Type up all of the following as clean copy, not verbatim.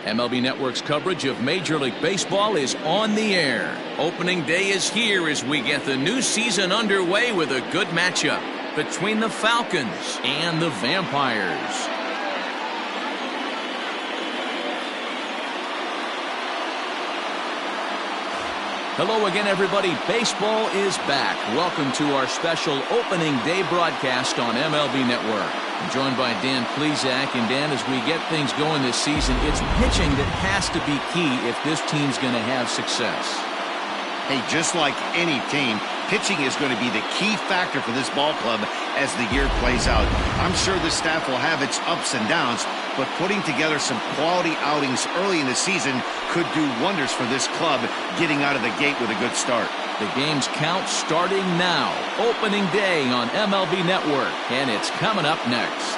MLB Network's coverage of Major League Baseball is on the air. Opening day is here as we get the new season underway with a good matchup between the Falcons and the Vampires. Hello again, everybody. Baseball is back. Welcome to our special opening day broadcast on MLB Network. I'm joined by Dan Plesac. And Dan, as we get things going this season, it's pitching that has to be key if this team's going to have success. Hey, just like any team, pitching is going to be the key factor for this ball club as the year plays out. I'm sure the staff will have its ups and downs, but putting together some quality outings early in the season could do wonders for this club getting out of the gate with a good start. The game's count starting now. Opening day on MLB Network, and it's coming up next.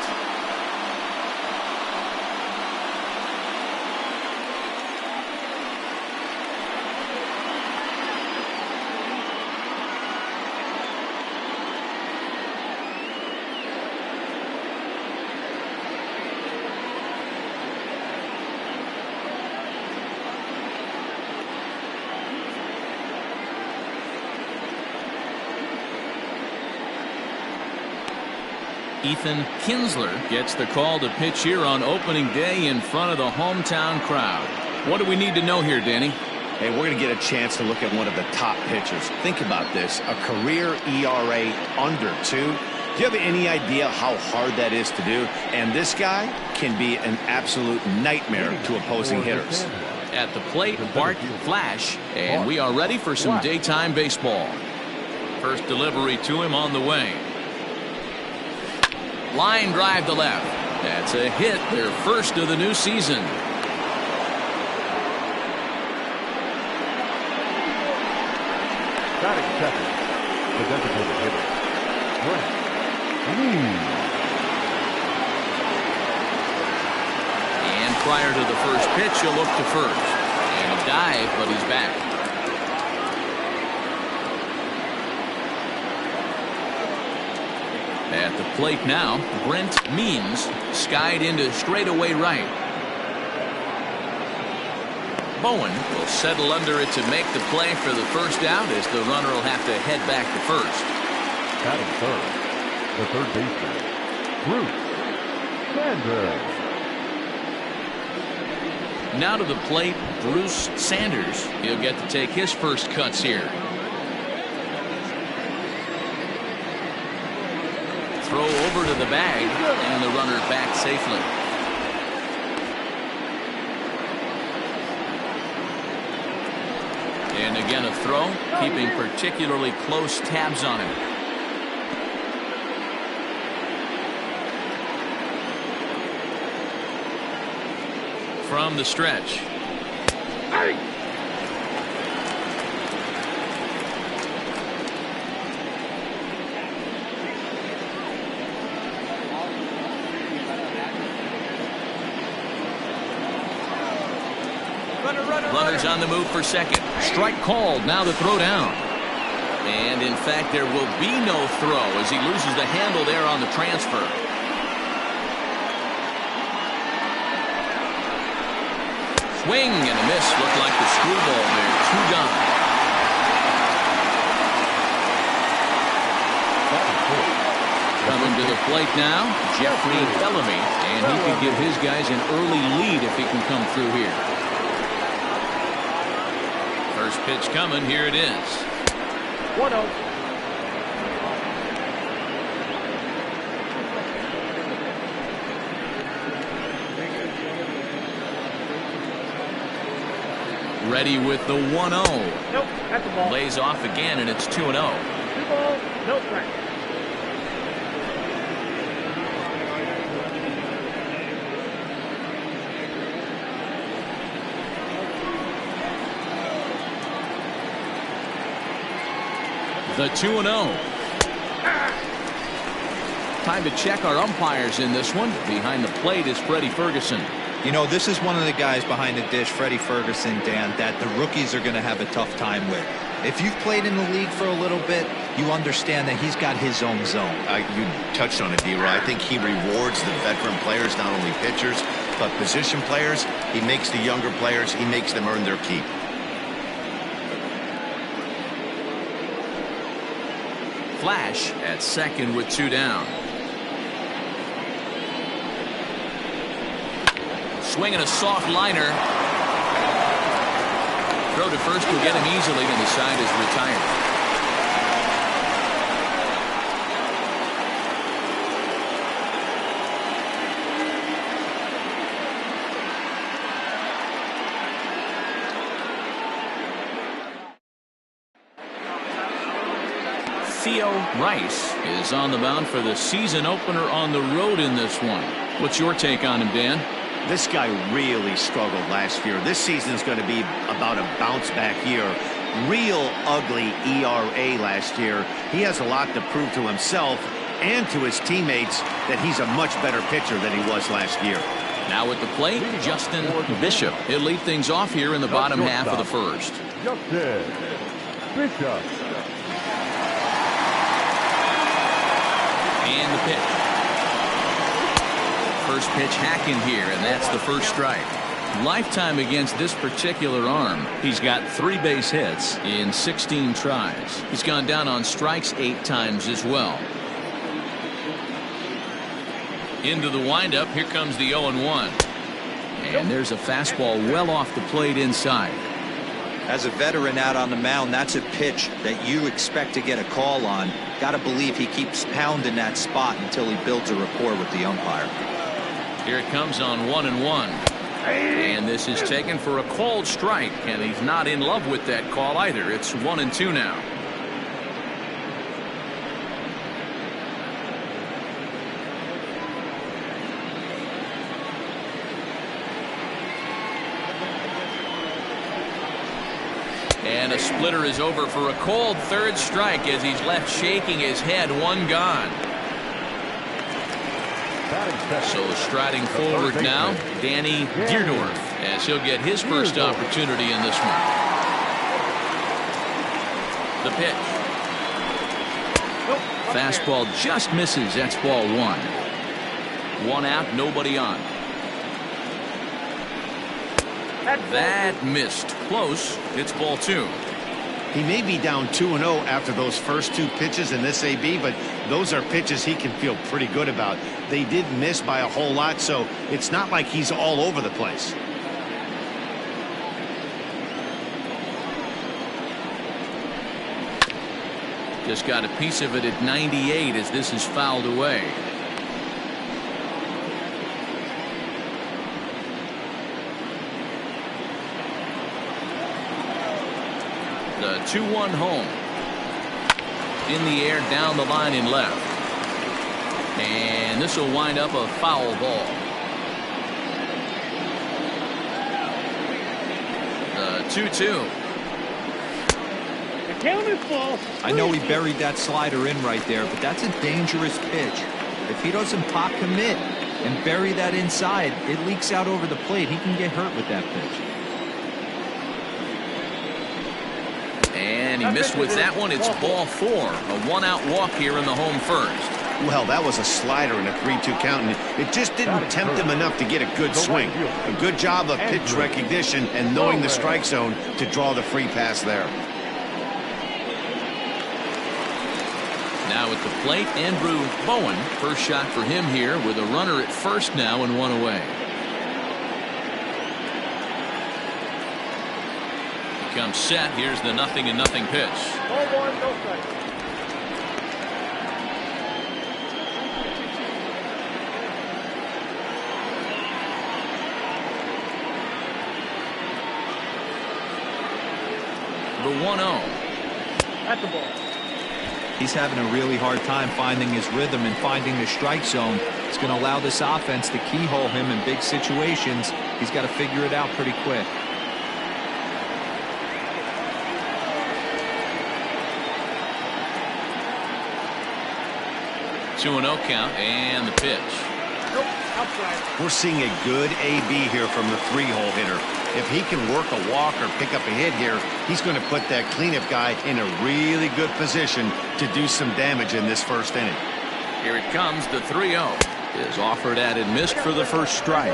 Ethan Kinsler gets the call to pitch here on opening day in front of the hometown crowd. What do we need to know here, Danny? Hey, we're going to get a chance to look at one of the top pitchers. Think about this, a career ERA under 2. Do you have any idea how hard that is to do? And this guy can be an absolute nightmare to opposing hitters. At the plate, Bart Flash, and we are ready for some daytime baseball. First delivery to him on the way. Line drive to left. That's a hit, their first of the new season. Batting second, the designated hitter, Brent Lee. And prior to the first pitch, he'll look to first. And a dive, but he's back. At the plate now, Brent Means skied into straightaway right. Bowen will settle under it to make the play for the first out as the runner will have to head back to first. Batting third, the third baseman, Bruce Sanders. Now to the plate, Bruce Sanders. He'll get to take his first cuts here. Throw over to the bag, and the runner back safely. And again a throw, keeping particularly close tabs on him. From the stretch. Runners on the move for second. Strike called. Now the throw down. And in fact, there will be no throw as he loses the handle there on the transfer. Swing and a miss. Looked like the screwball there. 2 gone. Coming to the plate now, Jeffrey Bellamy. And he could give his guys an early lead if he can come through here. First pitch coming. Here it is. 1-0. Ready with the 1-0. Nope, that's a ball. Lays off again, and it's 2-0. 2 balls, no strike. The 2-0. Time to check our umpires in this one. Behind the plate is Freddie Ferguson. You know, this is one of the guys behind the dish, Freddie Ferguson, Dan, that the rookies are going to have a tough time with. If you've played in the league for a little bit, you understand that he's got his own zone. You touched on it, D-Roy. I think he rewards the veteran players, not only pitchers, But position players, he makes the younger players, he makes them earn their keep. Flash at second with 2 down. Swinging a soft liner. Throw to first will get him easily, and the side is retired. Theo Rice is on the mound for the season opener on the road in this one. What's your take on him, Dan? This guy really struggled last year. This season is going to be about a bounce back year. Real ugly ERA last year. He has a lot to prove to himself and to his teammates that he's a much better pitcher than he was last year. Now at the plate, Justin Bishop. He'll lead things off here in the bottom half of the first. Justin Bishop. And the pitch. First pitch hacking here, and that's the first strike. Lifetime against this particular arm. He's got 3 base hits in 16 tries. He's gone down on strikes 8 times as well. Into the windup. Here comes the 0-1. And there's a fastball well off the plate inside. As a veteran out on the mound, that's a pitch that you expect to get a call on. Got to believe he keeps pounding that spot until he builds a rapport with the umpire. Here it comes on 1-1. And this is taken for a called strike, and he's not in love with that call either. It's 1-2 now. And a splitter is over for a called third strike as he's left shaking his head. 1 gone. So striding forward now, Danny Deerdorf, as he'll get his first opportunity in this one. The pitch. Fastball just misses. That's ball 1. 1 out, nobody on. That missed. Close. It's ball 2. He may be down 2-0 after those first 2 pitches in this AB, but those are pitches he can feel pretty good about. They did miss by a whole lot, so it's not like he's all over the place. Just got a piece of it at 98 as this is fouled away. The 2-1 home. In the air, down the line in left. And this will wind up a foul ball. The 2-2. The count is full. I know he buried that slider in right there, but that's a dangerous pitch. If he doesn't pop commit and bury that inside, it leaks out over the plate. He can get hurt with that pitch. And he missed with that one. It's ball 4. A 1-out walk here in the home first. Well, that was a slider in a 3-2 count, and it just didn't tempt him enough to get a good swing. A good job of pitch recognition and knowing the strike zone to draw the free pass there. Now at the plate, Andrew Bowen. First shot for him here with a runner at first now and 1 away. Comes set. Here's the 0-0 pitch. Ball 1, no strike. The 1-0. At the ball. He's having a really hard time finding his rhythm and finding the strike zone. It's going to allow this offense to keyhole him in big situations. He's got to figure it out pretty quick. 2-0 count and the pitch. Nope, outside. We're seeing a good AB here from the 3-hole hitter. If he can work a walk or pick up a hit here, he's going to put that cleanup guy in a really good position to do some damage in this first inning. Here it comes, the 3-0. is offered at and missed for the first strike.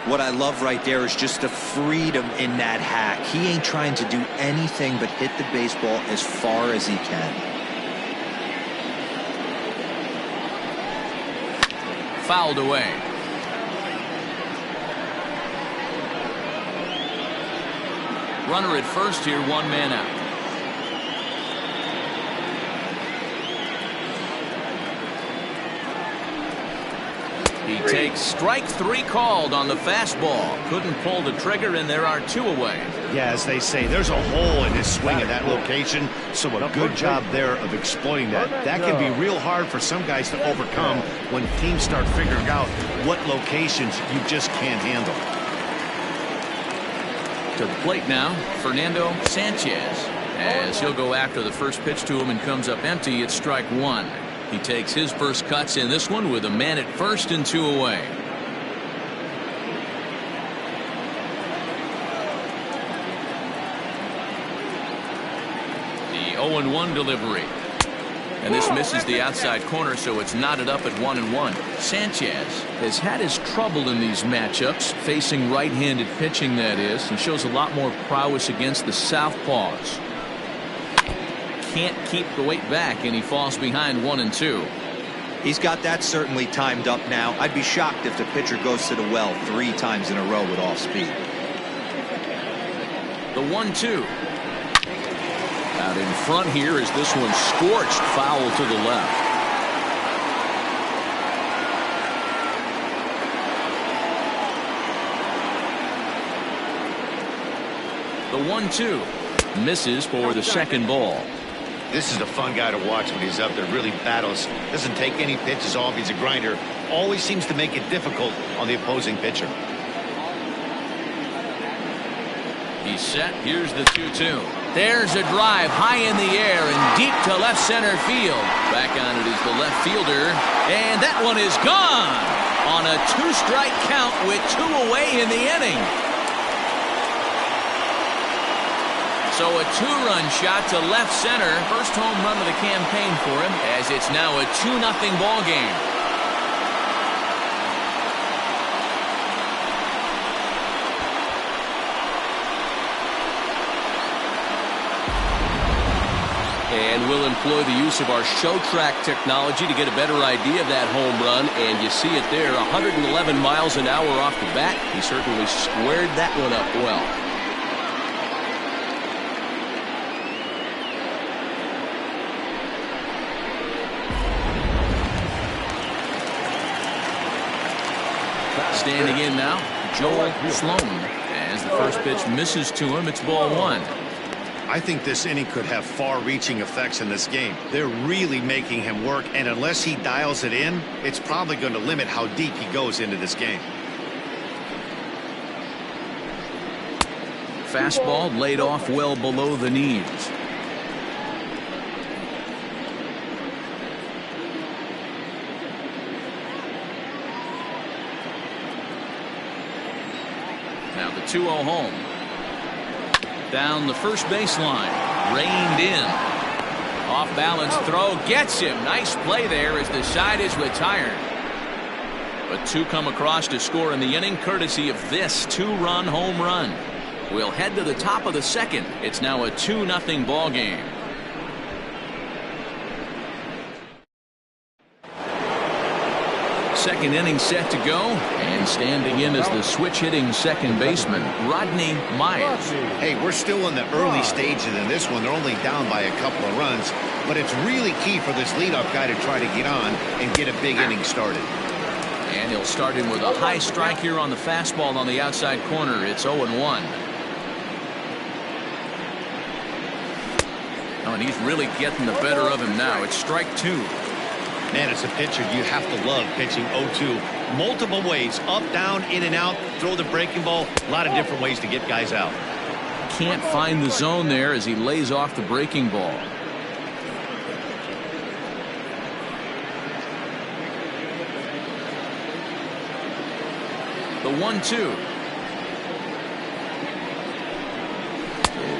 What I love right there is just the freedom in that hack. He ain't trying to do anything but hit the baseball as far as he can. Fouled away. Runner at first here, 1 man out. He takes strike 3 called on the fastball. Couldn't pull the trigger, and there are 2 away. Yeah, as they say, there's a hole in his swing at that location, so a good job there of exploiting that. That can be real hard for some guys to overcome when teams start figuring out what locations you just can't handle. To the plate now, Fernando Sanchez, as he'll go after the first pitch to him and comes up empty. It's strike 1. He takes his first cuts in this one with a man at first and 2 away. The 0-1 delivery. And this misses the outside corner, so it's knotted up at 1-1. Sanchez has had his trouble in these matchups, facing right-handed pitching, that is, and shows a lot more prowess against the southpaws. Can't keep the weight back, and he falls behind 1-2. He's got that certainly timed up now. I'd be shocked if the pitcher goes to the well 3 times in a row with off speed. The 1-2. Out in front here is this one scorched, foul to the left. The 1-2 misses for the second ball. This is a fun guy to watch when he's up there. Really battles. Doesn't take any pitches off. He's a grinder. Always seems to make it difficult on the opposing pitcher. He's set. Here's the 2-2. There's a drive high in the air and deep to left center field. Back on it is the left fielder, and that one is gone on a 2-strike count with 2 away in the inning. So a 2-run shot to left center. First home run of the campaign for him, as it's now a 2-0 ball game. And we'll employ the use of our show track technology to get a better idea of that home run. And you see it there, 111 miles an hour off the bat. He certainly squared that one up well. Standing in now, Joel Sloan. As the first pitch misses to him, it's ball 1. I think this inning could have far-reaching effects in this game. They're really making him work, and unless he dials it in, it's probably going to limit how deep he goes into this game. Fastball laid off well below the knees. Now the 2-0 home. Down the first baseline. Reined in. Off balance throw. Gets him. Nice play there as the side is retired. But 2 come across to score in the inning, courtesy of this 2-run home run. We'll head to the top of the second. It's now a 2-0 ball game. Second inning set to go, and standing in is the switch-hitting second baseman, Rodney Myers. Hey, we're still in the early stages in this one. They're only down by a couple of runs, but it's really key for this leadoff guy to try to get on and get a big inning started. And he'll start him with a high strike here on the fastball on the outside corner. It's 0-1. Oh, and he's really getting the better of him now. It's strike 2. Man, as a pitcher, you have to love pitching 0-2. Multiple ways, up, down, in and out, throw the breaking ball. A lot of different ways to get guys out. Can't find the zone there as he lays off the breaking ball. The 1-2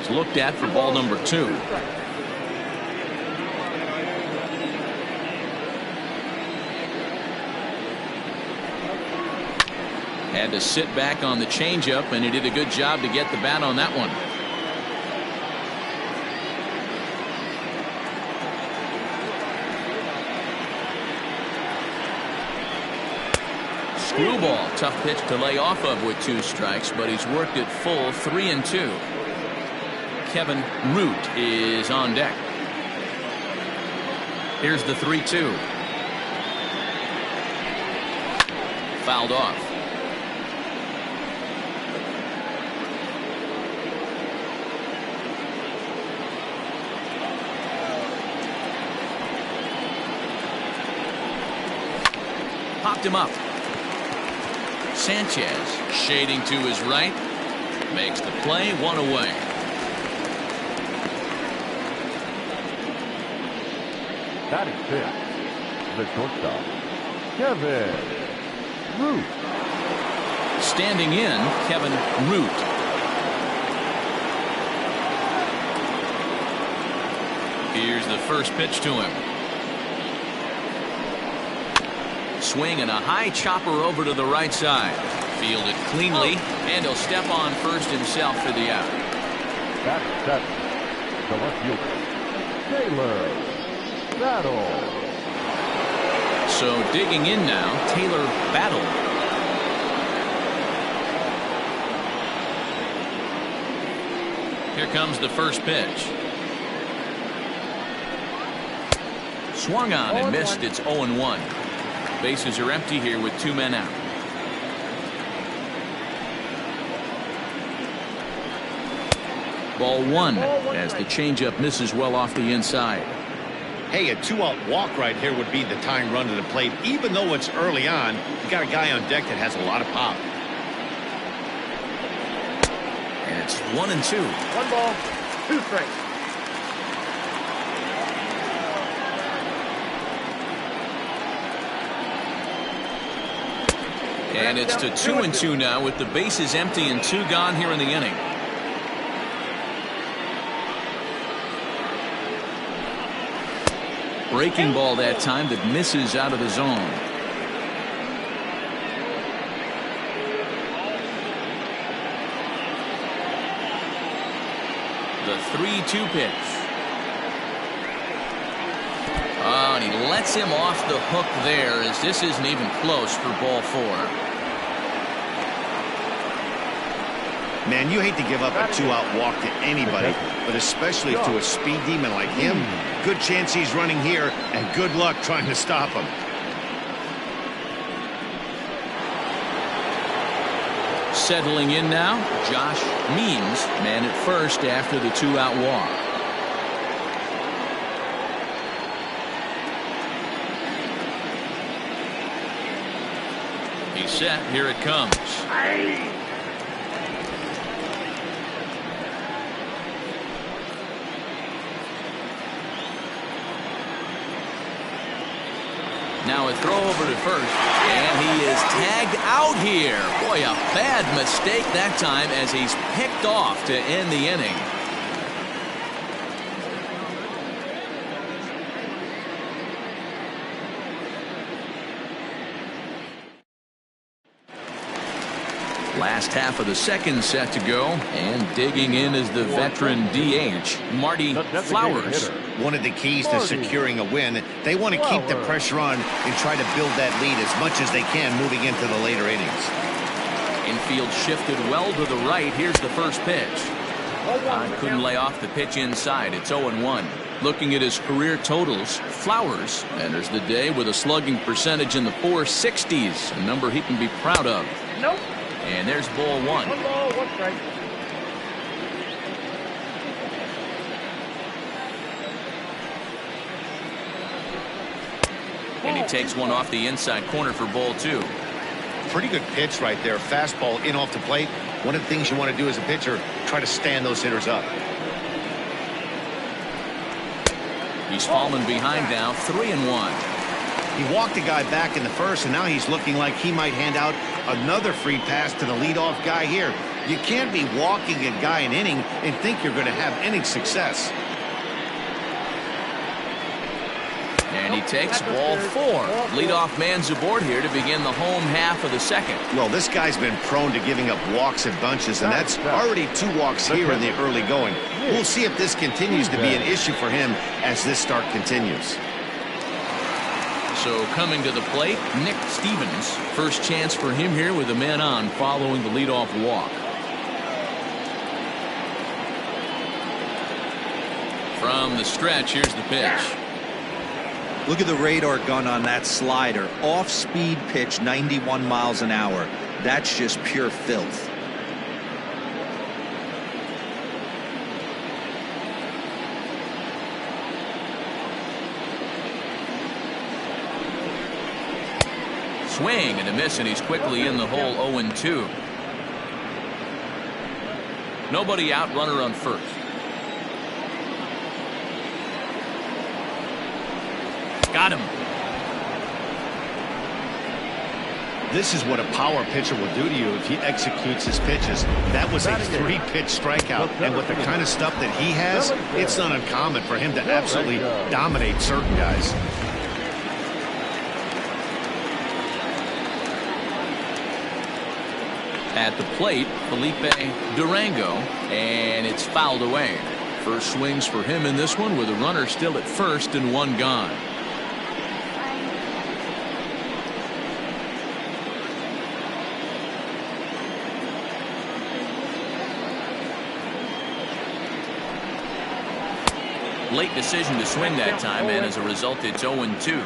is looked at for ball number 2. Had to sit back on the changeup, and he did a good job to get the bat on that one. Screwball, tough pitch to lay off of with 2 strikes, but he's worked it full 3-2. Kevin Root is on deck. Here's the 3-2. Fouled off. Popped him up. Sanchez shading to his right. Makes the play, 1 away. Batting 5th, the shortstop, Kevin Root. Standing in, Kevin Root. Here's the first pitch to him. Swing and a high chopper over to the right side. Fielded cleanly, and he'll step on first himself for the out. Batting 7th, the left fielder, Taylor Battle. So digging in now, Taylor Battle. Here comes the first pitch. Swung on and missed. It's 0-1. Bases are empty here with 2 men out. Ball 1 as the changeup misses well off the inside. Hey, a 2-out walk right here would be the tying run to the plate. Even though it's early on, you got a guy on deck that has a lot of pop. And it's 1-2. 1 ball, 2 strikes. And it's to 2-2 now with the bases empty and 2 gone here in the inning. Breaking ball that time that misses out of the zone. The 3-2 pitch. Oh, and he lets him off the hook there as this isn't even close for ball 4. Man, you hate to give up a 2-out walk to anybody, but especially to a speed demon like him. Good chance he's running here, and good luck trying to stop him. Settling in now, Josh Means, man at first after the 2-out walk. He's set. Here it comes. Now a throw over to first, and he is tagged out here. Boy, a bad mistake that time as he's picked off to end the inning. Last half of the second set to go, and digging in is the veteran DH, Marty Flowers. One of the keys to securing a win, they want to keep the pressure on and try to build that lead as much as they can moving into the later innings. Infield shifted well to the right. Here's the first pitch. Couldn't lay off the pitch inside. It's 0-1. Looking at his career totals, Flowers enters the day with a slugging percentage in the 460s, a number he can be proud of. Nope. And there's ball 1. 1 ball, 1 strike. And he takes one off the inside corner for ball 2. Pretty good pitch right there. Fastball in off the plate. One of the things you want to do as a pitcher, try to stand those hitters up. He's fallen behind now, 3-1. He walked a guy back in the first, and now he's looking like he might hand out another free pass to the leadoff guy here. You can't be walking a guy an inning and think you're going to have inning success. And he takes ball 4. Leadoff man's aboard here to begin the home half of the second. Well, this guy's been prone to giving up walks in bunches, and that's already 2 walks here in the early going. We'll see if this continues to be an issue for him as this start continues. So coming to the plate, Nick Stevens. First chance for him here with a man on following the leadoff walk. From the stretch, here's the pitch. Look at the radar gun on that slider. Off-speed pitch, 91 miles an hour. That's just pure filth. Swing and a miss, and he's quickly in the hole. 0-2. Nobody out, runner on first. Got him. This is what a power pitcher will do to you if he executes his pitches. That was a 3-pitch strikeout, and with the kind of stuff that he has, it's not uncommon for him to absolutely dominate certain guys. At the plate, Felipe Durango, and it's fouled away. First swings for him in this one with a runner still at first and 1 gone. Late decision to swing that time, and as a result, it's 0-2.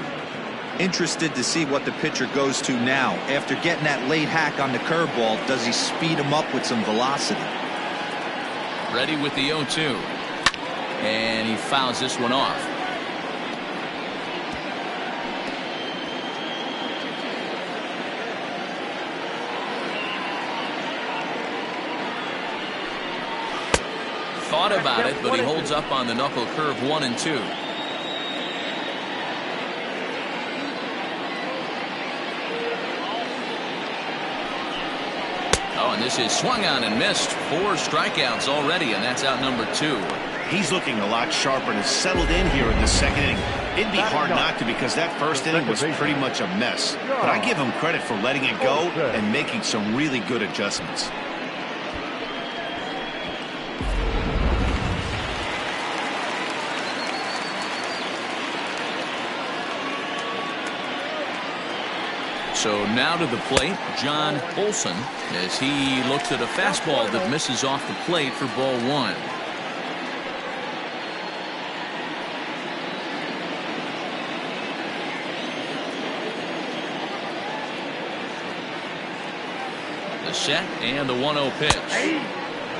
Interested to see what the pitcher goes to now. After getting that late hack on the curveball, does he speed him up with some velocity? Ready with the 0-2. And he fouls this one off. Thought about it, but he holds up on the knuckle curve. 1-2. Oh, and this is swung on and missed. 4 strikeouts already, and that's out number 2. He's looking a lot sharper and has settled in here in the second inning. It'd be hard not to, because that first inning was pretty much a mess. But I give him credit for letting it go and making some really good adjustments. So now to the plate, John Olson, as he looks at a fastball that misses off the plate for ball 1. The set and the 1-0 pitch.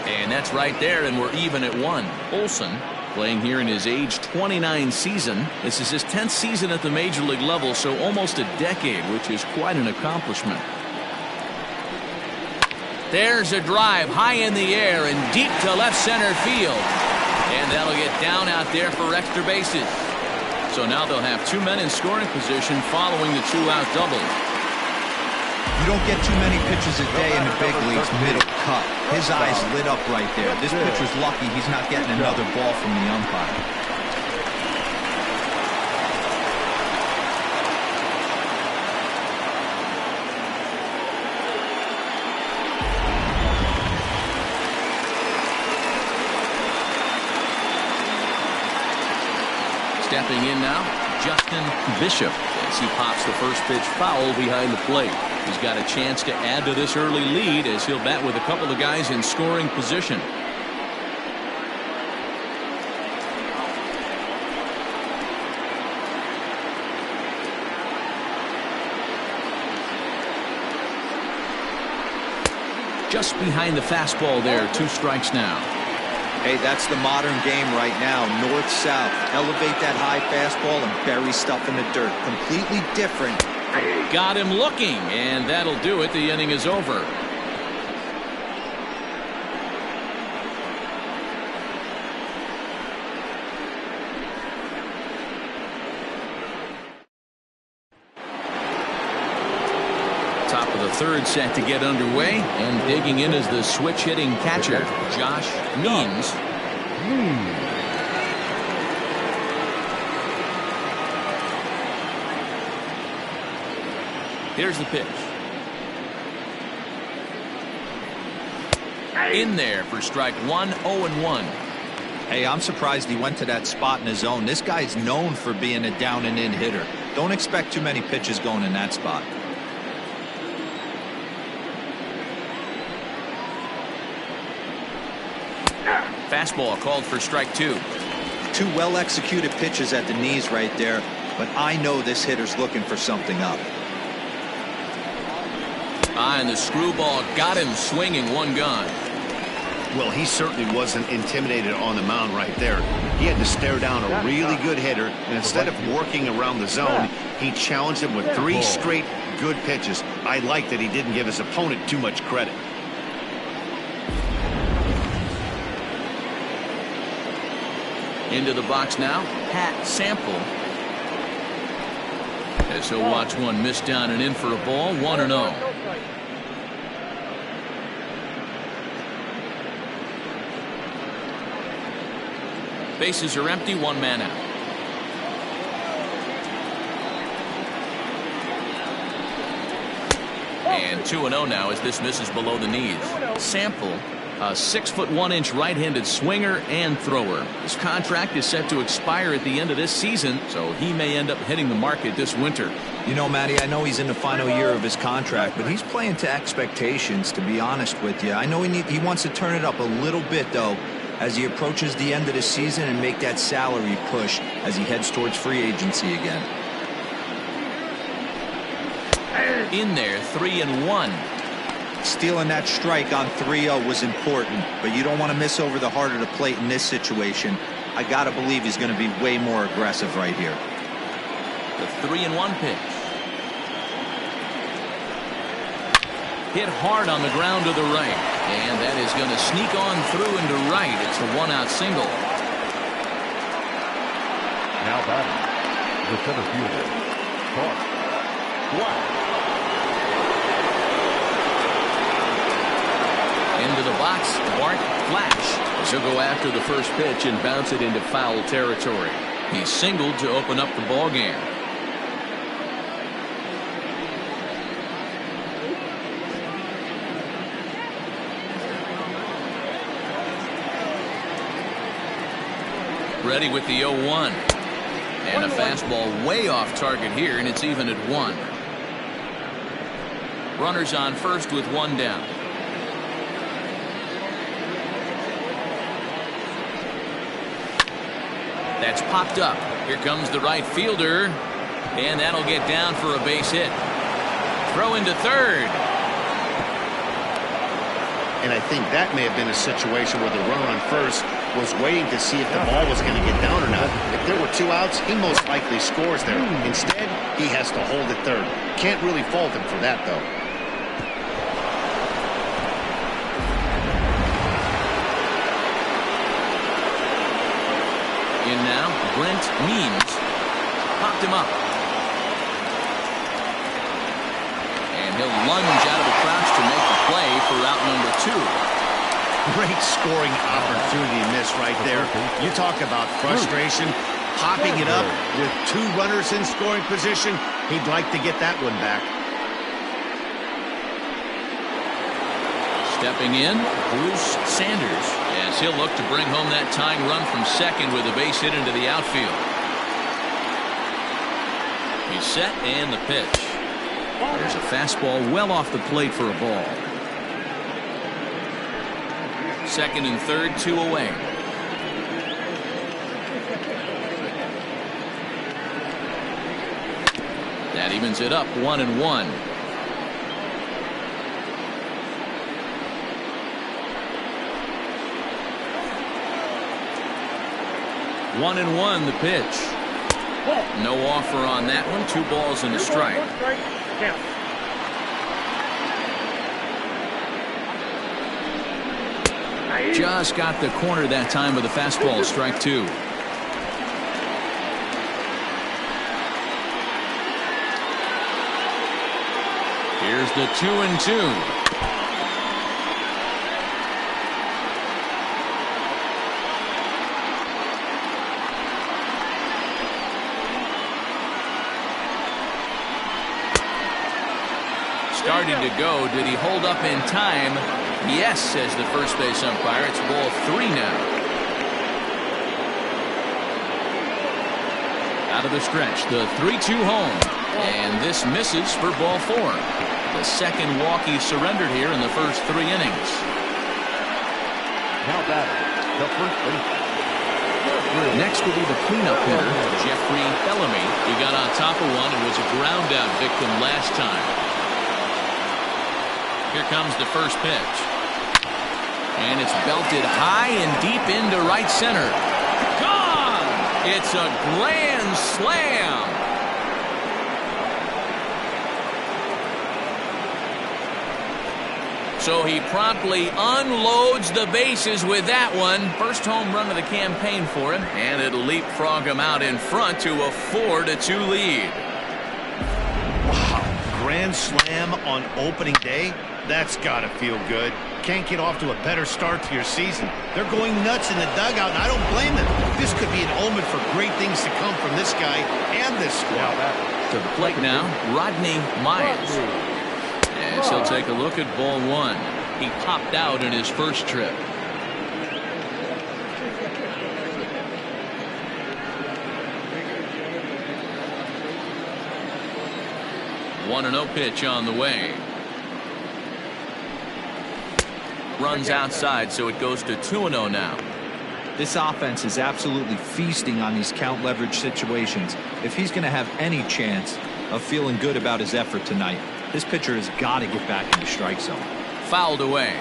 And that's right there, and we're even at 1. Olson, playing here in his age 29 season. This is his 10th season at the major league level, so almost a decade, which is quite an accomplishment. There's a drive high in the air and deep to left center field. And that'll get down out there for extra bases. So now they'll have 2 men in scoring position following the 2-out double. You don't get too many pitches a day in the big leagues middle cut. His eyes lit up right there. This pitcher's lucky he's not getting another ball from the umpire. Stepping in now, Justin Bishop, as he pops the first pitch foul behind the plate. He's got a chance to add to this early lead as he'll bat with a couple of guys in scoring position. Just behind the fastball there, 2 strikes now. Hey, that's the modern game right now. North-south. Elevate that high fastball and bury stuff in the dirt. Completely different. Got him looking, and that'll do it. The inning is over. Top of the third set to get underway, and digging in is the switch-hitting catcher, Josh Means. Here's the pitch. In there for strike one, 0-1. Hey, I'm surprised he went to that spot in his zone. This guy's known for being a down and in hitter. Don't expect too many pitches going in that spot. Fastball called for strike two. Two well-executed pitches at the knees right there, but I know this hitter's looking for something up. And the screwball got him swinging, one gone. Well, he certainly wasn't intimidated on the mound right there. He had to stare down a really good hitter, and instead of working around the zone, he challenged him with 3 straight good pitches. I like that he didn't give his opponent too much credit. Into the box now, Pat Sample. As he'll watch one miss down and in for a ball, 1-0. Bases are empty, one man out. And 2-0 now as this misses below the knees. Sample, a 6'1" right-handed swinger and thrower. His contract is set to expire at the end of this season, so he may end up hitting the market this winter. You know, Matty, I know he's in the final year of his contract, but he's playing to expectations, to be honest with you. I know he wants to turn it up a little bit, though, as he approaches the end of the season and make that salary push as he heads towards free agency again. In there, 3-1. Stealing that strike on 3-0 was important, but you don't want to miss over the heart of the plate in this situation. I got to believe he's going to be way more aggressive right here. The 3-1 pitch. Hit hard on the ground to the right, and that is going to sneak on through into right. It's a one-out single. Now batting, the center fielder, Bart Black. Into the box, Bart Flash. He'll go after the first pitch and bounce it into foul territory. He singled to open up the ball game. Ready with the 0-1. And a fastball way off target here, and it's even at 1. Runners on first with 1 down. That's popped up. Here comes the right fielder, and that'll get down for a base hit. Throw into third. And I think that may have been a situation where the runner on first was waiting to see if the ball was going to get down or not. If there were 2 outs, he most likely scores there. Instead, he has to hold at third. Can't really fault him for that, though. In now, Brent Means. Popped him up. And he'll lunge out of the crouch to make the play for out number 2. Great scoring opportunity miss right there. You talk about frustration, popping it up with 2 runners in scoring position. He'd like to get that one back. Stepping in, Bruce Sanders, as he'll look to bring home that tying run from second with a base hit into the outfield. He's set and the pitch. There's a fastball well off the plate for a ball. Second and third, 2 away. That evens it up, 1-1. One and one, the pitch. No offer on that one. 2 balls and a strike. Just got the corner that time with the fastball, strike 2. Here's the 2-2. starting to go. Did he hold up in time? Yes, says the first base umpire. It's ball 3 now. Out of the stretch, the 3-2 home. And this misses for ball 4. The second walk he surrendered here in the first 3 innings. Now batting, the first baseman. Next will be the cleanup hitter, Jeffrey Bellamy. He got on top of one and was a ground out victim last time. Here comes the first pitch. And it's belted high and deep into right center. Gone! It's a grand slam. So he promptly unloads the bases with that one. First home run of the campaign for him. And it'll leapfrog him out in front to a 4-2 lead. Wow, grand slam on opening day? That's got to feel good. Can't get off to a better start to your season. They're going nuts in the dugout, and I don't blame them. This could be an omen for great things to come from this guy and this squad. To the plate now, Rodney Myers. As he'll take a look at ball 1. He popped out in his first trip. One 1-0 pitch on the way. Runs outside, so it goes to 2-0 now. This offense is absolutely feasting on these count leverage situations. If he's going to have any chance of feeling good about his effort tonight, this pitcher has got to get back in the strike zone. Fouled away.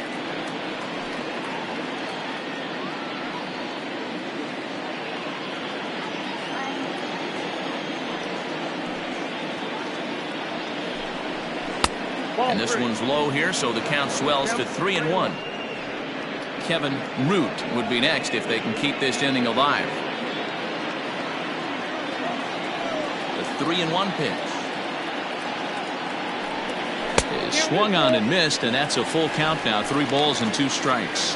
And this one's low here, so the count swells to 3-1. Kevin Root would be next if they can keep this inning alive. The 3-1 pitch. Swung on and missed, and that's a full count now. 3 balls and 2 strikes.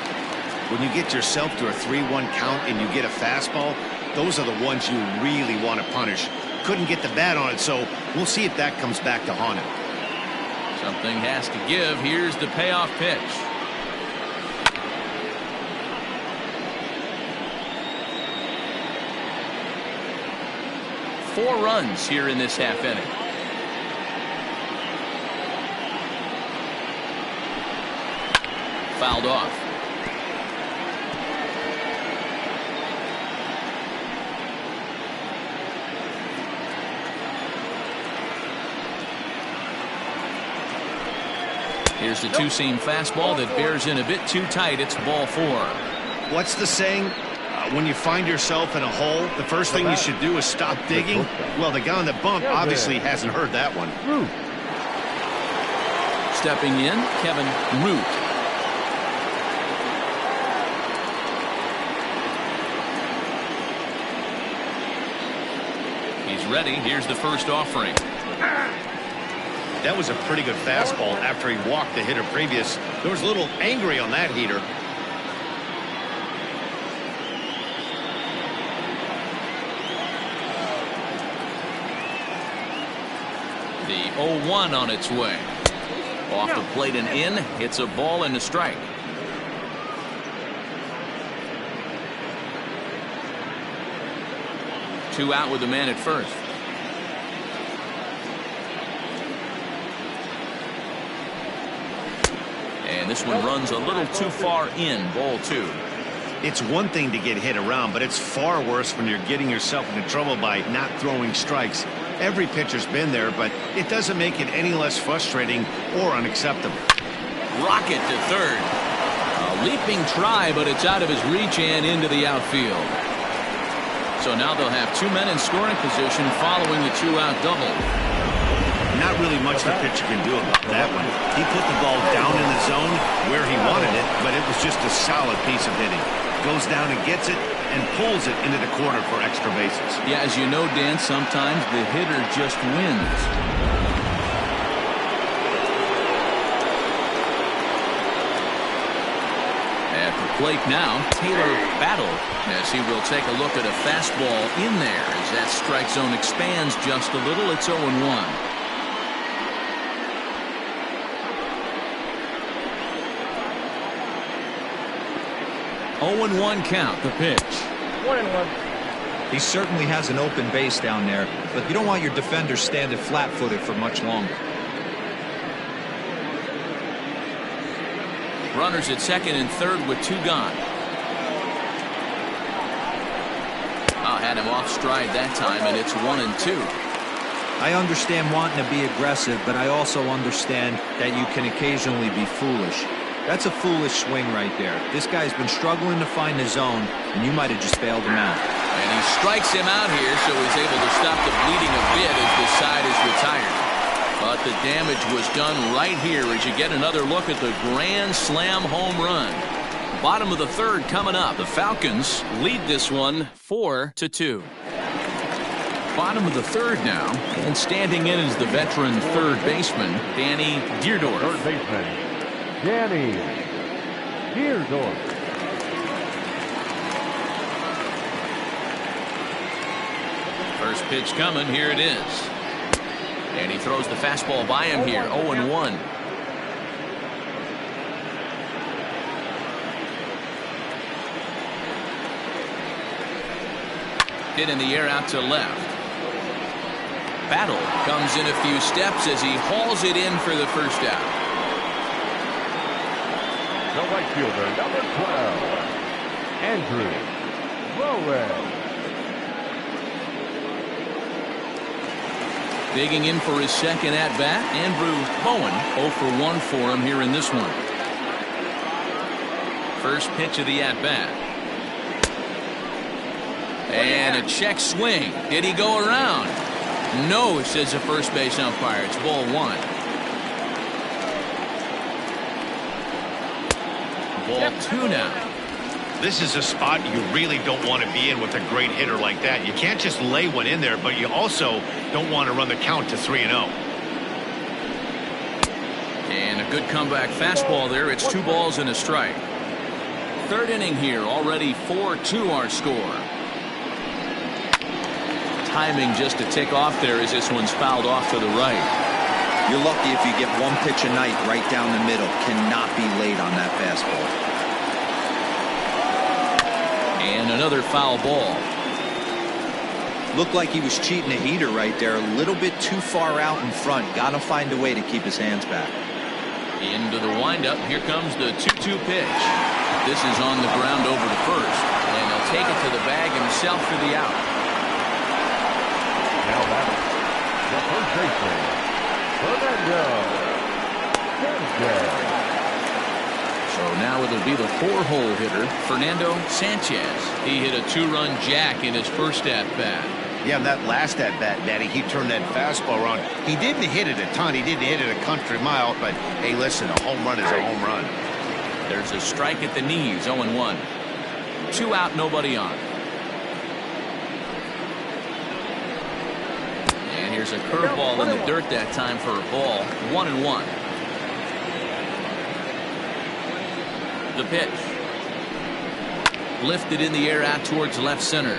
When you get yourself to a 3-1 count and you get a fastball, those are the ones you really want to punish. Couldn't get the bat on it, so we'll see if that comes back to haunt him. Something has to give. Here's the payoff pitch. Four runs here in this half inning. Fouled off. Here's the two-seam fastball that bears in a bit too tight. It's ball 4. What's the saying? When you find yourself in a hole, the first thing you should do is stop digging. Well, the guy on the bump obviously hasn't heard that one. Stepping in, Kevin Root. He's ready. Here's the first offering. That was a pretty good fastball after he walked the hitter previous. There was a little angry on that heater. The 0-1 on its way. Off the plate and in. Hits a ball and a strike. Two out with the man at first. And this one runs a little too far in. Ball 2. It's one thing to get hit around, but it's far worse when you're getting yourself into trouble by not throwing strikes. Every pitcher's been there, but it doesn't make it any less frustrating or unacceptable. Rocket to third. A leaping try, but it's out of his reach and into the outfield. So now they'll have 2 men in scoring position following the 2-out double. Not really much the pitcher can do about that one. He put the ball down in the zone where he wanted it, but it was just a solid piece of hitting. Goes down and gets it and pulls it into the corner for extra bases. Yeah, as you know, Dan, sometimes the hitter just wins. At the plate now, Taylor Battle, as he will take a look at a fastball in there. As that strike zone expands just a little, it's 0-1. 0-1 count, the pitch. 1-1. He certainly has an open base down there, but you don't want your defender standing flat-footed for much longer. Runners at second and third with 2 gone. Had him off stride that time, and it's 1-2. I understand wanting to be aggressive, but I also understand that you can occasionally be foolish. That's a foolish swing right there. This guy's been struggling to find the zone, and you might have just bailed him out. And he strikes him out here, so he's able to stop the bleeding a bit as the side is retired. But the damage was done right here as you get another look at the grand slam home run. Bottom of the third coming up. The Falcons lead this one 4-2. Bottom of the third now, and standing in is the veteran third baseman, Danny Deerdorf. Third baseman, Danny Deerdorf. First pitch coming, here it is. And he throws the fastball by him here, 0-1. Hit in the air out to left. Battle comes in a few steps as he hauls it in for the first out. The right fielder, number 12, Andrew Bowen. Digging in for his second at-bat, Andrew Bowen, 0 for 1 for him here in this one. First pitch of the at-bat. And a check swing. Did he go around? No, says the first base umpire. It's ball 1. Ball 2 now. This is a spot you really don't want to be in with a great hitter like that. You can't just lay one in there, but you also don't want to run the count to 3-0. And a good comeback fastball there. It's 2 balls and a strike. Third inning here. Already 4-2 our score. Timing just to tick off there as this one's fouled off to the right. You're lucky if you get one pitch a night right down the middle. Cannot be late on that fastball. And another foul ball. Looked like he was cheating a heater right there. A little bit too far out in front. Got to find a way to keep his hands back. Into the windup. Here comes the 2-2 pitch. This is on the ground over to first. And he'll take it to the bag himself for the out. Now batting, the first baseman, Fernando Sanchez. So now it'll be the 4-hole hitter, Fernando Sanchez. He hit a 2-run jack in his first at-bat. Yeah, that last at-bat, Daddy, he turned that fastball around. He didn't hit it a ton. He didn't hit it a country mile, but hey, listen, a home run is a home run. There's a strike at the knees, 0-1. 2 out, nobody on. And here's a curveball in the dirt that time for a ball, 1-1. The pitch. Lifted in the air out towards left center.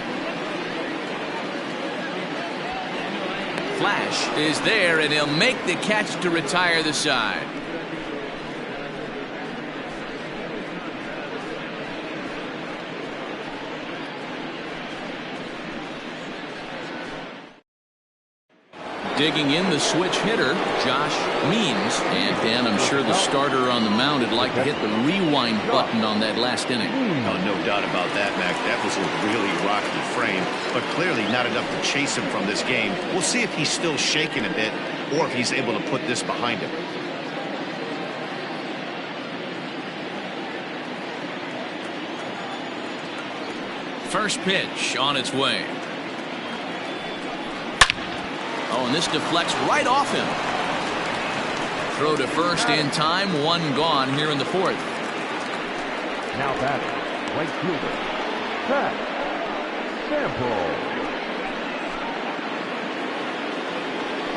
Flash is there, and he'll make the catch to retire the side. Digging in the switch hitter, Josh Means. And Dan, I'm sure the starter on the mound would like to hit the rewind button on that last inning. Oh, no doubt about that, Mac. That was a really rocky frame, but clearly not enough to chase him from this game. We'll see if he's still shaking a bit or if he's able to put this behind him. First pitch on its way. Oh, and this deflects right off him. Throw to first in time. 1 gone here in the 4th. Now batting, right fielder, Pat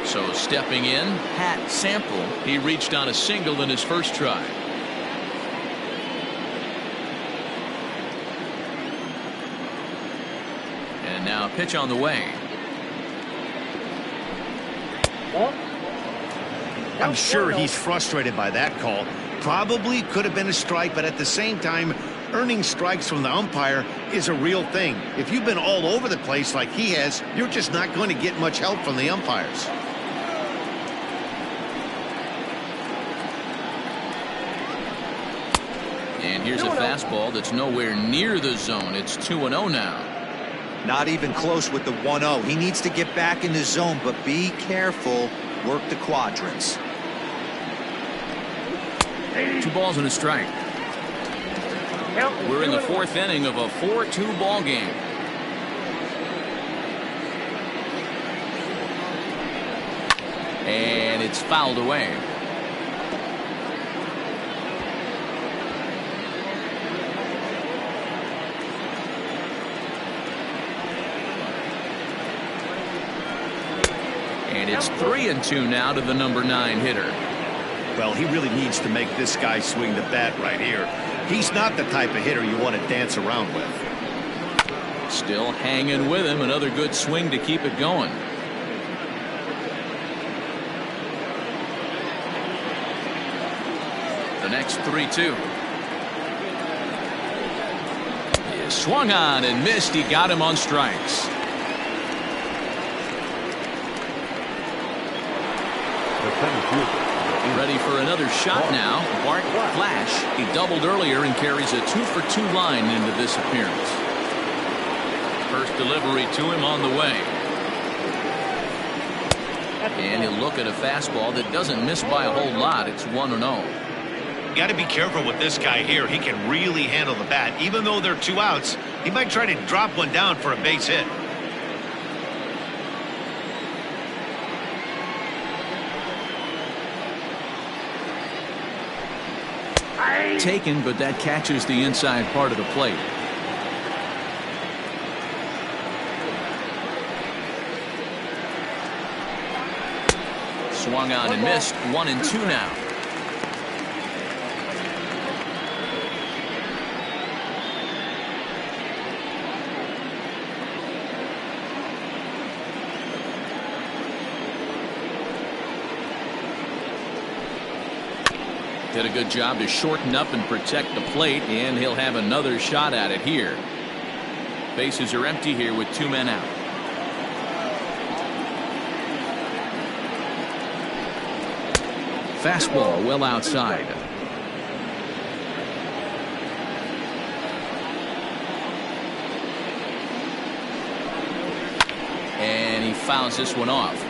Sample. So stepping in, Pat Sample. He reached on a single in his first try. And now a pitch on the way. I'm sure he's frustrated by that call. Probably could have been a strike, but at the same time, earning strikes from the umpire is a real thing. If you've been all over the place like he has, you're just not going to get much help from the umpires. And here's a fastball that's nowhere near the zone. It's 2-0 now. Not even close with the 1-0. He needs to get back in the zone, but be careful. Work the quadrants. 2 balls and a strike. We're in the 4th inning of a 4-2 ball game. And it's fouled away. And it's 3-2 now to the number 9 hitter. Well, he really needs to make this guy swing the bat right here. He's not the type of hitter you want to dance around with. Still hanging with him. Another good swing to keep it going. The next 3-2. He swung on and missed. He got him on strikes. Ready for another shot now. Bart Flash. He doubled earlier and carries a 2-for-2 line into this appearance. First delivery to him on the way. And he'll look at a fastball that doesn't miss by a whole lot. It's 1-0. You got to be careful with this guy here. He can really handle the bat. Even though there are 2 outs, he might try to drop one down for a base hit. Taken, but that catches the inside part of the plate. Swung on and missed. 1-2 now. Did a good job to shorten up and protect the plate, and he'll have another shot at it here. Bases are empty here with 2 men out. Fastball well outside. And he fouls this one off.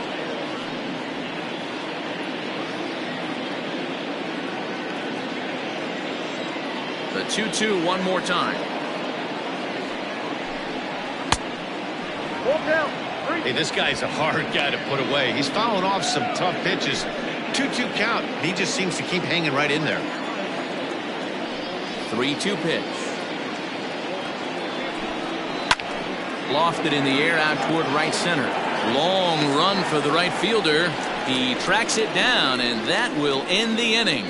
The 2-2 one more time. Hey, this guy's a hard guy to put away. He's fouling off some tough pitches. 2-2 count. He just seems to keep hanging right in there. 3-2 pitch. Lofted in the air out toward right center. Long run for the right fielder. He tracks it down, and that will end the inning.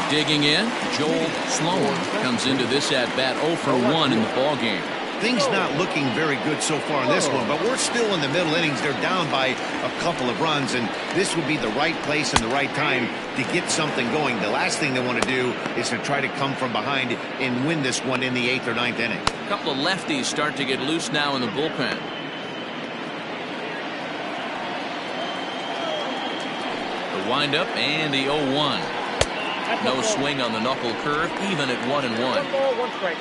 Digging in, Joel Sloan comes into this at bat 0 for 1 in the ball game. Things not looking very good so far in this one, but we're still in the middle innings. They're down by a couple of runs, and this would be the right place and the right time to get something going. The last thing they want to do is to try to come from behind and win this one in the 8th or 9th inning. A couple of lefties start to get loose now in the bullpen. The windup and the 0-1. No swing on the knuckle curve, even at 1-1. 1 ball, 1 strike.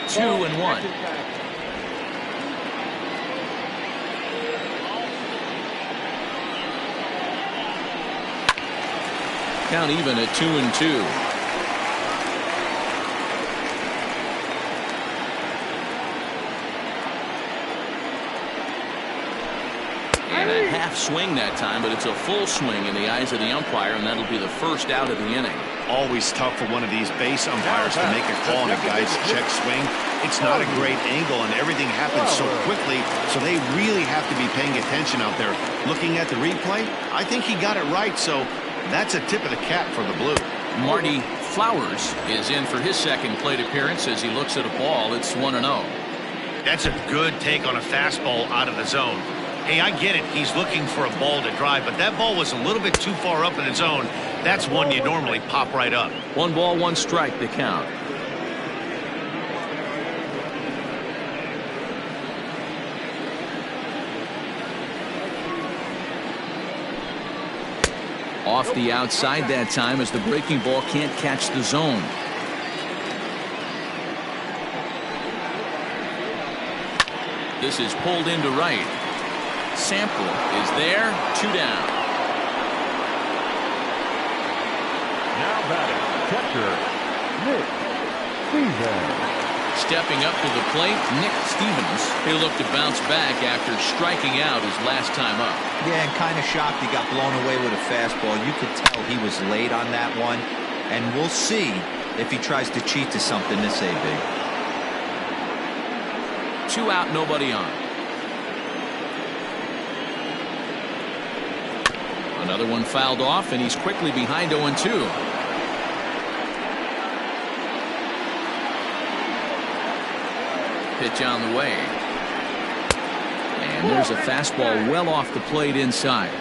2-1. Count even at 2-2. Half swing that time, but it's a full swing in the eyes of the umpire, and that'll be the first out of the inning. Always tough for one of these base umpires to make a call on a guy's check swing. It's not a great angle, and everything happens so quickly, so they really have to be paying attention out there. Looking at the replay, I think he got it right, so that's a tip of the cap for the Blue. Marty Flowers is in for his second plate appearance as he looks at a ball. It's 1-0. That's a good take on a fastball out of the zone. Hey, I get it. He's looking for a ball to drive, but that ball was a little bit too far up in the zone. That's one you normally pop right up. 1 ball, 1 strike, the count. Off the outside that time as the breaking ball can't catch the zone. This is pulled into right. Sample is there. 2 down. Now batting, catcher, Nick Stevens. Stepping up to the plate, Nick Stevens. He'll look to bounce back after striking out his last time up. Yeah, and kind of shocked he got blown away with a fastball. You could tell he was late on that one. And we'll see if he tries to cheat to something this AB. 2 out, nobody on. Another one fouled off, and he's quickly behind 0-2. Pitch on the way. And there's a fastball well off the plate inside.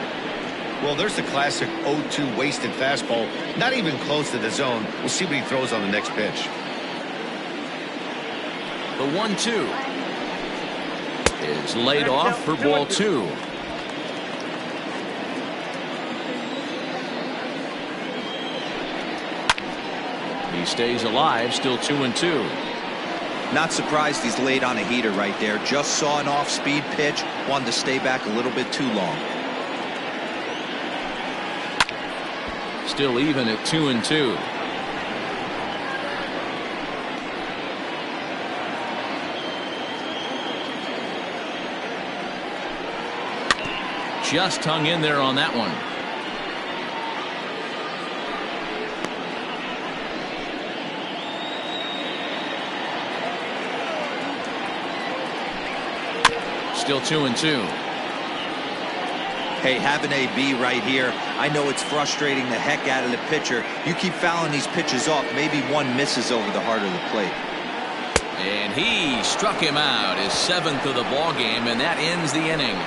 Well, there's the classic 0-2 wasted fastball. Not even close to the zone. We'll see what he throws on the next pitch. The 1-2 is laid off for ball 2. He stays alive, still 2-2. Not surprised he's late on a heater right there. Just saw an off-speed pitch. Wanted to stay back a little bit too long. Still even at 2-2. Just hung in there on that one. Still 2-2. Hey, having AB right here, I know it's frustrating the heck out of the pitcher. You keep fouling these pitches off, maybe one misses over the heart of the plate. And he struck him out, his 7th of the ball game, and that ends the inning.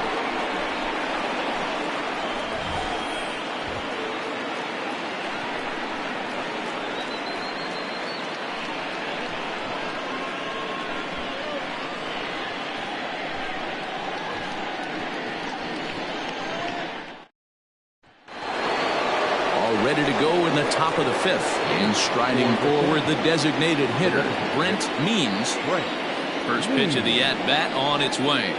Ready to go in the top of the 5th, and striding forward the designated hitter, Brent Means. First pitch of the at-bat on its way.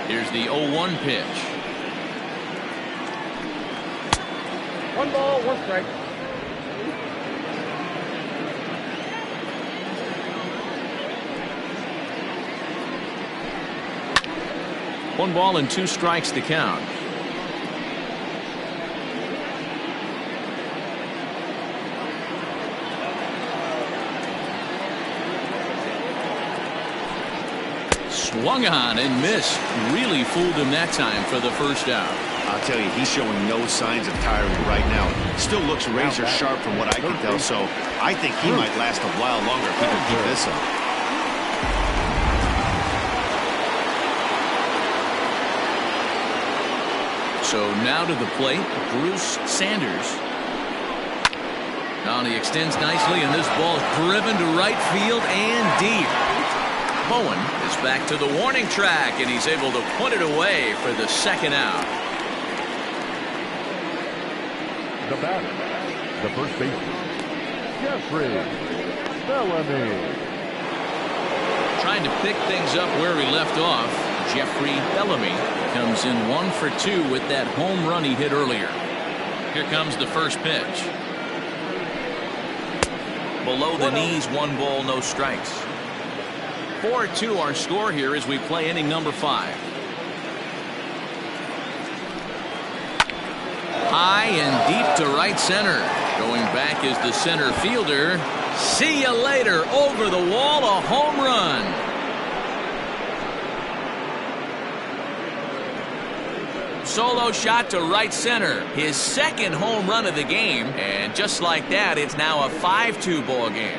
Here's the 0-1 pitch. 1 ball, 1 strike. One ball and 2 strikes to count. Swung on and missed. Really fooled him that time for the first out. I'll tell you, he's showing no signs of tiring right now. Still looks razor sharp from what I can tell, so I think he might last a while longer if he can keep this up. So now to the plate, Bruce Sanders. Now he extends nicely, and this ball is driven to right field and deep. Bowen is back to the warning track, and he's able to put it away for the 2nd out. The batter, the first baseman, Jeffrey Bellamy. Trying to pick things up where he left off. Jeffrey Bellamy comes in 1 for 2 with that home run he hit earlier. Here comes the first pitch. Below the knees, 1 ball, no strikes. 4-2 our score here as we play inning number 5. High and deep to right center. Going back is the center fielder, See you later. Over the wall, a home run. Solo shot to right center. His second home run of the game. And just like that, it's now a 5-2 ball game.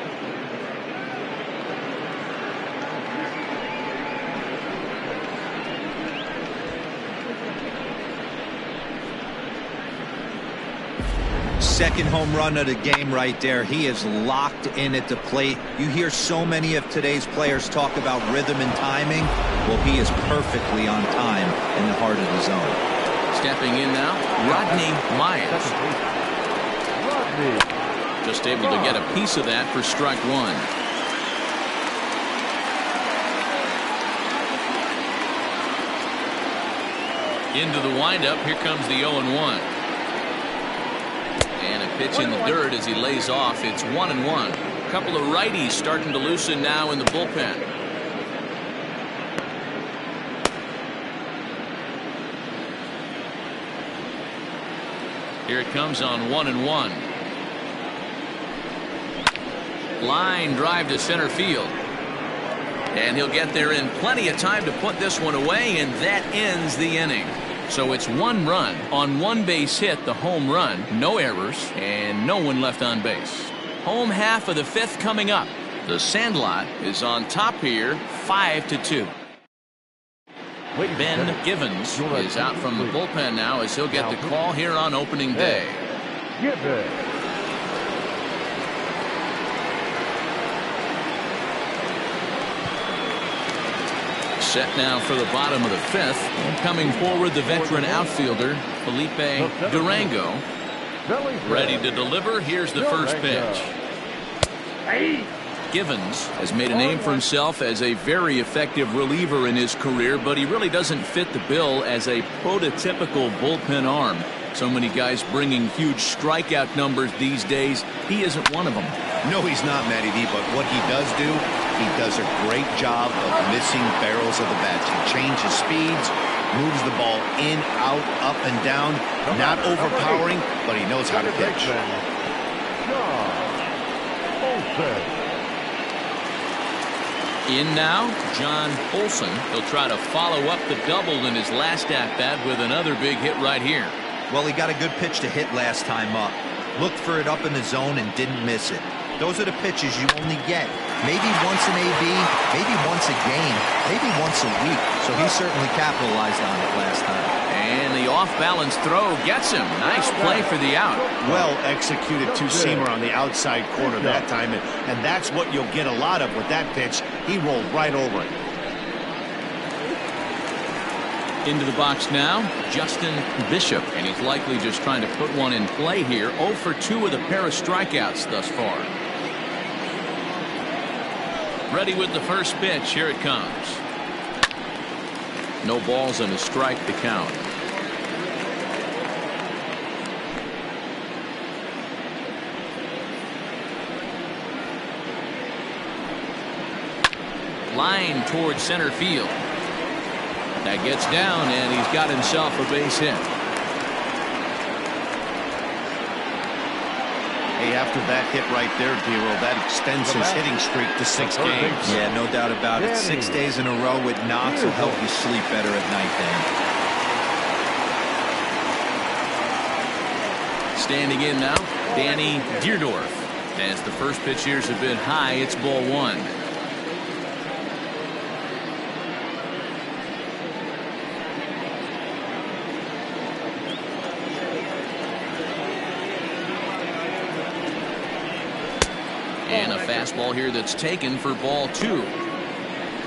Second home run of the game right there. He is locked in at the plate. You hear so many of today's players talk about rhythm and timing. Well, he is perfectly on time in the heart of the zone. Stepping in now, Rodney Myers. Just able to get a piece of that for strike one. Into the windup, here comes the 0-1. And a pitch in the dirt as he lays off. It's 1-1. A couple of righties starting to loosen now in the bullpen. Here it comes on 1-1. Line drive to center field. And he'll get there in plenty of time to put this one away, and that ends the inning. So it's one run on one base hit, the home run, no errors, and no one left on base. Home half of the fifth coming up. The Sandlot is on top here, 5-2. Ben Givens is out from the bullpen now as he'll get the call here on opening day. Set now for the bottom of the fifth. Coming forward, the veteran outfielder, Felipe Durango. Ready to deliver. Here's the first pitch. Givens has made a name for himself as a very effective reliever in his career, but he really doesn't fit the bill as a prototypical bullpen arm. So many guys bringing huge strikeout numbers these days. He isn't one of them. No, he's not, Matty V, but what he does do, he does a great job of missing barrels of the bats. He changes speeds, moves the ball in, out, up, and down. Not overpowering, but he knows how to pitch. In now, John Olsen. He'll try to follow up the double in his last at-bat with another big hit right here. Well, he got a good pitch to hit last time up. Looked for it up in the zone and didn't miss it. Those are the pitches you only get. Maybe once an AB, maybe once a game, maybe once a week. So he certainly capitalized on it last time. And the off-balance throw gets him. Nice play for the out. Well executed two-seamer on the outside corner that time, and that's what you'll get a lot of with that pitch. He rolled right over it. Into the box now, Justin Bishop, and he's likely just trying to put one in play here. 0 for 2 with a pair of strikeouts thus far. Ready with the first pitch. Here it comes. No balls and a strike to count. Line towards center field. That gets down, and he's got himself a base hit. Hey, after that hit right there, Dero, that extends his hitting streak to 6 games. Yeah, no doubt about it. 6 days in a row with knocks will help you sleep better at night, Dan. Standing in now, Danny Deerdorf. As the first pitch years have been high, it's ball one. And a fastball here that's taken for ball two.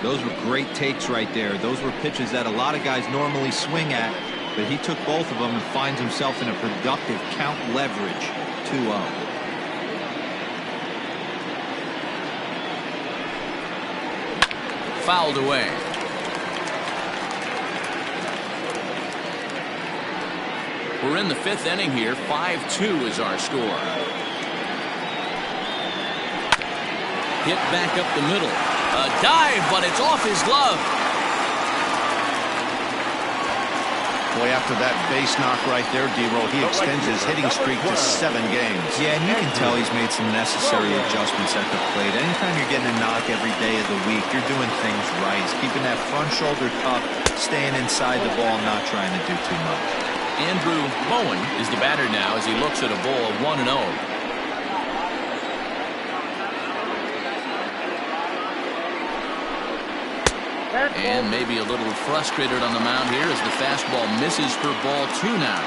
Those were great takes right there. Those were pitches that a lot of guys normally swing at, but he took both of them and finds himself in a productive count leverage 2-0. Fouled away. We're in the fifth inning here. 5-2 is our score. Hit back up the middle. A dive, but it's off his glove. Boy, after that base knock right there, D-Roll, he extends his hitting streak to 7 games. Yeah, and you can tell he's made some necessary adjustments at the plate. Anytime you're getting a knock every day of the week, you're doing things right. He's keeping that front shoulder up, staying inside the ball, not trying to do too much. Andrew Bowen is the batter now as he looks at a ball of 1-0. And maybe a little frustrated on the mound here as the fastball misses for ball 2 now.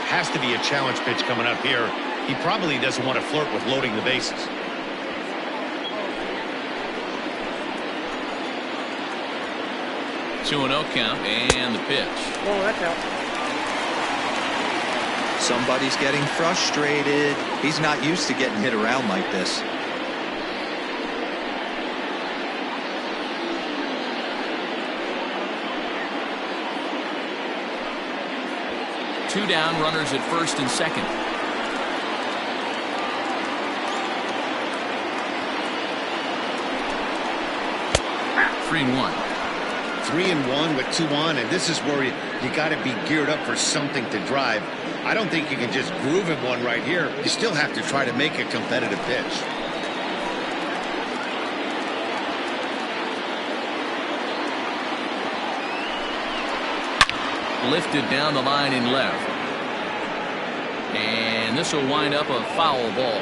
Has to be a challenge pitch coming up here. He probably doesn't want to flirt with loading the bases. Two 2-0 count and the pitch. Oh, that's out. Somebody's getting frustrated. He's not used to getting hit around like this. Two down, runners at first and second. Three and one. 3-1 with 2 on, and this is where you got to be geared up for something to drive. I don't think you can just groove him one right here. You still have to try to make a competitive pitch. Lifted down the line in left. And this will wind up a foul ball.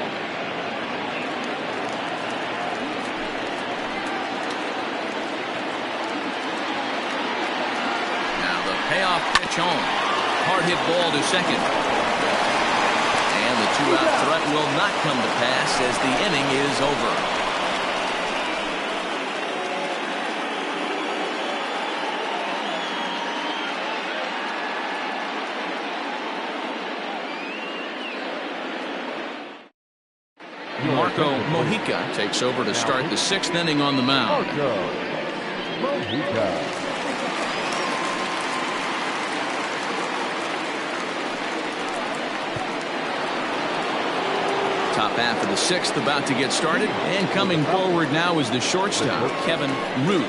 Now the payoff pitch on. Hard hit ball to second. And the 2-out threat will not come to pass as the inning is over. Marco Mojica takes over to start the 6th inning on the mound. Top half of the 6th about to get started, and coming forward now is the shortstop, Kevin Root.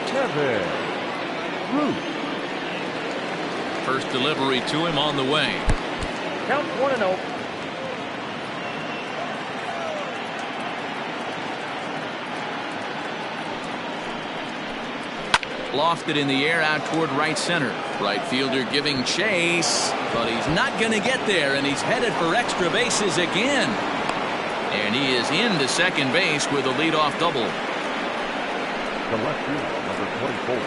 First delivery to him on the way. Count 1-0. Lofted in the air out toward right center. Right fielder giving chase, but he's not going to get there, and he's headed for extra bases again. And he is into second base with a leadoff double. The left fielder, number 24,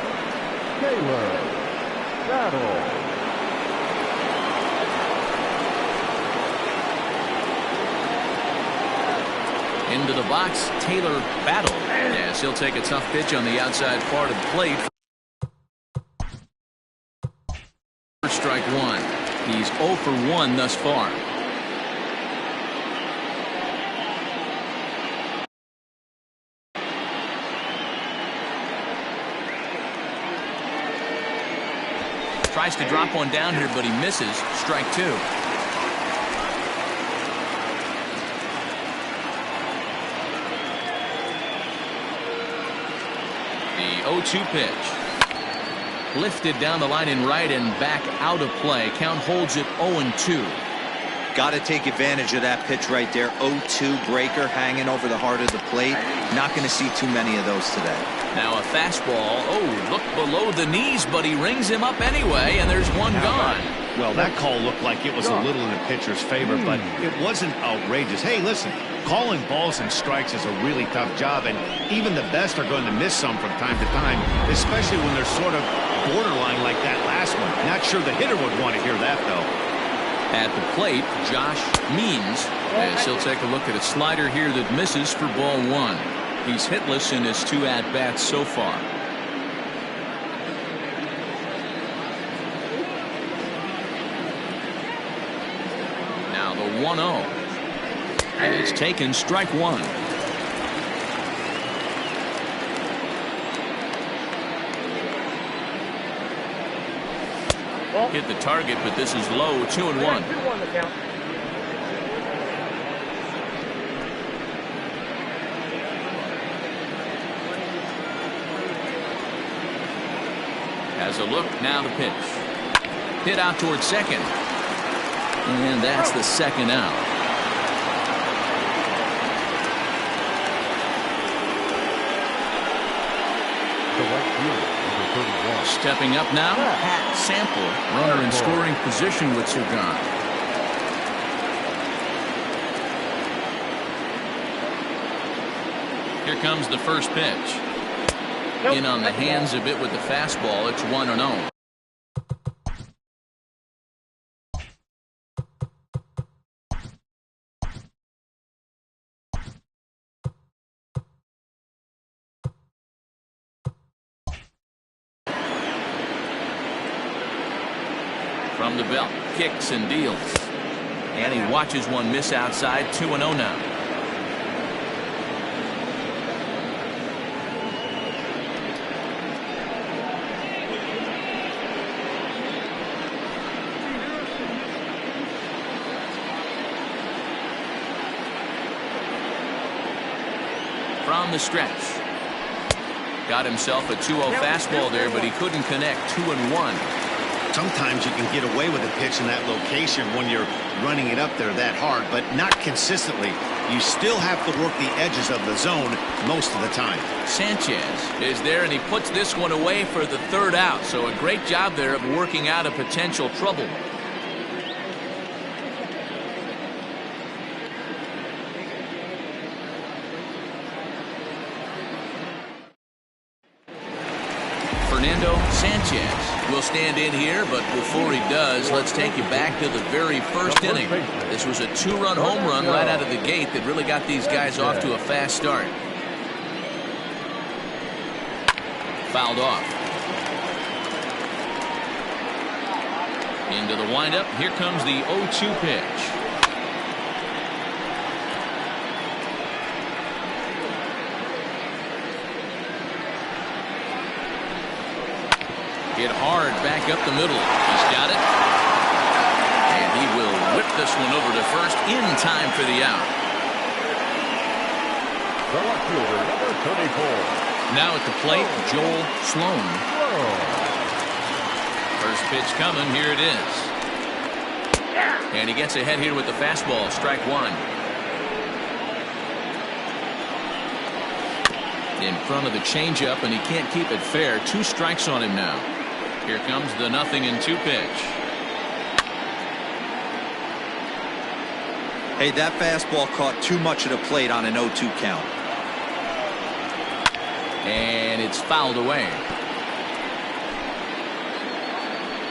Taylor Battle. Into the box, Taylor Battle. Yes, he'll take a tough pitch on the outside part of the plate. Strike one. He's 0 for 1 thus far. Tries to drop one down here, but he misses. Strike 2. The 0-2 pitch. Lifted down the line in right and back out of play. Count holds it 0-2. Got to take advantage of that pitch right there. 0-2 breaker hanging over the heart of the plate. Not going to see too many of those today. Now a fastball. Oh, look below the knees, but he rings him up anyway, and there's one gone. Well, that call looked like it was a little in the pitcher's favor, but it wasn't outrageous. Hey, listen, calling balls and strikes is a really tough job, and even the best are going to miss some from time to time, especially when they're sort of borderline like that last one. Not sure the hitter would want to hear that, though. At the plate, Josh Means, as he'll take a look at a slider here that misses for ball 1. He's hitless in his 2 at-bats so far. Now the 1-0. And it's taken strike 1. Hit the target, but this is low. 2-1. 2-1 the count. Has a look, now the pitch. Hit out towards second. And that's the second out. The right fielder, number 31. Stepping up now, Pat Sample. Runner in scoring position with two gone. Here comes the first pitch. In on the hands a bit with the fastball. It's 1-0. From the belt, kicks and deals. And he watches one miss outside. 2-0 now. From the stretch. Got himself a 2-0 fastball there, but he couldn't connect. 2-1. Sometimes you can get away with a pitch in that location when you're running it up there that hard, but not consistently. You still have to work the edges of the zone most of the time. Sanchez is there, and he puts this one away for the third out. So a great job there of working out a potential trouble. Fernando Sanchez will stand in here, but before he does, let's take you back to the very first inning. This was a two-run home run right out of the gate that really got these guys off to a fast start. Fouled off. Into the windup. Here comes the 0-2 pitch. Hit hard back up the middle. He's got it. And he will whip this one over to first in time for the out. The left fielder, number 34. Now at the plate, Joel Sloan. First pitch coming. Here it is. And he gets ahead here with the fastball. Strike one. In front of the changeup, and he can't keep it fair. 2 strikes on him now. Here comes the 0-2 pitch. Hey, that fastball caught too much of the plate on an 0-2 count. And it's fouled away.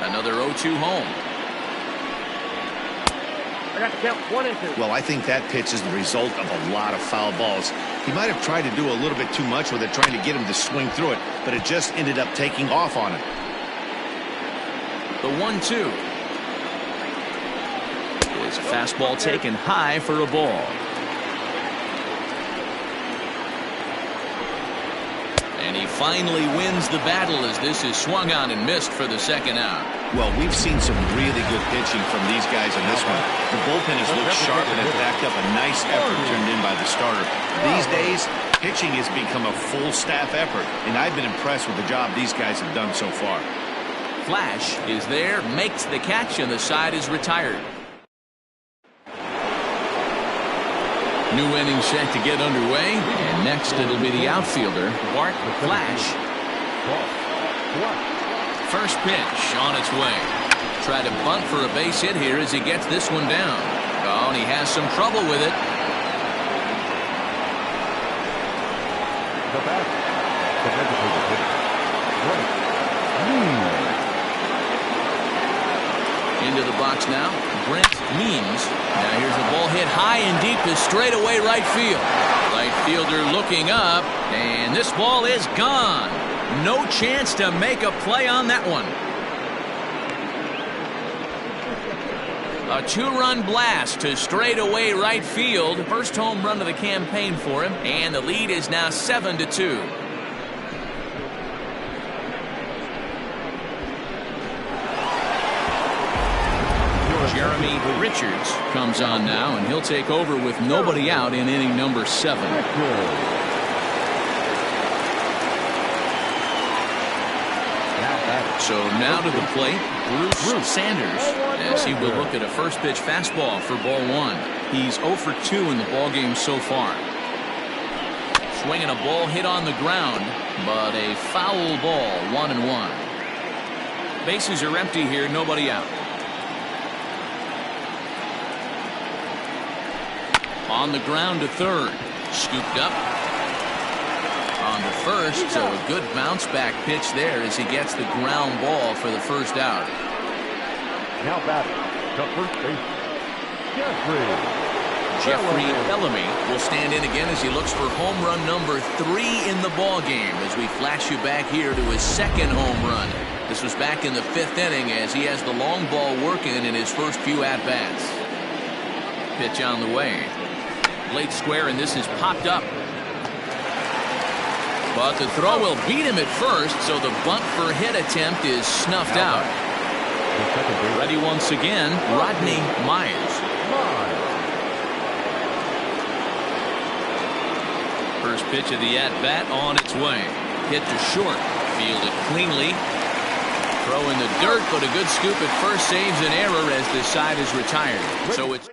Another 0-2 home. I got to count 1 and 2. Well, I think that pitch is the result of a lot of foul balls. He might have tried to do a little bit too much with it, trying to get him to swing through it, but it just ended up taking off on him. The 1-2. Is a fastball taken high for a ball. And he finally wins the battle as this is swung on and missed for the second out. Well, we've seen some really good pitching from these guys in this one. The bullpen has looked sharp and has backed up a nice effort turned in by the starter. These days, pitching has become a full staff effort, and I've been impressed with the job these guys have done so far. Flash is there, makes the catch, and the side is retired. New inning set to get underway, and next it'll be the outfielder, Bart Flash. First pitch on its way. Try to bunt for a base hit here as he gets this one down. Oh, and he has some trouble with it. The back. The designated hitter. Into the box now, Brent Means. Now here's a ball hit high and deep to straightaway right field. Right fielder looking up, and this ball is gone. No chance to make a play on that one. A 2-run blast to straightaway right field. First home run of the campaign for him, and the lead is now 7-2. Jeremy Richards comes on now, and he'll take over with nobody out in inning number 7. So now to the plate, Bruce Sanders, as he will look at a first pitch fastball for ball 1. He's 0 for 2 in the ballgame so far. Swinging a ball hit on the ground, but a foul ball, 1-1. Bases are empty here, nobody out. On the ground to third, scooped up. On to first, so a good bounce back pitch there as he gets the ground ball for the first out. Now batting, the first baseman, Jeffrey Bellamy will stand in again as he looks for home run number 3 in the ball game as we flash you back here to his second home run. This was back in the 5th inning as he has the long ball working in his first few at-bats. Pitch on the way. Late square, and this is popped up. But the throw will beat him at first, so the bunt for hit attempt is snuffed out. Ready once again, Rodney Myers. First pitch of the at-bat on its way. Hit to short. Fielded cleanly. Throw in the dirt, but a good scoop at first saves an error as this side is retired. So it's...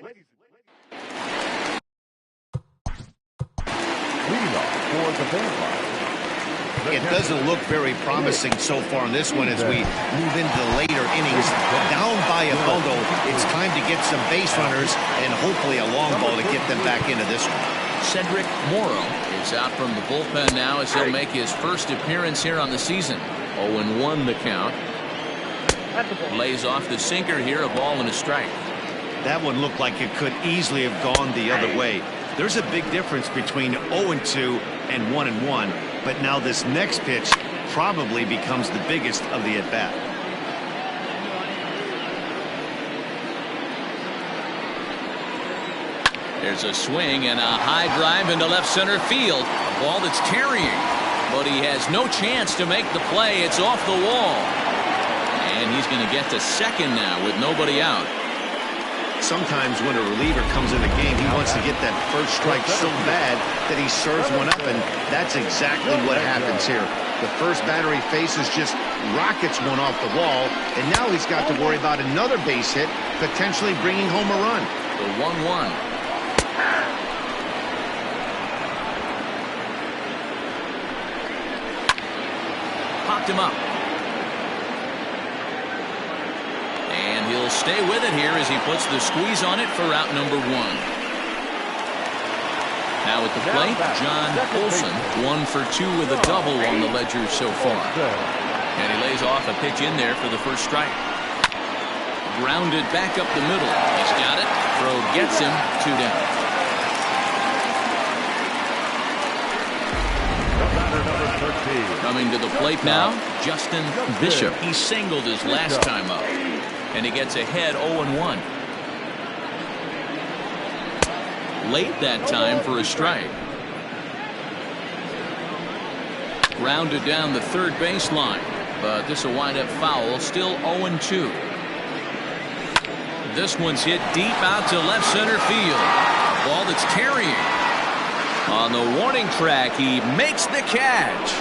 It doesn't look very promising so far in this one as we move into the later innings. Down by a bundle, it's time to get some base runners and hopefully a long ball to get them back into this one. Cedric Morrow is out from the bullpen now as he'll make his first appearance here on the season. 0-1 the count. Lays off the sinker here, a ball and a strike. That one looked like it could easily have gone the other way. There's a big difference between 0-2 and 1-1, but now this next pitch probably becomes the biggest of the at-bat. There's a swing and a high drive into left center field. A ball that's carrying, but he has no chance to make the play. It's off the wall. And he's going to get to second now with nobody out. Sometimes when a reliever comes in the game, he wants to get that first strike so bad that he serves one up, and that's exactly what happens here. The first batter he faces just rockets one off the wall, and now he's got to worry about another base hit, potentially bringing home a run. The 1-1. Popped him up. And he'll stay with it here as he puts the squeeze on it for out number 1. Now at the plate, John Olson, 1 for 2 with a double on the ledger so far. And he lays off a pitch in there for the first strike. Grounded back up the middle. He's got it. Throw gets him. 2 down. Coming to the plate now, Justin Bishop. He singled his last time up. And he gets ahead 0-1. Late that time for a strike. Grounded down the third baseline, but this will wind up foul. Still 0-2. This one's hit deep out to left center field. A ball that's carrying. On the warning track, he makes the catch.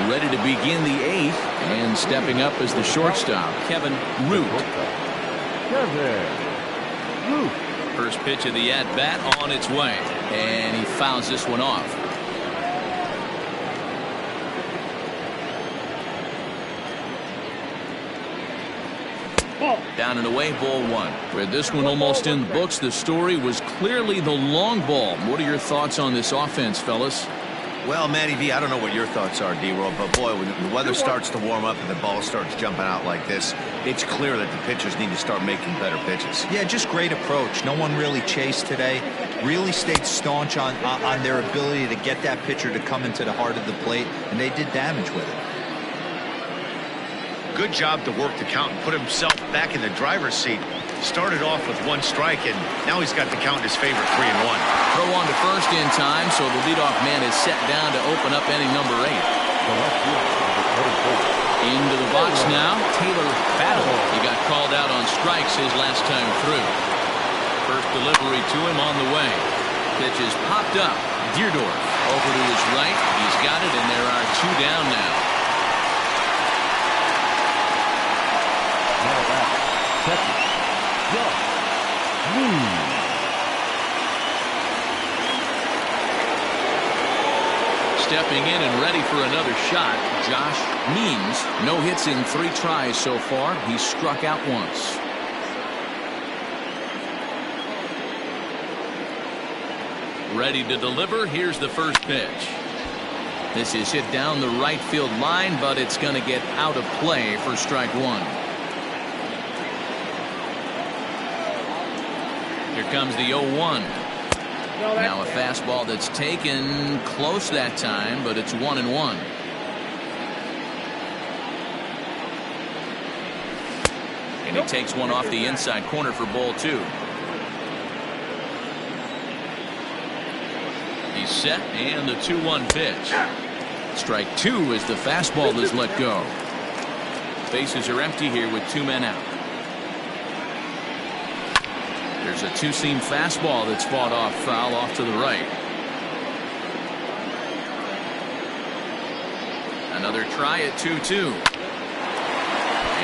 Ready to begin the 8th, and stepping up as the shortstop, Kevin Root. First pitch of the at-bat on its way, and he fouls this one off. Down and away, ball 1. With this one almost in the books, the story was clearly the long ball. What are your thoughts on this offense, fellas? Well, Matty V, I don't know what your thoughts are, D-Roll, but boy, when the weather starts to warm up and the ball starts jumping out like this, it's clear that the pitchers need to start making better pitches. Yeah, just great approach. No one really chased today. Really stayed staunch on their ability to get that pitcher to come into the heart of the plate, and they did damage with it. Good job to work the count and put himself back in the driver's seat. Started off with 1 strike, and now he's got the count in his favor, 3-1. Throw on to first in time, so the leadoff man is set down to open up inning number 8. Into the box now, Taylor Battle. He got called out on strikes his last time through. First delivery to him on the way. Pitch is popped up. Deerdorf. Over to his right. He's got it, and there are 2 down now. Now back. Catcher. Josh Means. Stepping in and ready for another shot, Josh Means. No hits in 3 tries so far. He's struck out once. Ready to deliver. Here's the first pitch. This is hit down the right field line, but it's going to get out of play for strike 1. Here comes the 0-1. Now a fastball that's taken close that time, but it's 1-1. And he takes one off the inside corner for ball 2. He's set, and the 2-1 pitch. Strike 2 as the fastball is let go. Bases are empty here with 2 men out. There's a 2-seam fastball that's fought off foul off to the right. Another try at 2-2.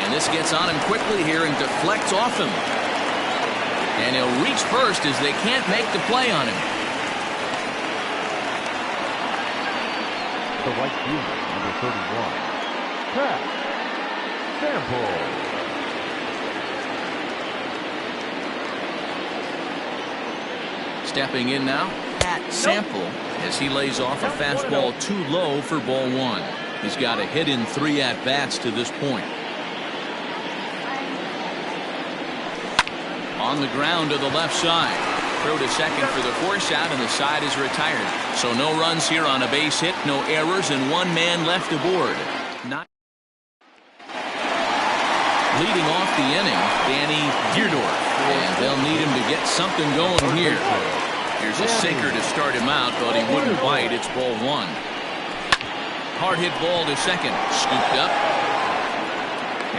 And this gets on him quickly here and deflects off him. And he'll reach first as they can't make the play on him. The right fielder, number 31. Pat Sample. Stepping in now, Pat Sample, as he lays off a fastball too low for ball 1. He's got a hit in 3 at-bats to this point. On the ground to the left side. Throw to second for the force out, and the side is retired. So no runs here on a base hit, no errors, and 1 man left aboard. Leading off the inning, Danny Deerdorf. And they'll need him to get something going here. Here's a sinker to start him out, but he wouldn't bite. It's ball 1. Hard hit ball to second. Scooped up.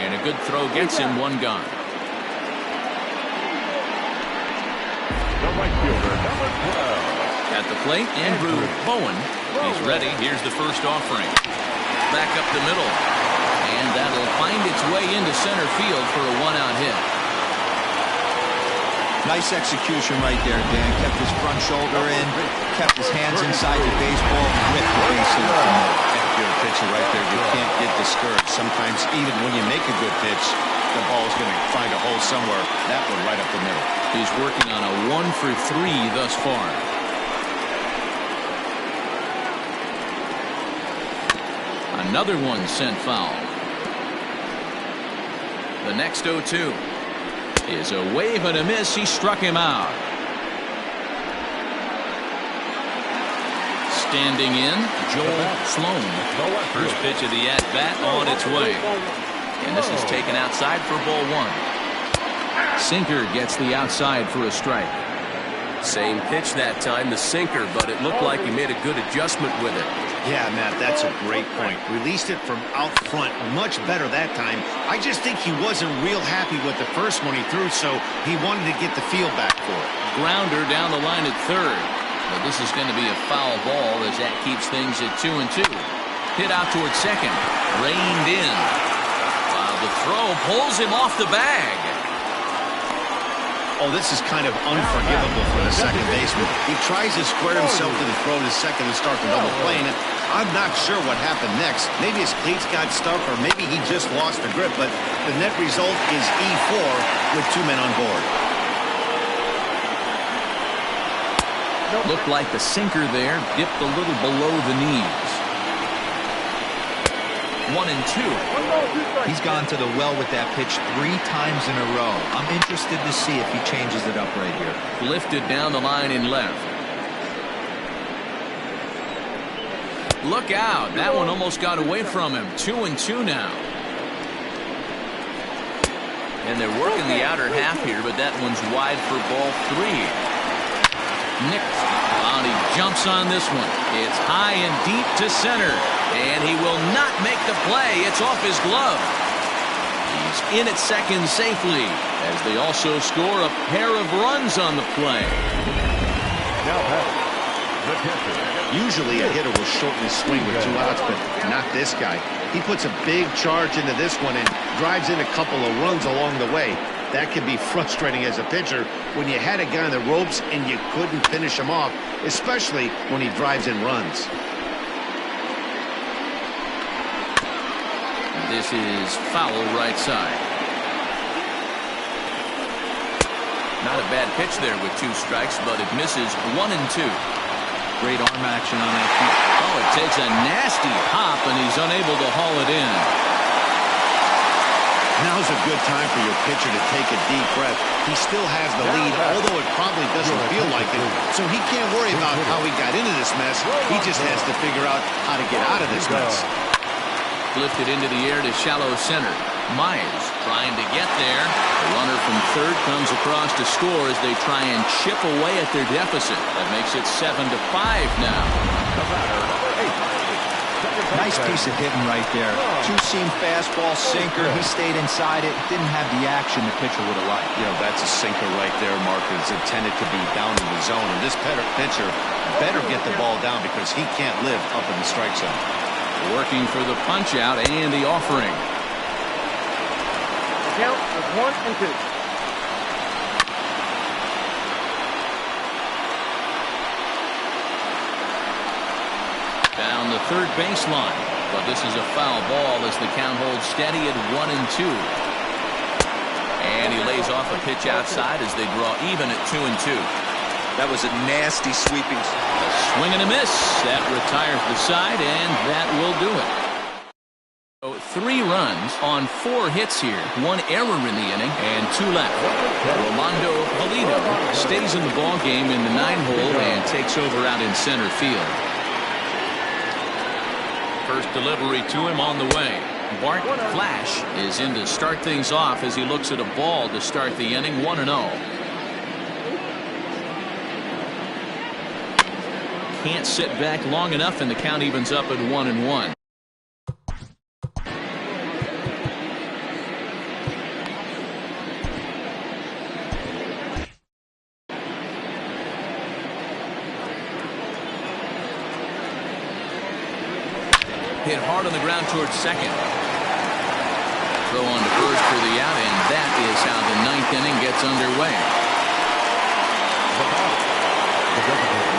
And a good throw gets him 1 gone. The right fielder, number 12. At the plate, Andrew Bowen. He's ready. Here's the first offering. Back up the middle. And that'll find its way into center field for a 1-out hit. Nice execution right there, Dan. Kept his front shoulder in, kept his hands inside the baseball, ripped the base hit. If you're a pitcher right there, you can't get discouraged. Sometimes even when you make a good pitch, the ball is going to find a hole somewhere. That one right up the middle. He's working on a 1 for 3 thus far. Another one sent foul. The next 0-2 is a wave and a miss. He struck him out. Standing in, Joel Sloan. First pitch of the at-bat on its way. And this is taken outside for ball 1. Sinker gets the outside for a strike. Same pitch that time, the sinker, but it looked like he made a good adjustment with it. Yeah, Matt, that's a great point. Released it from out front much better that time. I just think he wasn't real happy with the first one he threw, so he wanted to get the feel back for it. Grounder down the line at third. But this is going to be a foul ball as that keeps things at 2-2. Hit out towards second. Reined in. While the throw pulls him off the bag. Oh, this is kind of unforgivable for the second baseman. He tries to square himself to the throw to second and start the double play, and I'm not sure what happened next. Maybe his cleats got stuck, or maybe he just lost the grip, but the net result is E4 with 2 men on board. Looked like the sinker there dipped a little below the knees. 1-2. He's gone to the well with that pitch 3 times in a row. I'm interested to see if he changes it up right here. Lifted down the line in left. Look out. That one almost got away from him. 2-2 now. And they're working the outer half here, but that one's wide for ball 3. Nick, and he jumps on this one. It's high and deep to center. And he will not make the play. It's off his glove. He's in at second safely as they also score a pair of runs on the play. Now batting, The pitcher. Usually a hitter will shorten his swing with 2 outs, but not this guy. He puts a big charge into this one and drives in a couple of runs along the way. That can be frustrating as a pitcher when you had a guy on the ropes and you couldn't finish him off, especially when he drives in runs. This is foul right side. Not a bad pitch there with 2 strikes, but it misses 1 and 2. Great arm action on that pitch. Oh, it takes a nasty hop, and he's unable to haul it in. Now's a good time for your pitcher to take a deep breath. He still has the lead, although it probably doesn't feel like it. So he can't worry about how he got into this mess. He just has to figure out how to get out of this mess. Lifted into the air to shallow center. Myers trying to get there. The runner from third comes across to score as they try and chip away at their deficit. That makes it 7-5 now. Nice piece of hitting right there. 2-seam fastball, sinker. He stayed inside it. Didn't have the action the pitcher would have liked. You know, that's a sinker right there, Mark. It's intended to be down in the zone. And this pitcher better get the ball down because he can't live up in the strike zone. Working for the punch out and the offering. The count is 1 and 2. Down the third baseline, but this is a foul ball as the count holds steady at 1 and 2. And he lays off a pitch outside as they draw even at 2 and 2. That was a nasty sweeping. A swing and a miss. That retires the side, and that will do it. So 3 runs on 4 hits here. 1 error in the inning, and 2 left. Rolando Pulido stays in the ballgame in the 9-hole and takes over out in center field. First delivery to him on the way. Bart Flash is in to start things off as he looks at a ball to start the inning. 1-0. Can't sit back long enough, and the count evens up at 1-1. Hit hard on the ground towards second. Throw on to first for the out, and that is how the 9th inning gets underway.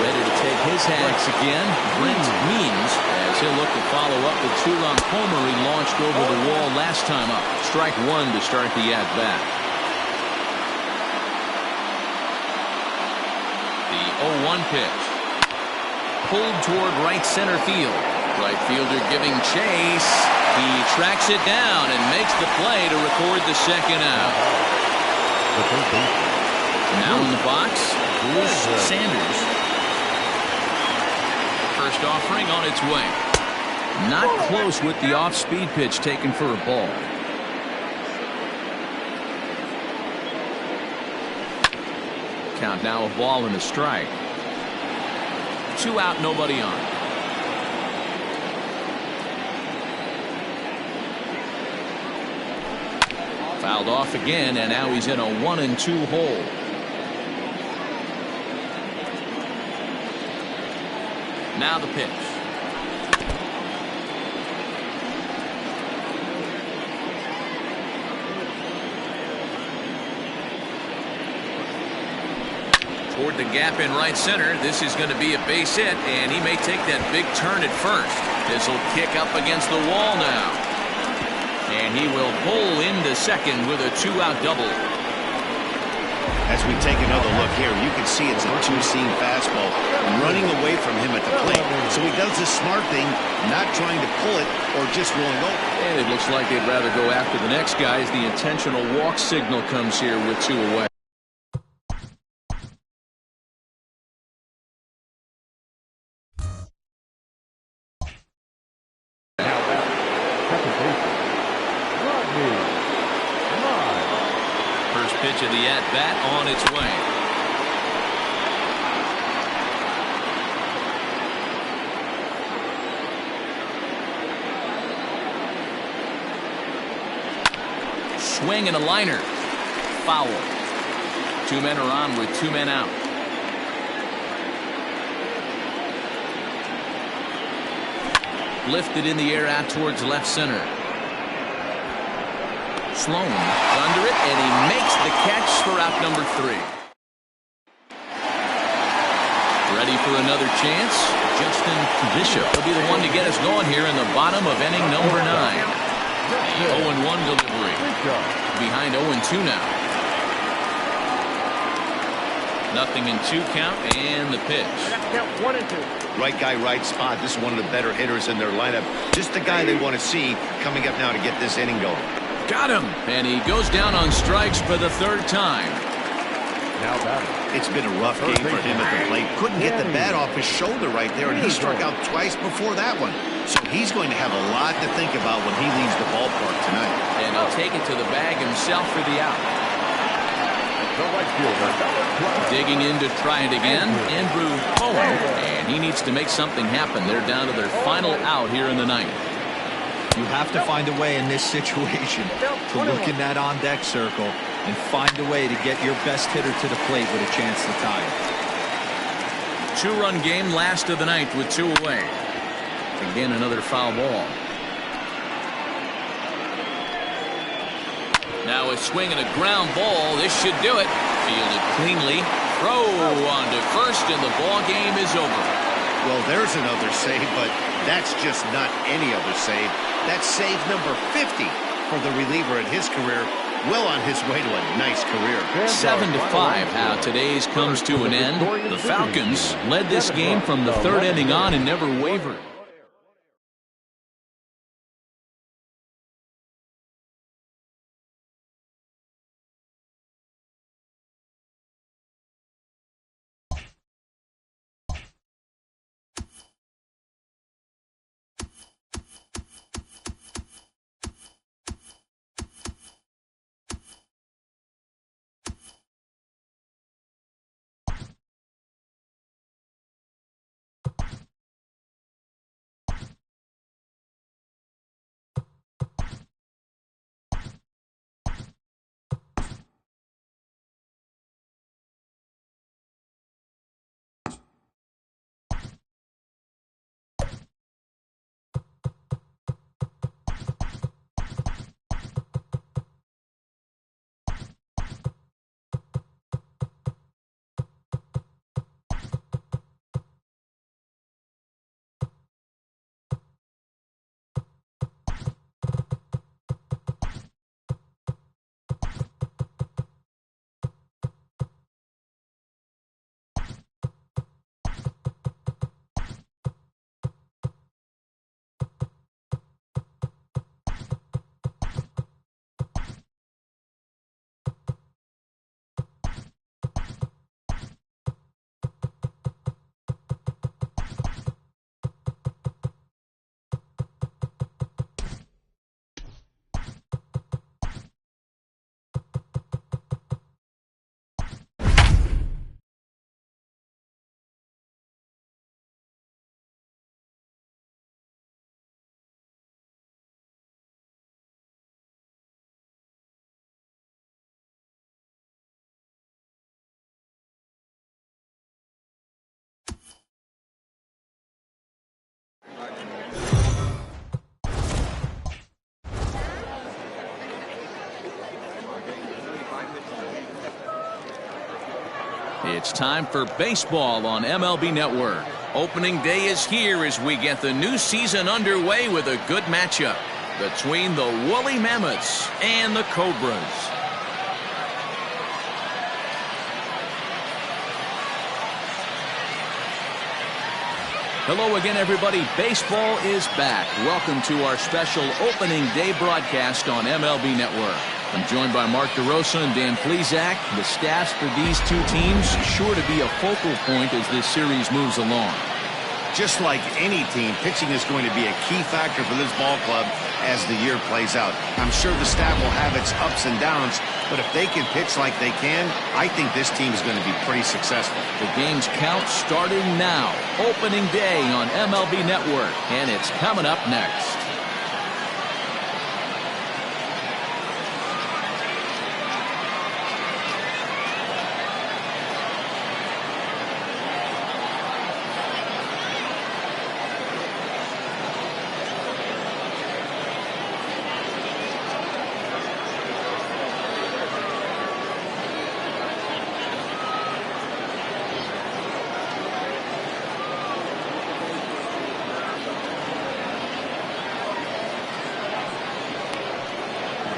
Ready to take his hacks again, Brent Means, as he'll look to follow up the 2-run homer he launched over the wall last time up. Strike 1 to start the at-bat. The 0-1 pitch. Pulled toward right center field. Right fielder giving chase. He tracks it down and makes the play to record the second out. Now in the box, Bruce Sanders. First offering on its way. Not close with the off-speed pitch taken for a ball. Count now a ball and a strike. 2 out, nobody on. Fouled off again, and now he's in a 1-2 hole. Now the pitch. Toward the gap in right center. This is going to be a base hit, and he may take that big turn at first. This will kick up against the wall now. And he will pull into second with a 2-out double. As we take another look here, you can see it's a 2-seam fastball running away from him at the plate. So he does the smart thing, not trying to pull it or just rolling over. And it looks like they'd rather go after the next guy as the intentional walk signal comes here with 2 away. First pitch of the at-bat on its way. Swing and a liner. Foul. 2 men are on with 2 men out. Lifted in the air out towards left center. Sloan under it, and he makes the catch for out number 3. Ready for another chance. Justin Bishop will be the one to get us going here in the bottom of inning number 9. The 0-1 delivery. Behind 0-2 now. 0-2 count, and the pitch. Count 1-2. Right guy, right spot. This is one of the better hitters in their lineup. Just the guy they want to see coming up now to get this inning going. Got him, and he goes down on strikes for the 3rd time. Now batting. It's been a rough game for him at the plate. Couldn't get the bat off his shoulder right there, and he struck out twice before that one. So he's going to have a lot to think about when he leaves the ballpark tonight. And he'll take it to the bag himself for the out. The right fielder. Digging in to try it again, Andrew Cohen, and he needs to make something happen. They're down to their final out here in the 9th. You have to find a way in this situation to look in that on-deck circle and find a way to get your best hitter to the plate with a chance to tie it. 2-run game, last of the 9th with 2 away. Again, another foul ball. Now a swing and a ground ball. This should do it. Fielded cleanly. Throw on to first, and the ball game is over. Well, there's another save, but that's just not any other save. That's save number 50 for the reliever in his career. Well on his way to a nice career. 7-5, how today's comes to an end. The Falcons led this game from the 3rd inning on and never wavered. It's time for baseball on MLB Network. Opening day is here as we get the new season underway with a good matchup between the Woolly Mammoths and the Cobras. Hello again, everybody. Baseball is back. Welcome to our special opening day broadcast on MLB Network. I'm joined by Mark DeRosa and Dan Plesac. The staffs for these two teams sure to be a focal point as this series moves along. Just like any team, pitching is going to be a key factor for this ball club as the year plays out. I'm sure the staff will have its ups and downs, but if they can pitch like they can, I think this team is going to be pretty successful. The game's count starting now. Opening day on MLB Network, and it's coming up next.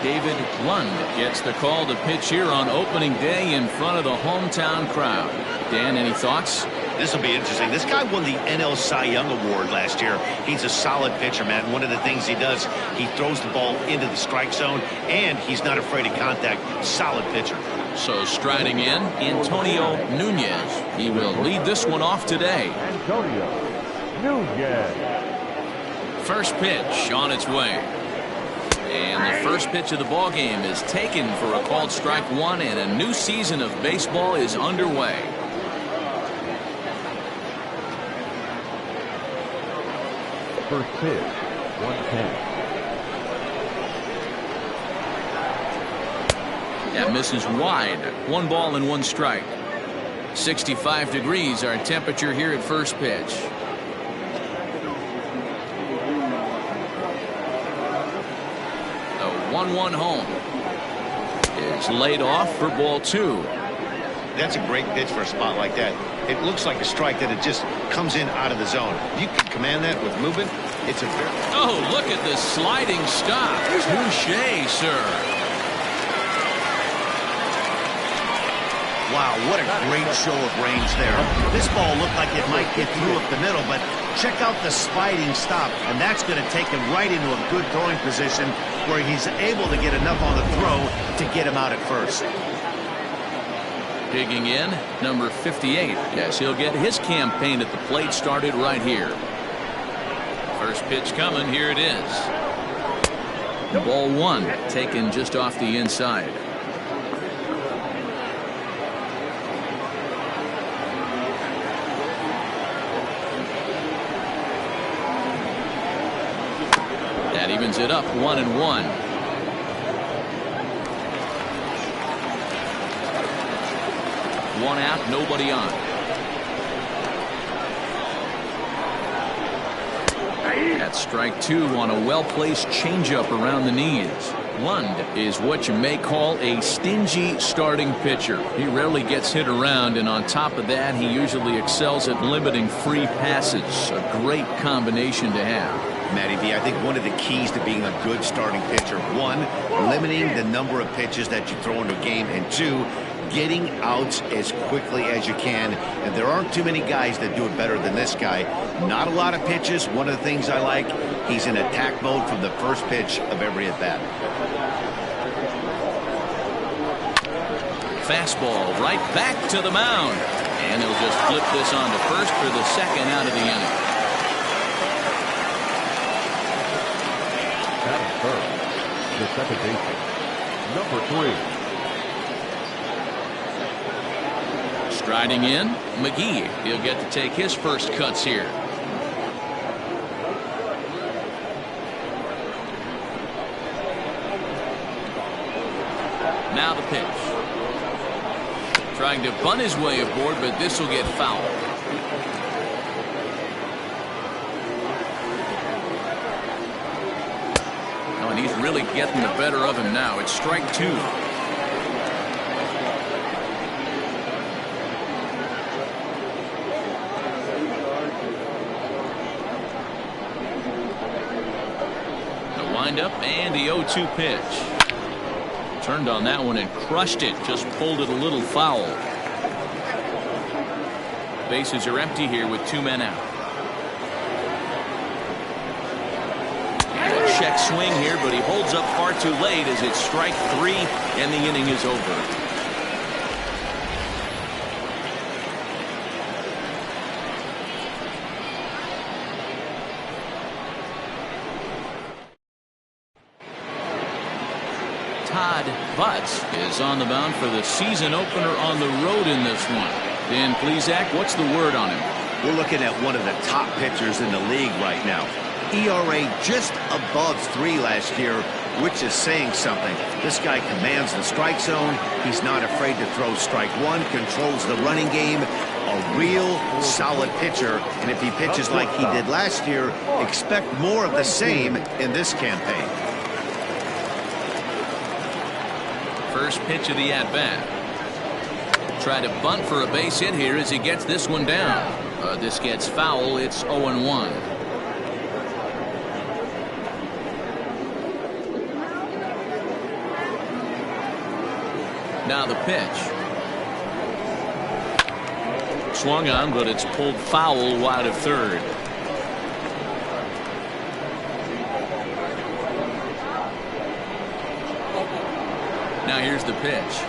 David Lund gets the call to pitch here on opening day in front of the hometown crowd. Dan, any thoughts? This will be interesting. This guy won the NL Cy Young Award last year. He's a solid pitcher, man. One of the things he does, he throws the ball into the strike zone, and he's not afraid of contact. Solid pitcher. So striding in, Antonio Nunez. He will lead this one off today. Antonio Nunez. First pitch on its way. And the first pitch of the ball game is taken for a called strike one, and a new season of baseball is underway. First pitch, 1-10. That misses wide. 1 ball and 1 strike. 65 degrees our temperature here at first pitch. The 1-1 home is laid off for ball 2. That's a great pitch for a spot like that. It looks like a strike that it just comes in out of the zone. You can command that with movement. It's a very... Oh, look at this sliding stop. Touché, sir. Wow, what a great show of range there. This ball looked like it might get through up the middle, but check out the sliding stop, and that's going to take him right into a good throwing position where he's able to get enough on the throw to get him out at first. Digging in, number 58. Yes, he'll get his campaign at the plate started right here. First pitch coming. Here it is. Ball 1, taken just off the inside. That evens it up 1-1. One out, nobody on. That's strike 2 on a well-placed changeup around the knees. Lund is what you may call a stingy starting pitcher. He rarely gets hit around, and on top of that, he usually excels at limiting free passes. A great combination to have. Matty V, I think one of the keys to being a good starting pitcher, 1, limiting the number of pitches that you throw into a game, and 2, getting outs as quickly as you can. And there aren't too many guys that do it better than this guy. Not a lot of pitches. One of the things I like, he's in attack mode from the first pitch of every at-bat. Fastball right back to the mound. And he'll just flip this on to first for the second out of the inning. Batting first, the second baseman, number 3. Striding in, McGee. He'll get to take his first cuts here. Now the pitch. Trying to bunt his way aboard, but this will get fouled. Oh, and he's really getting the better of him now. It's strike 2. Up and the 0-2 pitch. Turned on that one and crushed it. Just pulled it a little foul. Bases are empty here with 2 men out. And a check swing here, but he holds up far too late as it's strike 3 and the inning is over. Butts is on the mound for the season opener on the road in this one. Dan Plesac, what's the word on him? We're looking at one of the top pitchers in the league right now. ERA just above 3 last year, which is saying something. This guy commands the strike zone. He's not afraid to throw strike 1, controls the running game. A real solid pitcher, and if he pitches like he did last year, expect more of the same in this campaign. First pitch of the at-bat. Try to bunt for a base hit here as he gets this one down. This gets foul. It's 0-1. Now the pitch. Swung on, but it's pulled foul wide of third. Now here's the pitch.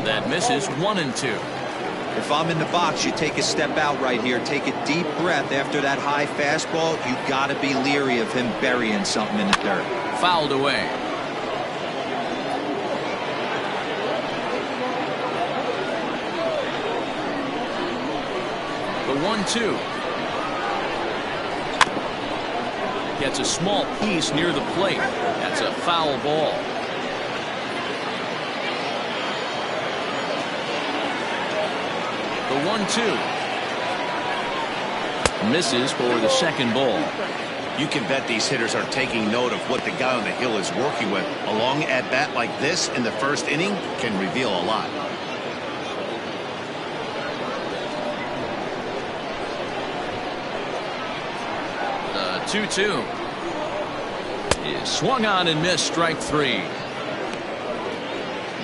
That misses 1-2. If I'm in the box, you take a step out right here. Take a deep breath after that high fastball. You got to be leery of him burying something in the dirt. Fouled away. The 1-2. Gets a small piece near the plate. That's a foul ball. The 1-2. Misses for the second ball. You can bet these hitters are taking note of what the guy on the hill is working with. A long at-bat like this in the first inning can reveal a lot. The 2-2 is swung on and missed. Strike three.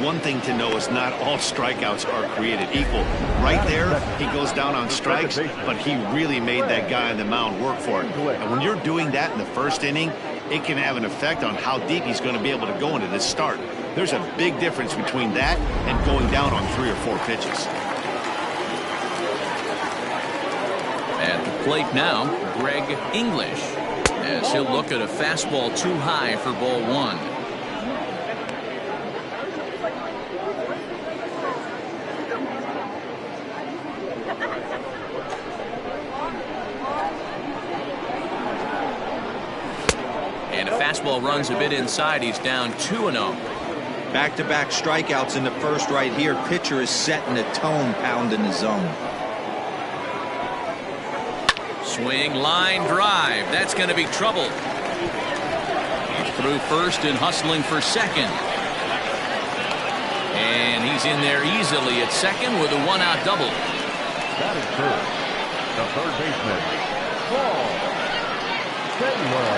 One thing to know is not all strikeouts are created equal. Right there, he goes down on strikes, but he really made that guy on the mound work for it. And when you're doing that in the first inning, it can have an effect on how deep he's going to be able to go into this start. There's a big difference between that and going down on 3 or 4 pitches. At the plate now, Greg English, as he'll look at a fastball too high for ball one. And a fastball runs a bit inside. He's down 2-0. Back-to-back strikeouts in the first right here. Pitcher is setting the tone, pounding the zone. Swing, line drive. That's going to be trouble. He's through first and hustling for second. And he's in there easily at second with a one-out double. That is first. The third baseman, Paul Taylor.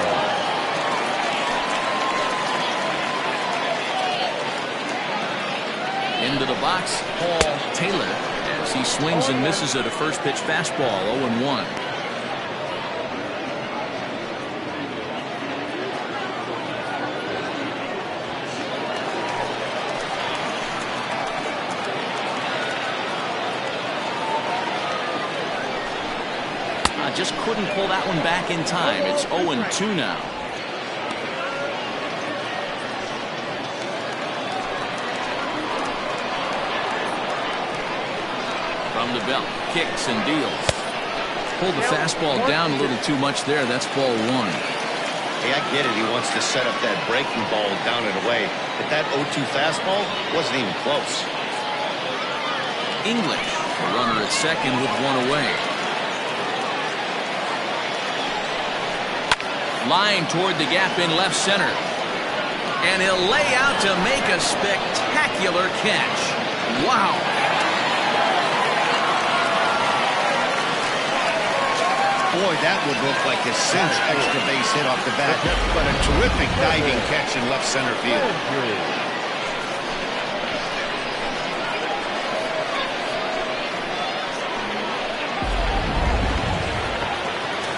Into the box, Paul Taylor, as he swings and misses at a first pitch fastball. 0-1. Just couldn't pull that one back in time. It's 0-2 now. From the belt, kicks and deals. Pulled the fastball down a little too much there. That's ball one. Hey, I get it. He wants to set up that breaking ball down and away. But that 0-2 fastball wasn't even close. English, the runner at second with one away. Line toward the gap in left center. And he'll lay out to make a spectacular catch. Wow. Boy, that would look like a cinch extra base hit off the bat. But a terrific diving catch in left center field.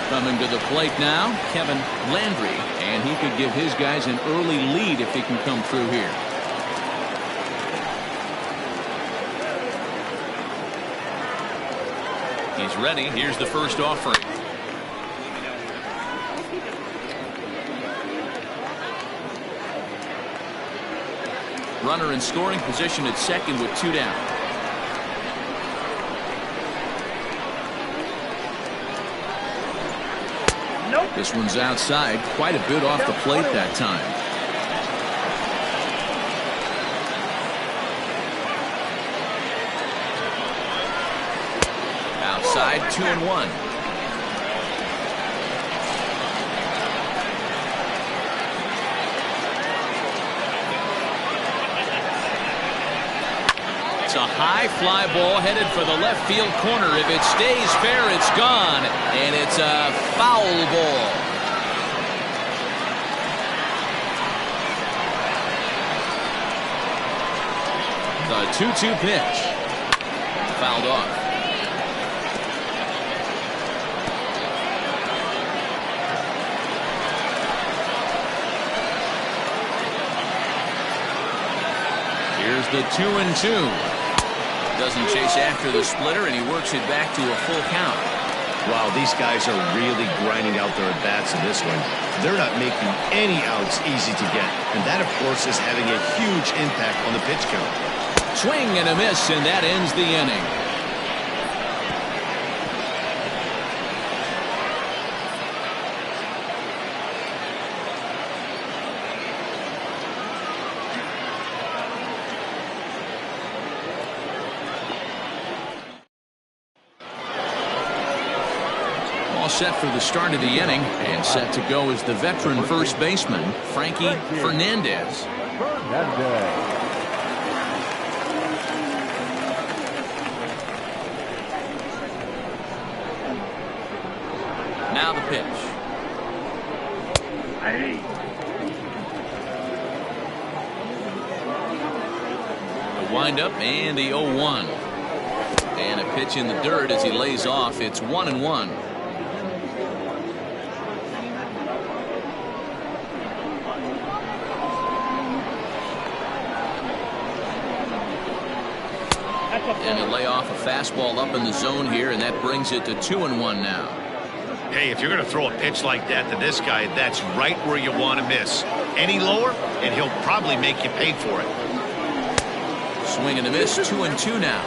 Coming to the plate now, Kevin Landry, and he could give his guys an early lead if he can come through here. He's ready. Here's the first offering. Runner in scoring position at second with 2 down. This one's outside, quite a bit off the plate that time. Outside, 2-1. It's a high fly ball headed for the left field corner. If it stays fair, it's gone. And it's a foul ball. 2-2 pitch. Fouled off. Here's the 2-2. Doesn't chase after the splitter, and he works it back to a full count. Wow, these guys are really grinding out their at-bats in this one. They're not making any outs easy to get, and that, of course, is having a huge impact on the pitch count. Swing and a miss, and that ends the inning. Set for the start of the inning, and set to go is the veteran first baseman, Frankie Fernandez. Now the pitch. The windup and the 0-1. And a pitch in the dirt as he lays off. It's 1-1. And he'll lay off a fastball up in the zone here, and that brings it to 2-1 now. Hey, if you're going to throw a pitch like that to this guy, that's right where you want to miss. Any lower, and he'll probably make you pay for it. Swing and a miss, 2-2 now.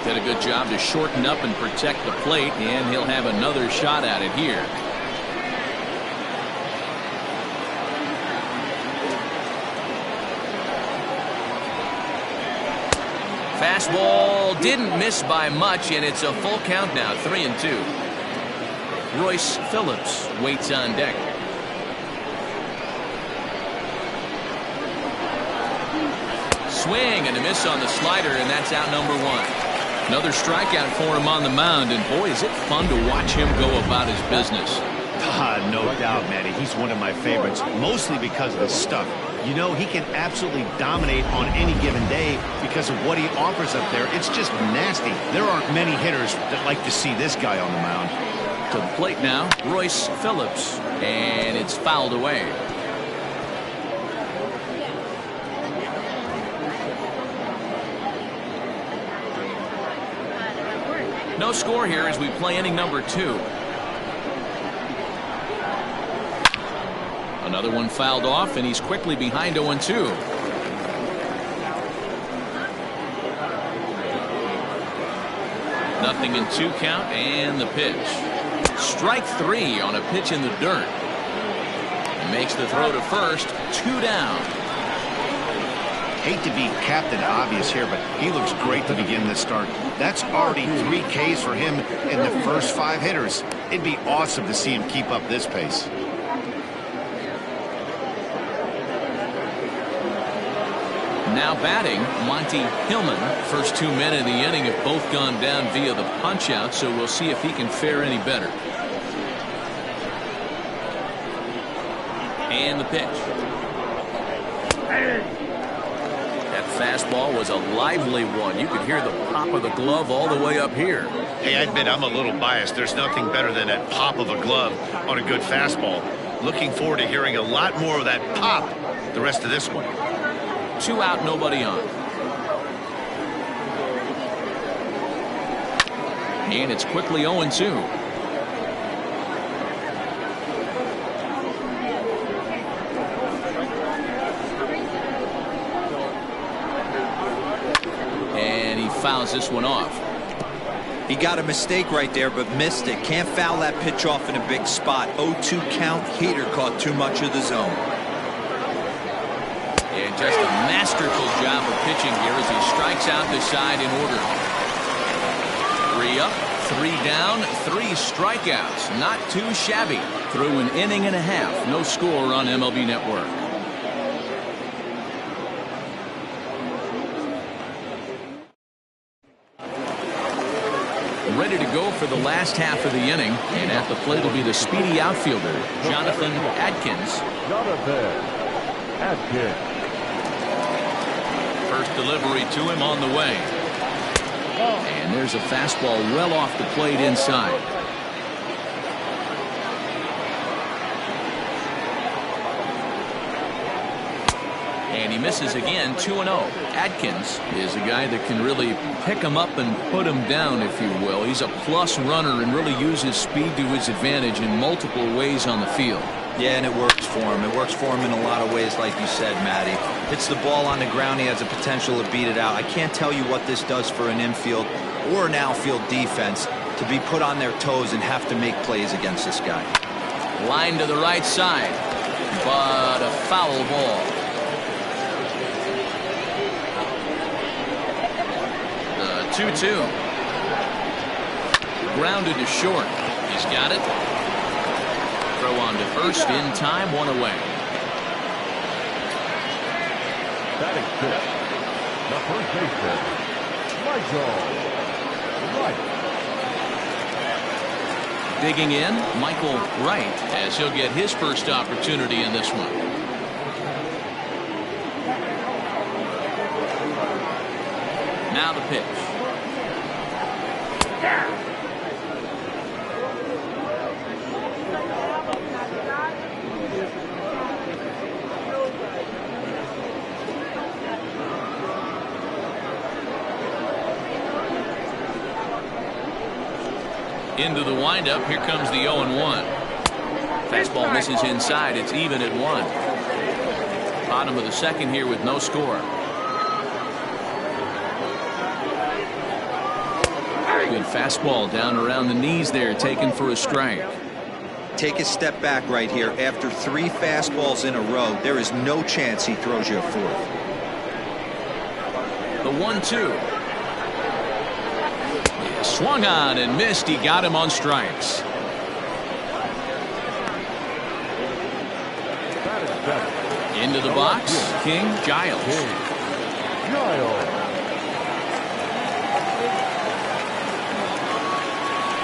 Did a good job to shorten up and protect the plate, and he'll have another shot at it here. Fastball didn't miss by much, and it's a full count now, 3-2. Royce Phillips waits on deck. Swing and a miss on the slider, and that's out number 1. Another strikeout for him on the mound, and boy, is it fun to watch him go about his business. No doubt, Matty. He's one of my favorites, mostly because of his stuff. You know, he can absolutely dominate on any given day because of what he offers up there. It's just nasty. There aren't many hitters that like to see this guy on the mound. To the plate now, Royce Phillips, and it's fouled away. No score here as we play inning number 2. Another one fouled off, and he's quickly behind 0-2. Nothing in 2 count, and the pitch. Strike 3 on a pitch in the dirt. Makes the throw to first, 2 down. Hate to be Captain Obvious here, but he looks great to begin this start. That's already 3 Ks for him in the first 5 hitters. It'd be awesome to see him keep up this pace. Now batting, Monty Hillman. First 2 men in the inning have both gone down via the punch-out, so we'll see if he can fare any better. And the pitch. That fastball was a lively one. You could hear the pop of the glove all the way up here. Hey, I admit I'm a little biased. There's nothing better than that pop of a glove on a good fastball. Looking forward to hearing a lot more of that pop the rest of this one. 2 out, nobody on. And it's quickly 0-2. And he fouls this one off. He got a mistake right there, but missed it. Can't foul that pitch off in a big spot. 0-2 count. Heater caught too much of the zone. And just a masterful job of pitching here as he strikes out the side in order. 3 up, 3 down, 3 strikeouts. Not too shabby through an inning and a half. No score on MLB Network. Ready to go for for the last half of the inning, and at the plate will be the speedy outfielder, Jonathan Adkins. First delivery to him on the way. And there's a fastball well off the plate inside. And he misses again, 2-0. Adkins is a guy that can really pick him up and put him down, if you will. He's a plus runner and really uses speed to his advantage in multiple ways on the field. Yeah, and it works for him. It works for him in a lot of ways, like you said, Matty. Hits the ball on the ground, he has a potential to beat it out. I can't tell you what this does for an infield or an outfield defense to be put on their toes and have to make plays against this guy. Line to the right side, but a foul ball. The 2-2. Grounded to short. He's got it. Throw on to first in time, one away. Batting fifth, the first baseman, Michael Wright. Digging in, Michael Wright, as he'll get his first opportunity in this one. Now the pitch. Into the windup. Here comes the 0-1. Fastball misses inside. It's even at 1. Bottom of the second here with no score. Good fastball down around the knees there, taken for a strike. Take a step back right here. After 3 fastballs in a row, there is no chance he throws you a fourth. The 1-2. Swung on and missed. He got him on strikes. Into the box, King Giles.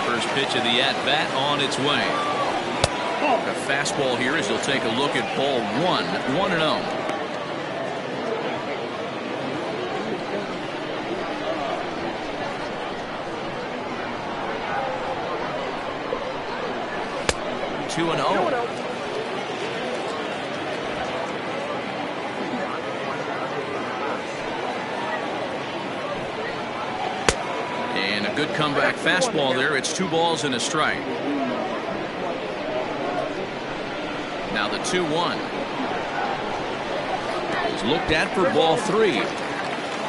First pitch of the at-bat on its way. A fastball here as he'll take a look at ball 1, 1-0. And a good comeback fastball there. It's 2 balls and a strike. Now the 2-1. He's looked at for ball 3.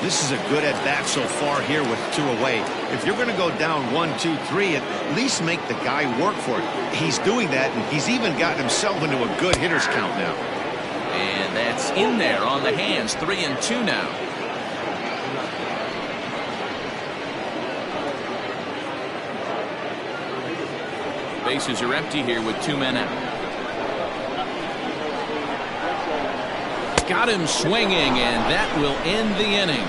This is a good at-bat so far here with 2 away. If you're going to go down 1, 2, 3, at least make the guy work for it. He's doing that, and he's even gotten himself into a good hitter's count now. And that's in there on the hands. 3-2 now. Bases are empty here with 2 men out. Got him swinging, and that will end the inning.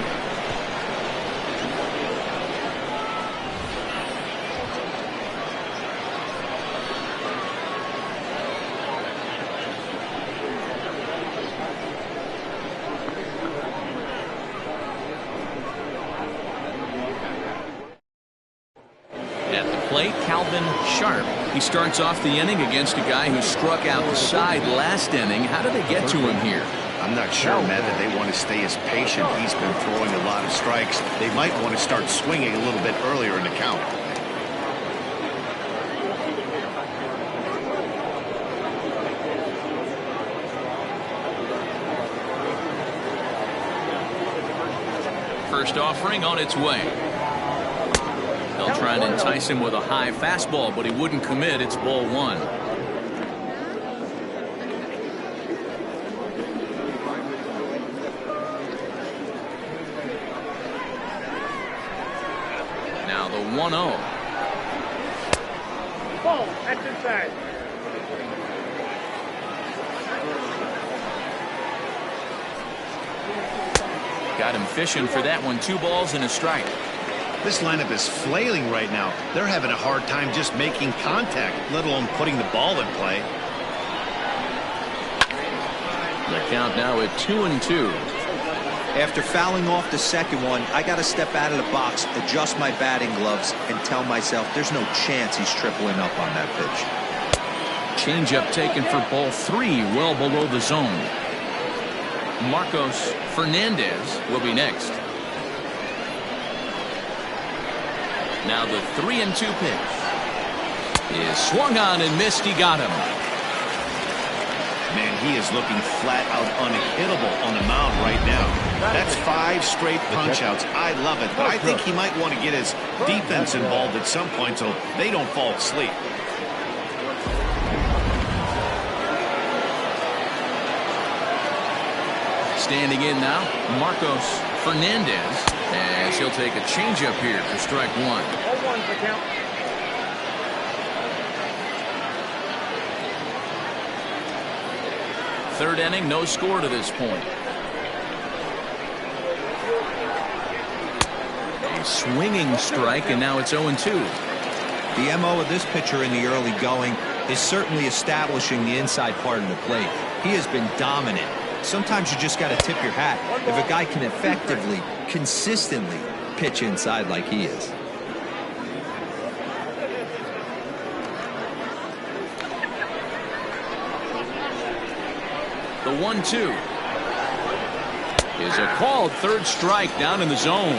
At the plate, Calvin Sharp. He starts off the inning against a guy who struck out the side last inning. How did they get to him here? I'm not sure, Matt, that they want to stay as patient. He's been throwing a lot of strikes. They might want to start swinging a little bit earlier in the count. First offering on its way. They'll try and entice him with a high fastball, but he wouldn't commit. It's ball 1. Now the 1-0. Ball, that's inside. Got him fishing for that one. 2 balls and a strike. This lineup is flailing right now. They're having a hard time just making contact, let alone putting the ball in play. The count now at 2-2. After fouling off the second one, I got to step out of the box, adjust my batting gloves, and tell myself there's no chance he's tripling up on that pitch. Changeup taken for ball 3, well below the zone. Marcos Fernandez will be next. Now the 3-2 pitch is swung on and missed. He got him. Man, he is looking flat out unhittable on the mound right now. That's 5 straight punch-outs. I love it, but I think he might want to get his defense involved at some point so they don't fall asleep. Standing in now, Marcos Fernandez, as he'll take a changeup here for strike 1. 0-1 for count. Third inning, no score to this point. A swinging strike, and now it's 0-2. The MO of this pitcher in the early going is certainly establishing the inside part of the plate. He has been dominant. Sometimes you just got to tip your hat if a guy can effectively, consistently pitch inside like he is. The 1-2 is a called third strike down in the zone.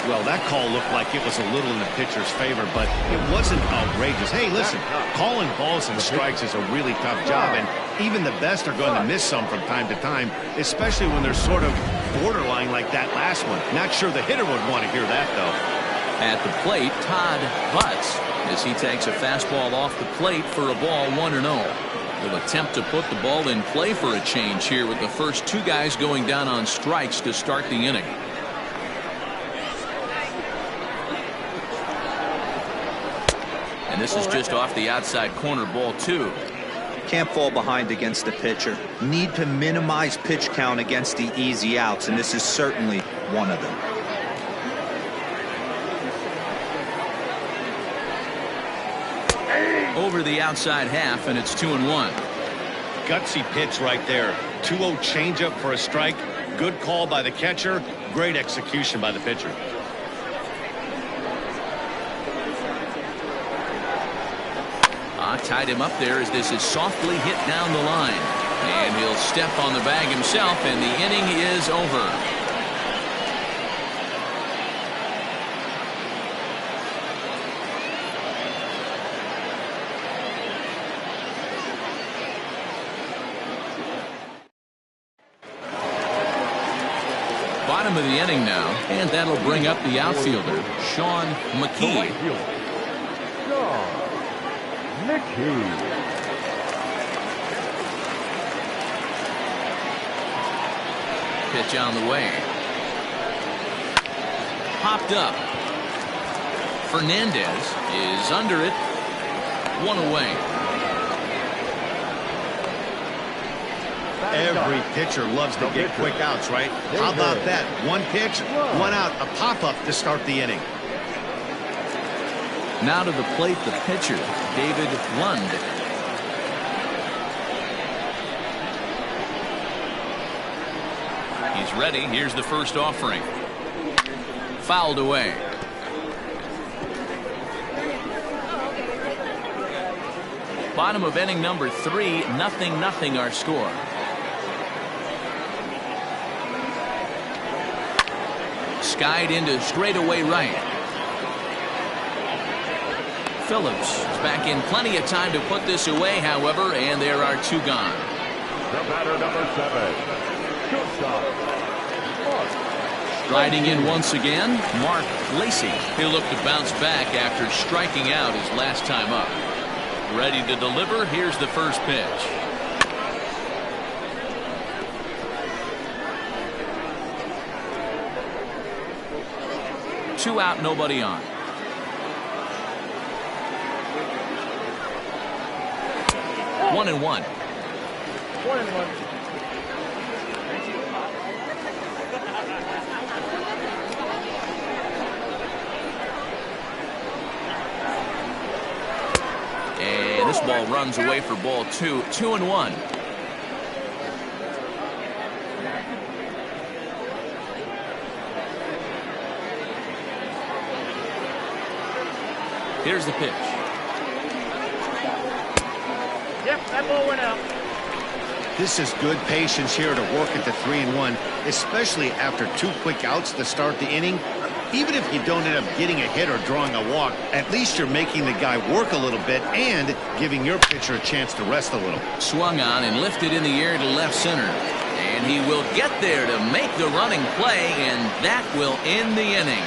Well, that call looked like it was a little in the pitcher's favor, but it wasn't outrageous. Hey, listen, calling balls and strikes is a really tough job, and even the best are going to miss some from time to time, especially when they're sort of borderline like that last one. Not sure the hitter would want to hear that, though. At the plate, Todd Butts, as he takes a fastball off the plate for a ball 1-0. Will attempt to put the ball in play for a change here with the first 2 guys going down on strikes to start the inning. And this is just off the outside corner, ball 2. Can't fall behind against the pitcher. Need to minimize pitch count against the easy outs, and this is certainly one of them. Over the outside half, and it's 2-1. Gutsy pitch right there. 2-0 changeup for a strike. Good call by the catcher. Great execution by the pitcher. Tied him up there as this is softly hit down the line. And he'll step on the bag himself, and the inning is over. Bottom of the inning now, and that'll bring up the outfielder, Sean McKee. Pitch on the way. Popped up. Fernandez is under it. 1 away. Every pitcher loves to get quick outs, right? How about that? 1 pitch, 1 out, a pop-up to start the inning. Now to the plate, the pitcher, David Lund. He's ready. Here's the first offering. Fouled away. Bottom of inning number 3, 0-0 our score. Skied into straightaway right. Phillips is back in plenty of time to put this away, however, and there are 2 gone. The batter, number 7, shortstop, Mark. Striding in once again, Mark Lacey. He'll look to bounce back after striking out his last time up. Ready to deliver. Here's the first pitch. Two out, nobody on. One and one. 1-1. This ball runs away for ball 2. 2-1. Here's the pitch. Yep, that ball went out. This is good patience here to work at the 3-1, especially after 2 quick outs to start the inning. Even if you don't end up getting a hit or drawing a walk, at least you're making the guy work a little bit and giving your pitcher a chance to rest a little. Swung on and lifted in the air to left center. And he will get there to make the running play, and that will end the inning.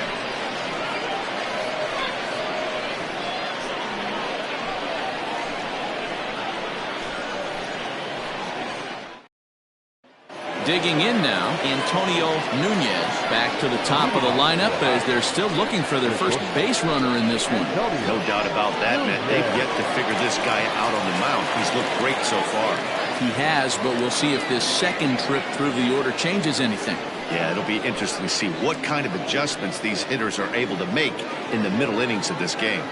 Digging in now, Antonio Nunez back to the top of the lineup as they're still looking for their first base runner in this one. No doubt about that, man. They've yet to figure this guy out on the mound. He's looked great so far. He has, but we'll see if this second trip through the order changes anything. Yeah, it'll be interesting to see what kind of adjustments these hitters are able to make in the middle innings of this game.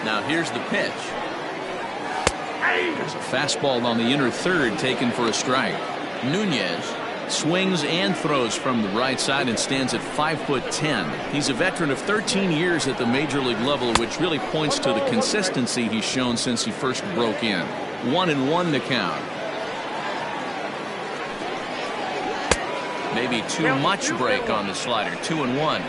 Now here's the pitch. There's a fastball on the inner third taken for a strike. Nunez swings and throws from the right side and stands at 5'10". He's a veteran of 13 years at the major league level, which really points to the consistency he's shown since he first broke in. 1-1 the count. Maybe too much break on the slider. 2-1.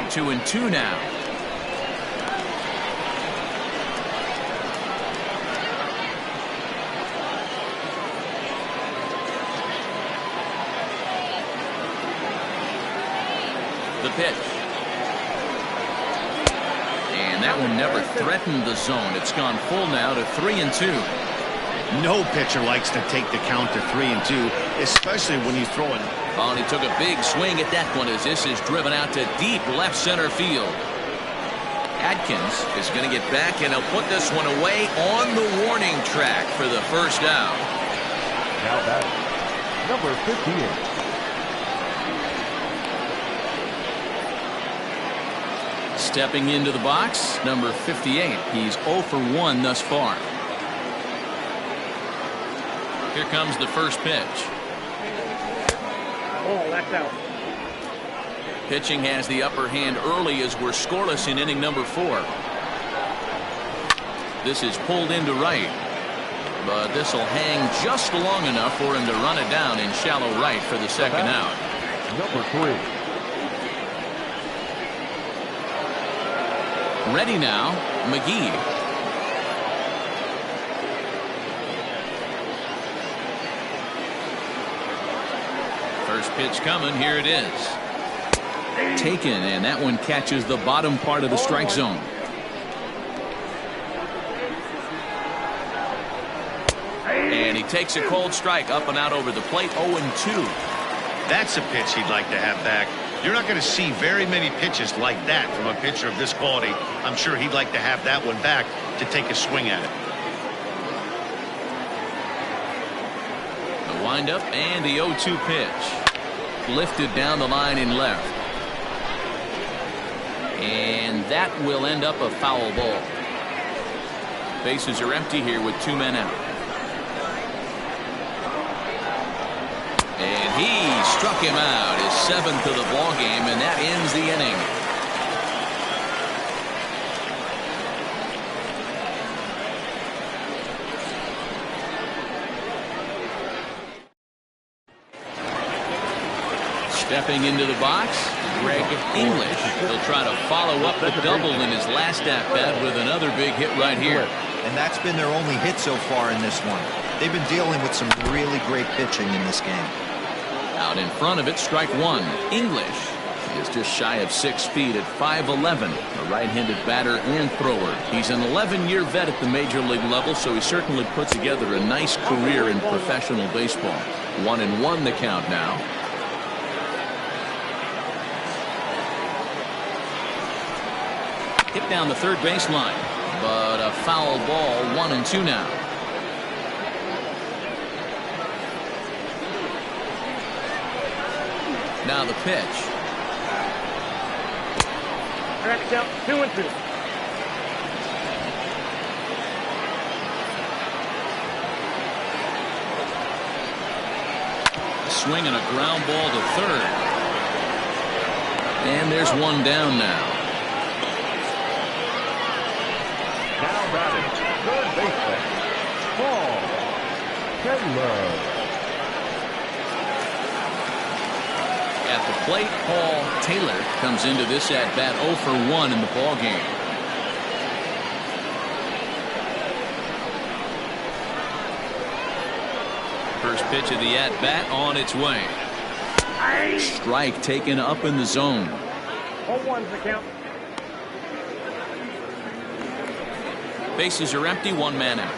Two and two now. The pitch. And that one never threatened the zone. It's gone full now to 3-2. No pitcher likes to take the count to 3-2, especially when you throw it. Oh, and he took a big swing at that one as this is driven out to deep left center field. Adkins is going to get back, and he'll put this one away on the warning track for the first out. Now batting, number 58. Stepping into the box, number 58. He's 0 for 1 thus far. Here comes the first pitch. Oh, that's out. Pitching has the upper hand early as we're scoreless in inning number 4. This is pulled into right, but this will hang just long enough for him to run it down in shallow right for the second out. Number 3. Ready now, McGee. First pitch coming. Here it is. Taken, and that one catches the bottom part of the strike zone. And he takes a cold strike up and out over the plate. 0-2. That's a pitch he'd like to have back. You're not going to see very many pitches like that from a pitcher of this quality. I'm sure he'd like to have that one back to take a swing at it. The windup and the 0-2 pitch. Lifted down the line in left. And that will end up a foul ball. Bases are empty here with 2 men out. And he struck him out, his 7th of the ball game, and that ends the inning. Stepping into the box, Greg English. He'll try to follow up the double in his last at-bat with another big hit right here. And that's been their only hit so far in this one. They've been dealing with some really great pitching in this game. Out in front of it, strike 1. English is just shy of 6 feet at 5'11", a right-handed batter and thrower. He's an 11-year vet at the major league level, so he certainly put together a nice career in professional baseball. 1-1 the count now. Hit down the third baseline, but a foul ball. 1-2 now. Now the pitch. We're at the count 2-2. Swing and a ground ball to third. And there's one down now. Now batting, third baseman, Paul Taylor. At the plate, Paul Taylor comes into this at bat 0 for 1 in the ball game. First pitch of the at bat on its way. Strike taken up in the zone. 0-1's the count. Bases are empty, one man out.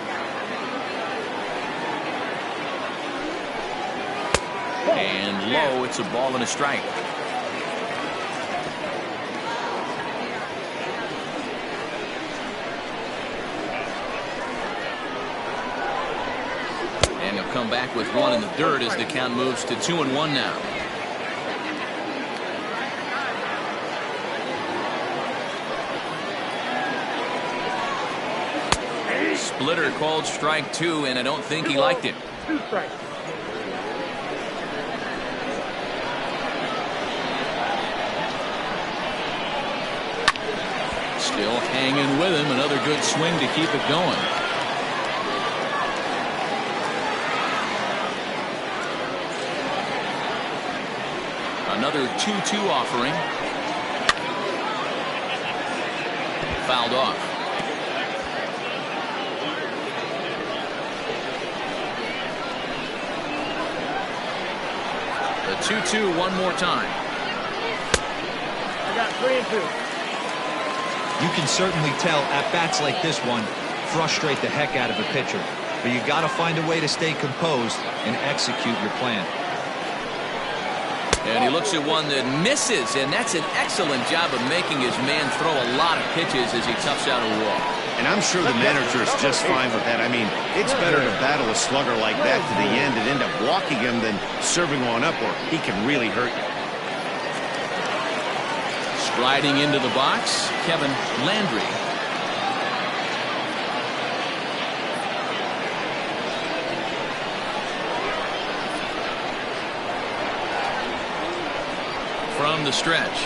And low, it's a ball and a strike. And he'll come back with one in the dirt as the count moves to 2-1 now. Splitter called strike 2, and I don't think he liked it. 2 strikes. Still hanging with him. Another good swing to keep it going. Another 2-2 offering. Fouled off. The 2-2 one more time. I got 3-2. You can certainly tell at bats like this one frustrate the heck out of a pitcher. But you got to find a way to stay composed and execute your plan. And he looks at one that misses, and that's an excellent job of making his man throw a lot of pitches as he toughs out a walk. And I'm sure the manager is just fine with that. I mean, it's better to battle a slugger like that to the end and end up walking him than serving one up, or he can really hurt you. Striding into the box, Kevin Landry. From the stretch.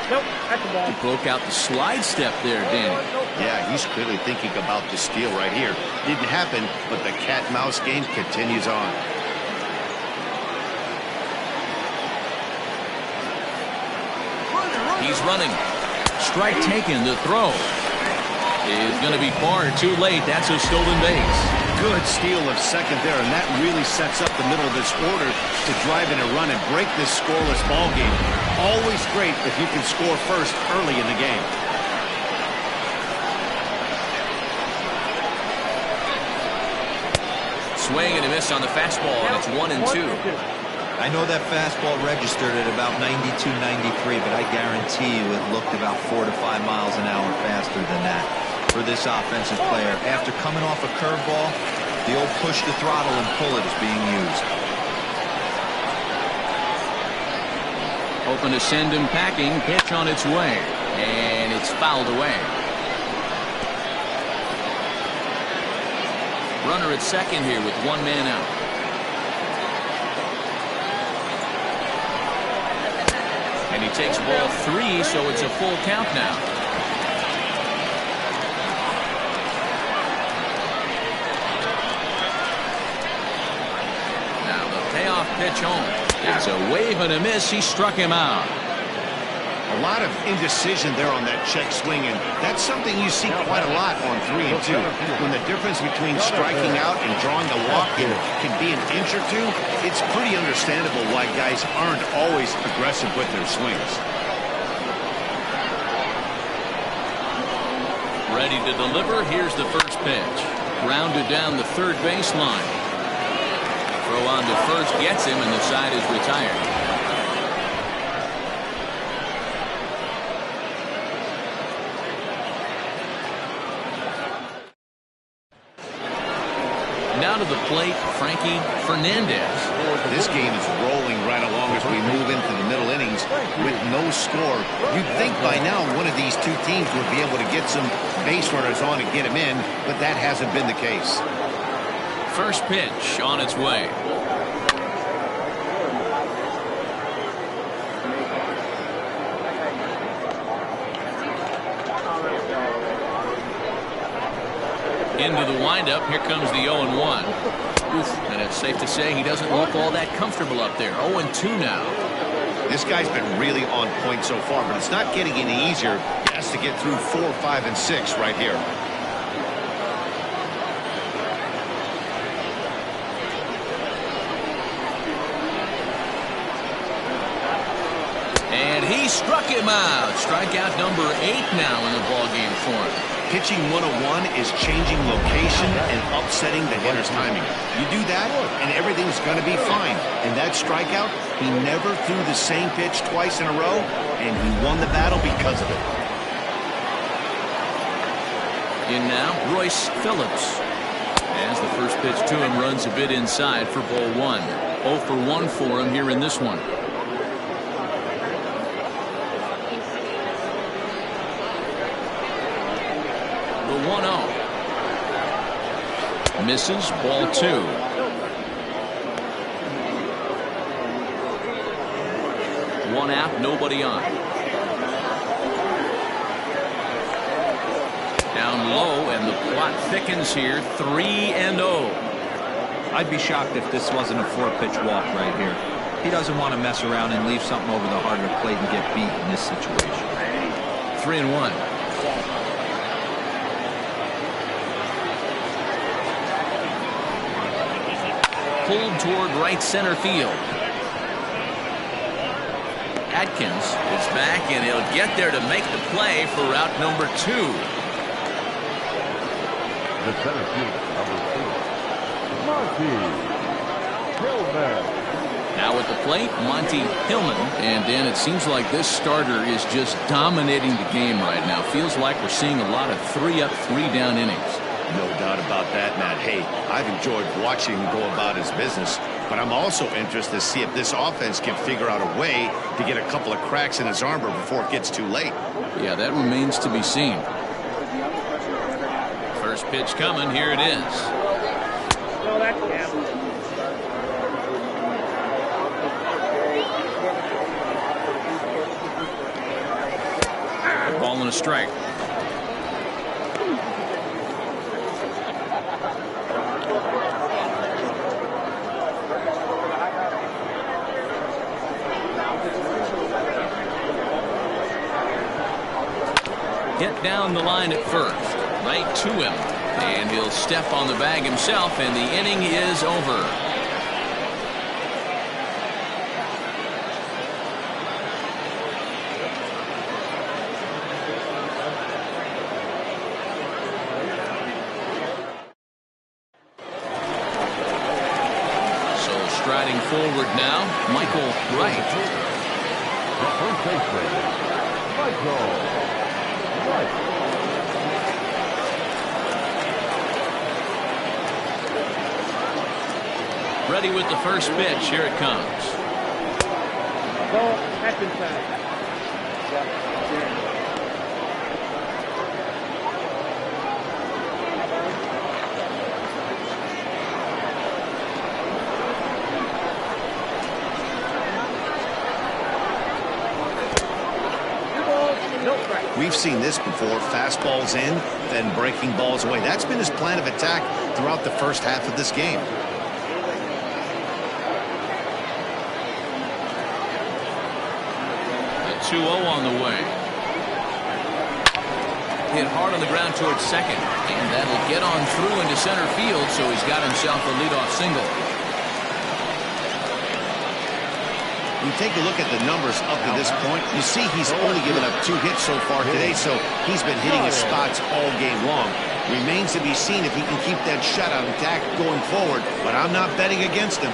Nope, that's the ball. He broke out the slide step there, Danny. Yeah, he's clearly thinking about the steal right here. Didn't happen, but the cat-mouse game continues on. He's running. Strike taken. The throw is going to be far too late. That's a stolen base. Good steal of second there, and that really sets up the middle of this order to drive in a run and break this scoreless ball game. Always great if you can score first early in the game. Swing and a miss on the fastball, and it's 1-2. I know that fastball registered at about 92, 93, but I guarantee you it looked about 4 to 5 miles an hour faster than that. For this offensive player, after coming off a curveball, the old push the throttle and pull it is being used. Hoping to send him packing. Pitch on its way, and it's fouled away. Runner at second here with one man out. And he takes ball 3, so it's a full count now. Payoff pitch home. It's a wave and a miss. He struck him out. A lot of indecision there on that check swing, and that's something you see quite a lot on 3 and 2. When the difference between striking out and drawing the walk can be an inch or two, it's pretty understandable why guys aren't always aggressive with their swings. Ready to deliver. Here's the first pitch. Grounded down the third baseline. Throw on to first gets him, and the side is retired. Now to the plate, Frankie Fernandez. This game is rolling right along as we move into the middle innings with no score. You'd think by now one of these two teams would be able to get some base runners on and get them in, but that hasn't been the case. First pitch on its way. Into the windup. Here comes the 0-1. And it's safe to say he doesn't look all that comfortable up there. 0-2 now. This guy's been really on point so far, but it's not getting any easier. He has to get through 4, 5, and 6 right here. And he struck him out. Strikeout number 8 now in the ballgame for him. Pitching 101 is changing location and upsetting the hitter's timing. You do that, and everything's going to be fine. And that strikeout, he never threw the same pitch twice in a row, and he won the battle because of it. In now, Royce Phillips. As the first pitch to him runs a bit inside for ball 1. 0 for 1 for him here in this one. The 1-0. Misses, ball 2. One out, nobody on. Down low, and the plot thickens here. 3-0. I'd be shocked if this wasn't a 4-pitch walk right here. He doesn't want to mess around and leave something over the heart of the plate and get beat in this situation. 3-1. Pulled toward right center field. Atkins is back, and he'll get there to make the play for route number 2. The center fielder, number 2, Monty Hillman. Now at the plate, Monty Hillman. And Dan, it seems like this starter is just dominating the game right now. Feels like we're seeing a lot of 3-up, 3-down innings. No doubt about that, Matt. Hey, I've enjoyed watching him go about his business, but I'm also interested to see if this offense can figure out a way to get a couple of cracks in his armor before it gets too late. Yeah, that remains to be seen. First pitch coming. Here it is. No, that's down. Ball and a strike. Hit down the line at first. Right to him. And he'll step on the bag himself, and the inning is over. So striding forward now, Michael Wright. The first baseman, Michael Wright. Ready with the first pitch. Here it comes. Ball, that's inside. We've seen this before. Fastballs in, then breaking balls away. That's been his plan of attack throughout the first half of this game. The 2-0 on the way. Hit hard on the ground towards second. And that'll get on through into center field, so he's got himself a leadoff single. You take a look at the numbers up to this point, you see he's only given up 2 hits so far today, so he's been hitting his spots all game long. Remains to be seen if he can keep that shutout intact going forward, but I'm not betting against him.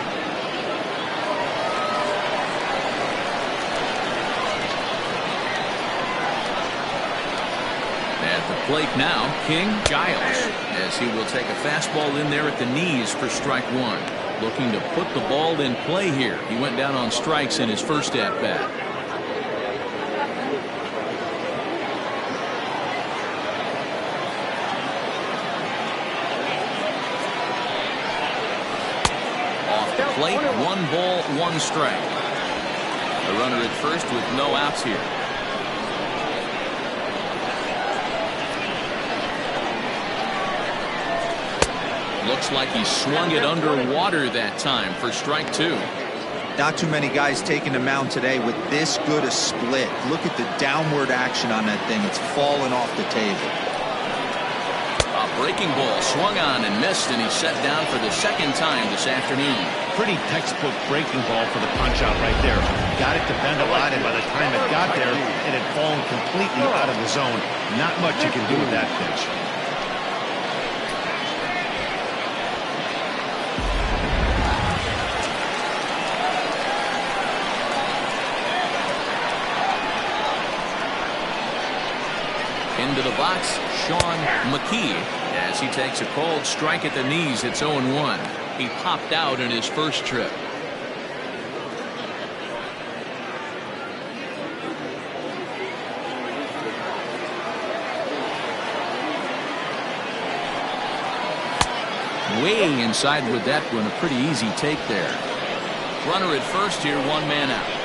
At the plate now, King Giles, as he will take a fastball in there at the knees for strike 1. looking to put the ball in play here. He went down on strikes in his first at-bat. Off the plate, 1 ball, 1 strike. The runner at first with no outs here. Looks like he swung it underwater that time for strike 2. Not too many guys taking the mound today with this good a split. Look at the downward action on that thing. It's falling off the table. A breaking ball swung on and missed, and he's set down for the 2nd time this afternoon. Pretty textbook breaking ball for the punch out right there. Got it to bend a lot, and by the time it got there, it had fallen completely out of the zone. Not much you can do with that pitch. Into the box, Sean McKee, as he takes a cold strike at the knees. It's 0-1. He popped out in his first trip. Way inside with that one. A pretty easy take there. Runner at first here, 1 man out.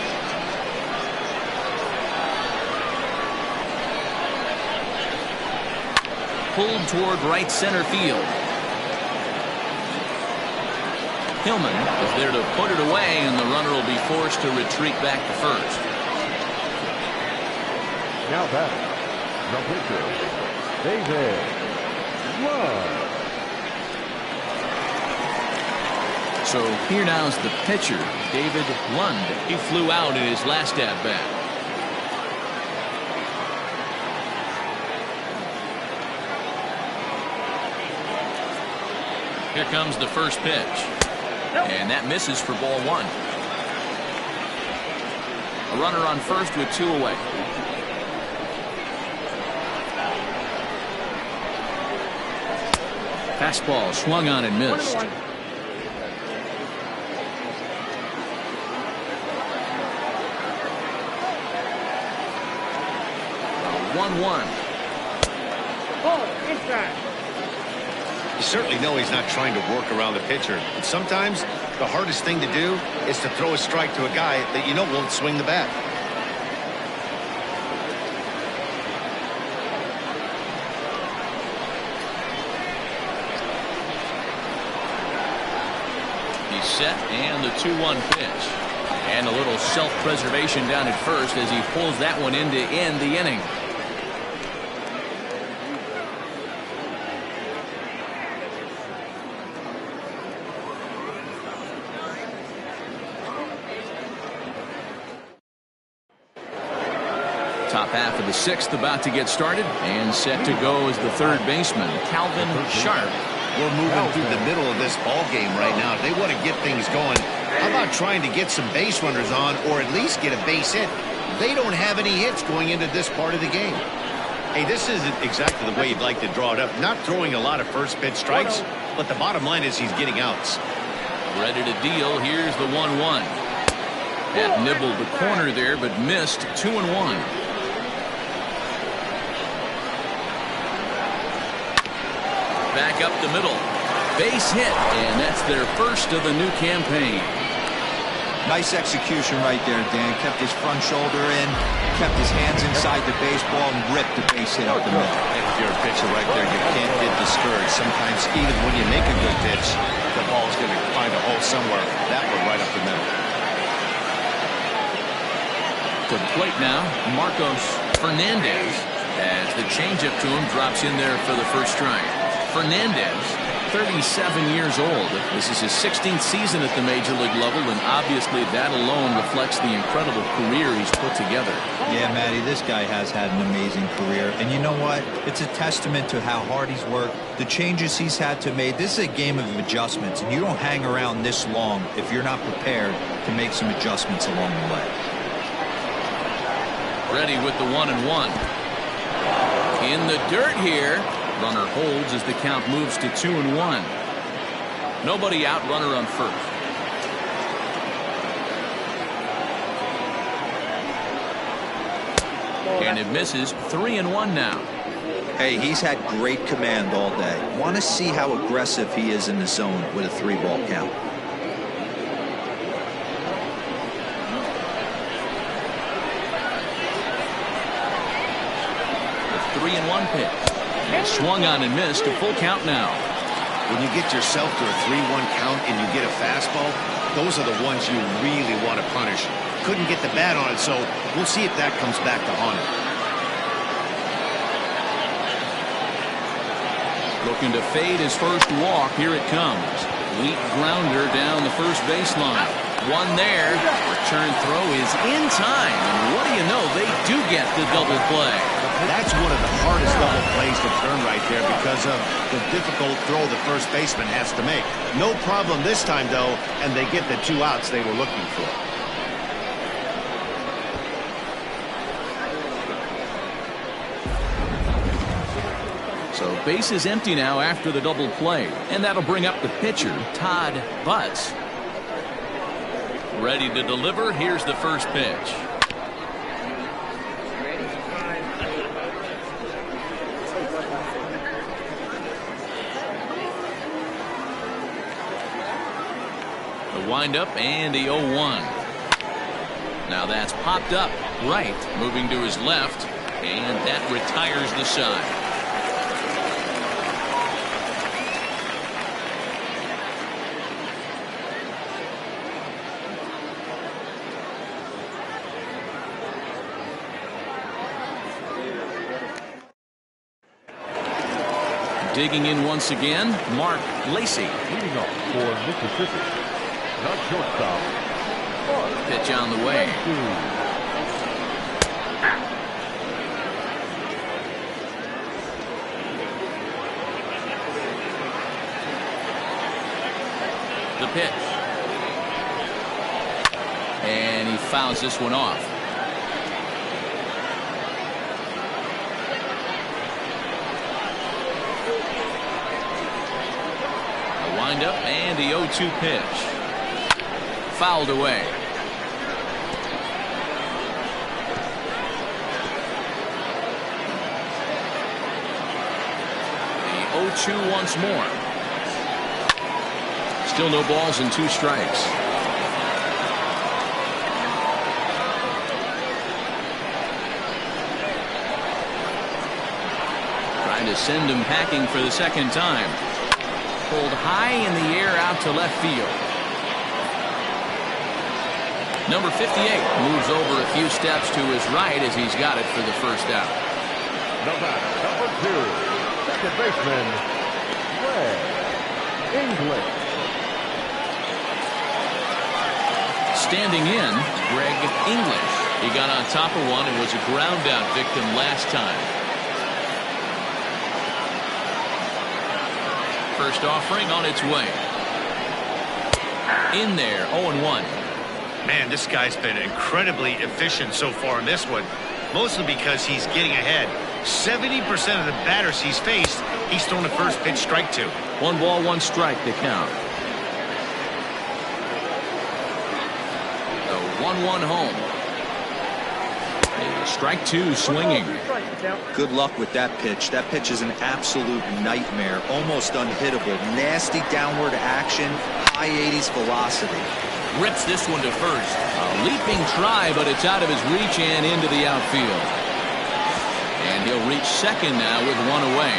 Pulled toward right center field. Hillman is there to put it away, and the runner will be forced to retreat back to first. Now back, the pitcher, David Lund. So here now's the pitcher, David Lund. He flew out in his last at-bat. Here comes the first pitch. And that misses for ball 1. A runner on first with 2 away. Fastball swung on and missed. 1-1. Oh, inside. You certainly know he's not trying to work around the pitcher. And sometimes the hardest thing to do is to throw a strike to a guy that you know won't swing the bat. He's set, and the 2-1 pitch. And a little self-preservation down at first as he pulls that one in to end the inning. Top half of the 6th about to get started, and set to go as the third baseman, Calvin Sharp. We're moving through the middle of this ball game right now. If they want to get things going, how about trying to get some base runners on, or at least get a base hit? They don't have any hits going into this part of the game. Hey, this isn't exactly the way you'd like to draw it up. Not throwing a lot of first pitch strikes, but the bottom line is he's getting outs. Ready to deal. Here's the 1-1. That nibbled the corner there, but missed. 2-1. Back up the middle. Base hit, and that's their first of the new campaign. Nice execution right there, Dan. Kept his front shoulder in, kept his hands inside the baseball, and ripped the base hit out the middle. If you're a pitcher right there, you can't get discouraged. Sometimes even when you make a good pitch, the ball's going to find a hole somewhere. That one right up the middle. To the plate now, Marcos Fernandez, as the changeup to him drops in there for the first strike. Fernandez, 37 years old. This is his 16th season at the major league level, and obviously that alone reflects the incredible career he's put together. Yeah, Matty, this guy has had an amazing career. And you know what? It's a testament to how hard he's worked, the changes he's had to make. This is a game of adjustments, and you don't hang around this long if you're not prepared to make some adjustments along the way. Ready with the 1-1. In the dirt here. Runner holds as the count moves to 2-1. Nobody out, runner on first. And it misses. 3-1 now. Hey, he's had great command all day. Want to see how aggressive he is in the zone with a 3-ball count. The 3-1 pitch. And swung on and missed. A full count now. When you get yourself to a 3-1 count and you get a fastball, those are the ones you really want to punish. Couldn't get the bat on it, so we'll see if that comes back to haunt him. Looking to fade his first walk. Here it comes. Weak grounder down the first baseline. One there. Return throw is in time. And what do you know? They do get the double play. That's one of the hardest double plays to turn right there because of the difficult throw the first baseman has to make. No problem this time, though, and they get the 2 outs they were looking for. So base is empty now after the double play. And that'll bring up the pitcher, Todd Butts. Ready to deliver. Here's the first pitch. The windup and the 0-1. Now that's popped up right, moving to his left, and that retires the side. Digging in once again, Mark Lacey. Leading off for Mississippi, the shortstop. Pitch on the way. The pitch. And he fouls this one off. Up and the 0-2 pitch. Fouled away. The 0-2 once more. Still no balls and 2 strikes. Trying to send him packing for the second time. Pulled high in the air out to left field. Number 58 moves over a few steps to his right as he's got it for the first out. Number 2, second baseman, Greg English. Standing in, Greg English. He got on top of one and was a ground out victim last time. First offering on its way. In there, 0-1. Man, this guy's been incredibly efficient so far in this one, mostly because he's getting ahead. 70% of the batters he's faced, he's thrown a first pitch strike to. 1 ball, 1 strike to count. The 1-1 home. Strike 2 swinging. Good luck with that pitch. That pitch is an absolute nightmare. Almost unhittable. Nasty downward action. High 80s velocity. Rips this one to first. A leaping try, but it's out of his reach and into the outfield. And he'll reach second now with 1 away.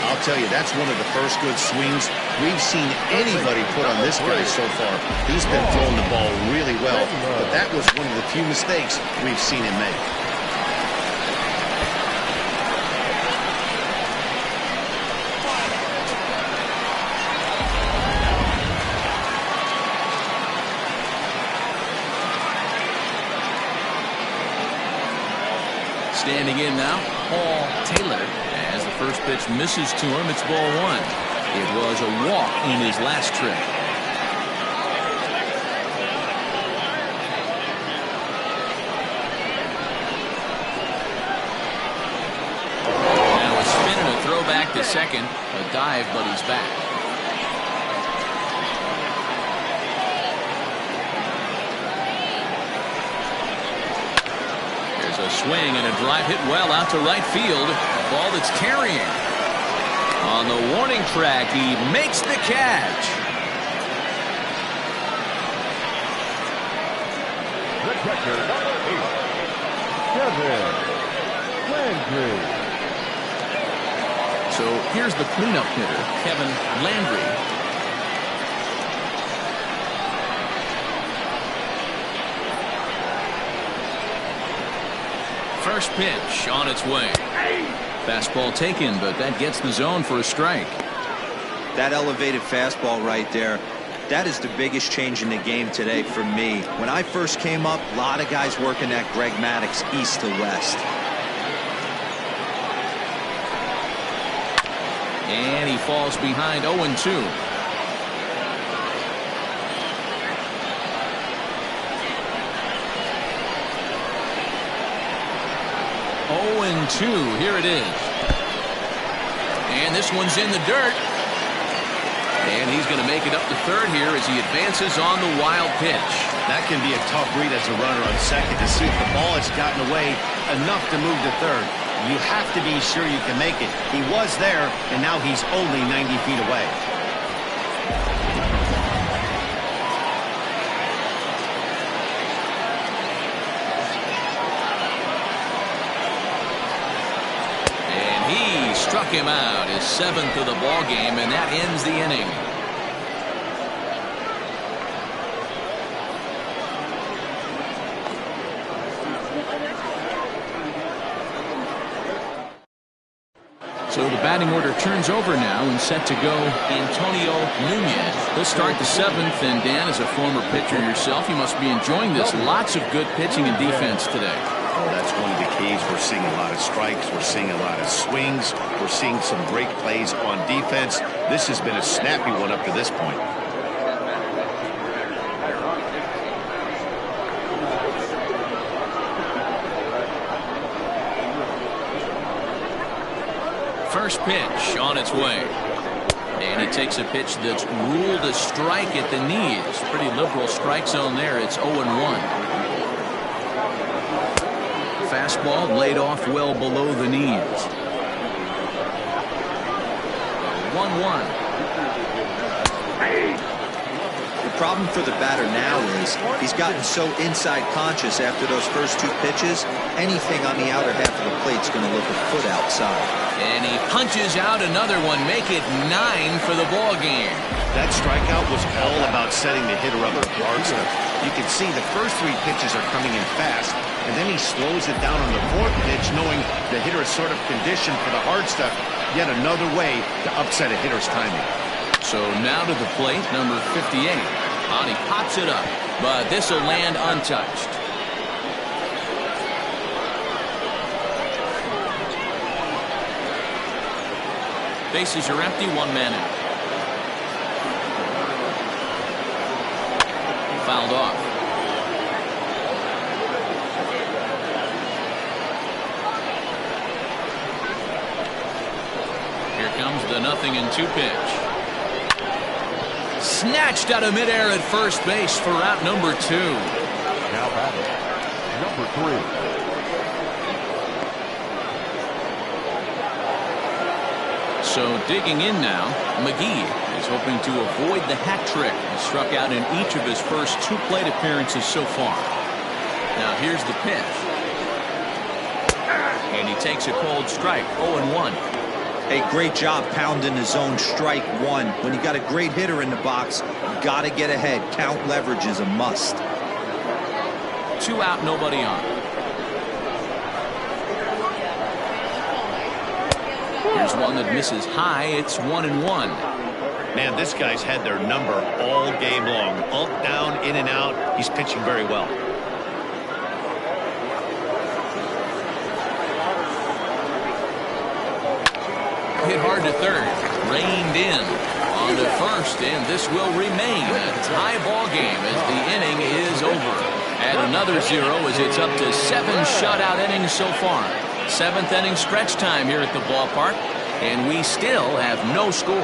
I'll tell you, that's one of the first good swings we've seen anybody put on this guy so far. He's been throwing the ball really well, but that was one of the few mistakes we've seen him make. Standing in now, Paul Taylor. As the first pitch misses to him, it's ball 1. It was a walk in his last trip. Now a spin and a throw back to second. A dive, but he's back. swing and a drive hit well out to right field. A ball that's carrying. On the warning track, he makes the catch. The catcher, number 8, Kevin Landry. So here's the cleanup hitter, Kevin Landry. First pitch on its way. Fastball taken, but that gets the zone for a strike. That elevated fastball right there, that is the biggest change in the game today for me. When I first came up, a lot of guys working that Greg Maddux east to west. And he falls behind 0-2. Here it is. And this one's in the dirt. And he's going to make it up to third here as he advances on the wild pitch. That can be a tough read as a runner on second to see if the ball has gotten away enough to move to third. You have to be sure you can make it. He was there, and now he's only 90 feet away. Struck him out, his 7th of the ball game, and that ends the inning. So the batting order turns over now and set to go Antonio Nunez. He'll start the 7th, and Dan, as a former pitcher yourself, you must be enjoying this. Lots of good pitching and defense today. Oh, that's one of the keys. We're seeing a lot of strikes. We're seeing a lot of swings. We're seeing some great plays on defense. This has been a snappy one up to this point. First pitch on its way. And he takes a pitch that's ruled a strike at the knees. Pretty liberal strike zone there. It's 0-1. Fastball laid off well below the knees. 1-1. The problem for the batter now is he's gotten so inside conscious after those first 2 pitches. Anything on the outer half of the plate is going to look a foot outside. And he punches out another one. Make it 9 for the ball game. That strikeout was all about setting the hitter up with hard stuff. You can see the first 3 pitches are coming in fast, and then he slows it down on the 4th pitch, knowing the hitter is sort of conditioned for the hard stuff. Yet another way to upset a hitter's timing. So now to the plate, number 58. And he pops it up, but this will land untouched. Bases are empty, 1 man out. Fouled off. Here comes the 0-2 pitch. Snatched out of midair at first base for out number 2. Now batting, number 3. So digging in now, McGee is hoping to avoid the hat trick. He struck out in each of his first 2 plate appearances so far. Now here's the pitch. And he takes a cold strike, 0-1. Hey, great job pounding the zone, strike 1. When you got a great hitter in the box, you got to get ahead. Count leverage is a must. 2 out, nobody on. Here's one that misses high. It's 1-1. Man, this guy's had their number all game long. Up, down, in and out. He's pitching very well. Hit hard to third. Reined in. On to first, and this will remain a tie ball game as the inning is over. At another 0 as it's up to 7 shutout innings so far. 7th inning stretch time here at the ballpark, and we still have no score.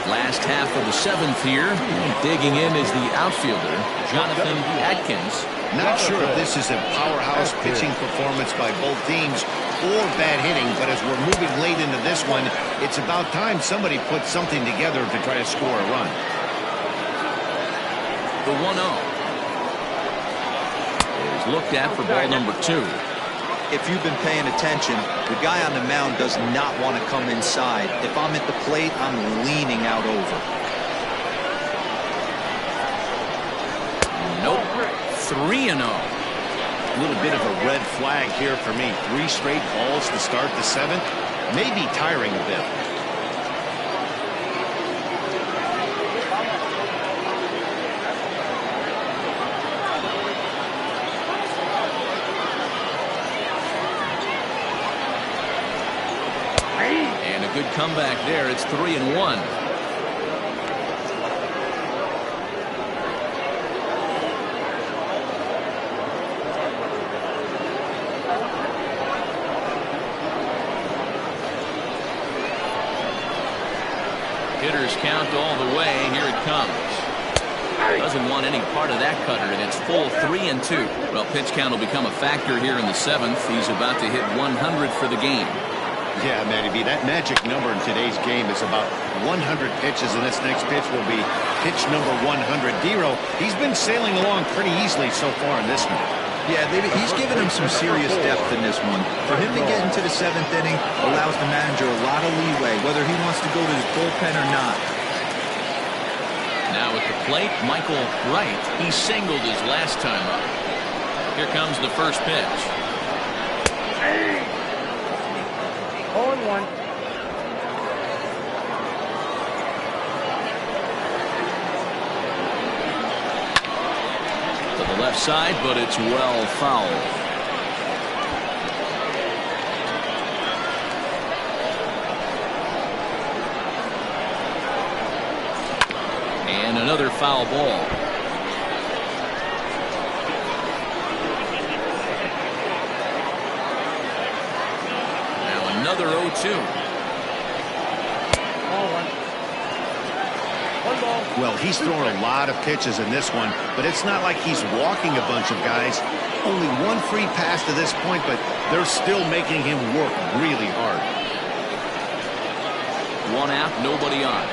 Last last half of the 7th here. Digging in is the outfielder, Jonathan Atkins. Not sure if this is a powerhouse pitching performance by both teams or bad hitting, but as we're moving late into this one, it's about time somebody puts something together to try to score a run. The 1-0 is looked at for ball number 2. If you've been paying attention, the guy on the mound does not want to come inside. If I'm at the plate, I'm leaning out over. Nope. 3-0. A little bit of a red flag here for me. 3 straight balls to start the 7th. Maybe tiring a bit. And a good comeback there. It's 3-1. Hitters count all the way. Here it comes. Doesn't want any part of that cutter, and it's full 3-2. Well, pitch count will become a factor here in the 7th. He's about to hit 100 for the game. Yeah, Matty B, that magic number in today's game is about 100 pitches, and this next pitch will be pitch number 100. D-Row, he's been sailing along pretty easily so far in this one. Yeah, he's given him some serious depth in this one. For him to get into the 7th inning allows the manager a lot of leeway, whether he wants to go to his bullpen or not. Now at the plate, Michael Wright. He singled his last time up. Here comes the first pitch. 0-1. To the left side, but it's well fouled. And another foul ball. Another 0-2. Well, he's thrown a lot of pitches in this one, but it's not like he's walking a bunch of guys. Only one free pass to this point, but they're still making him work really hard. 1 out, nobody on.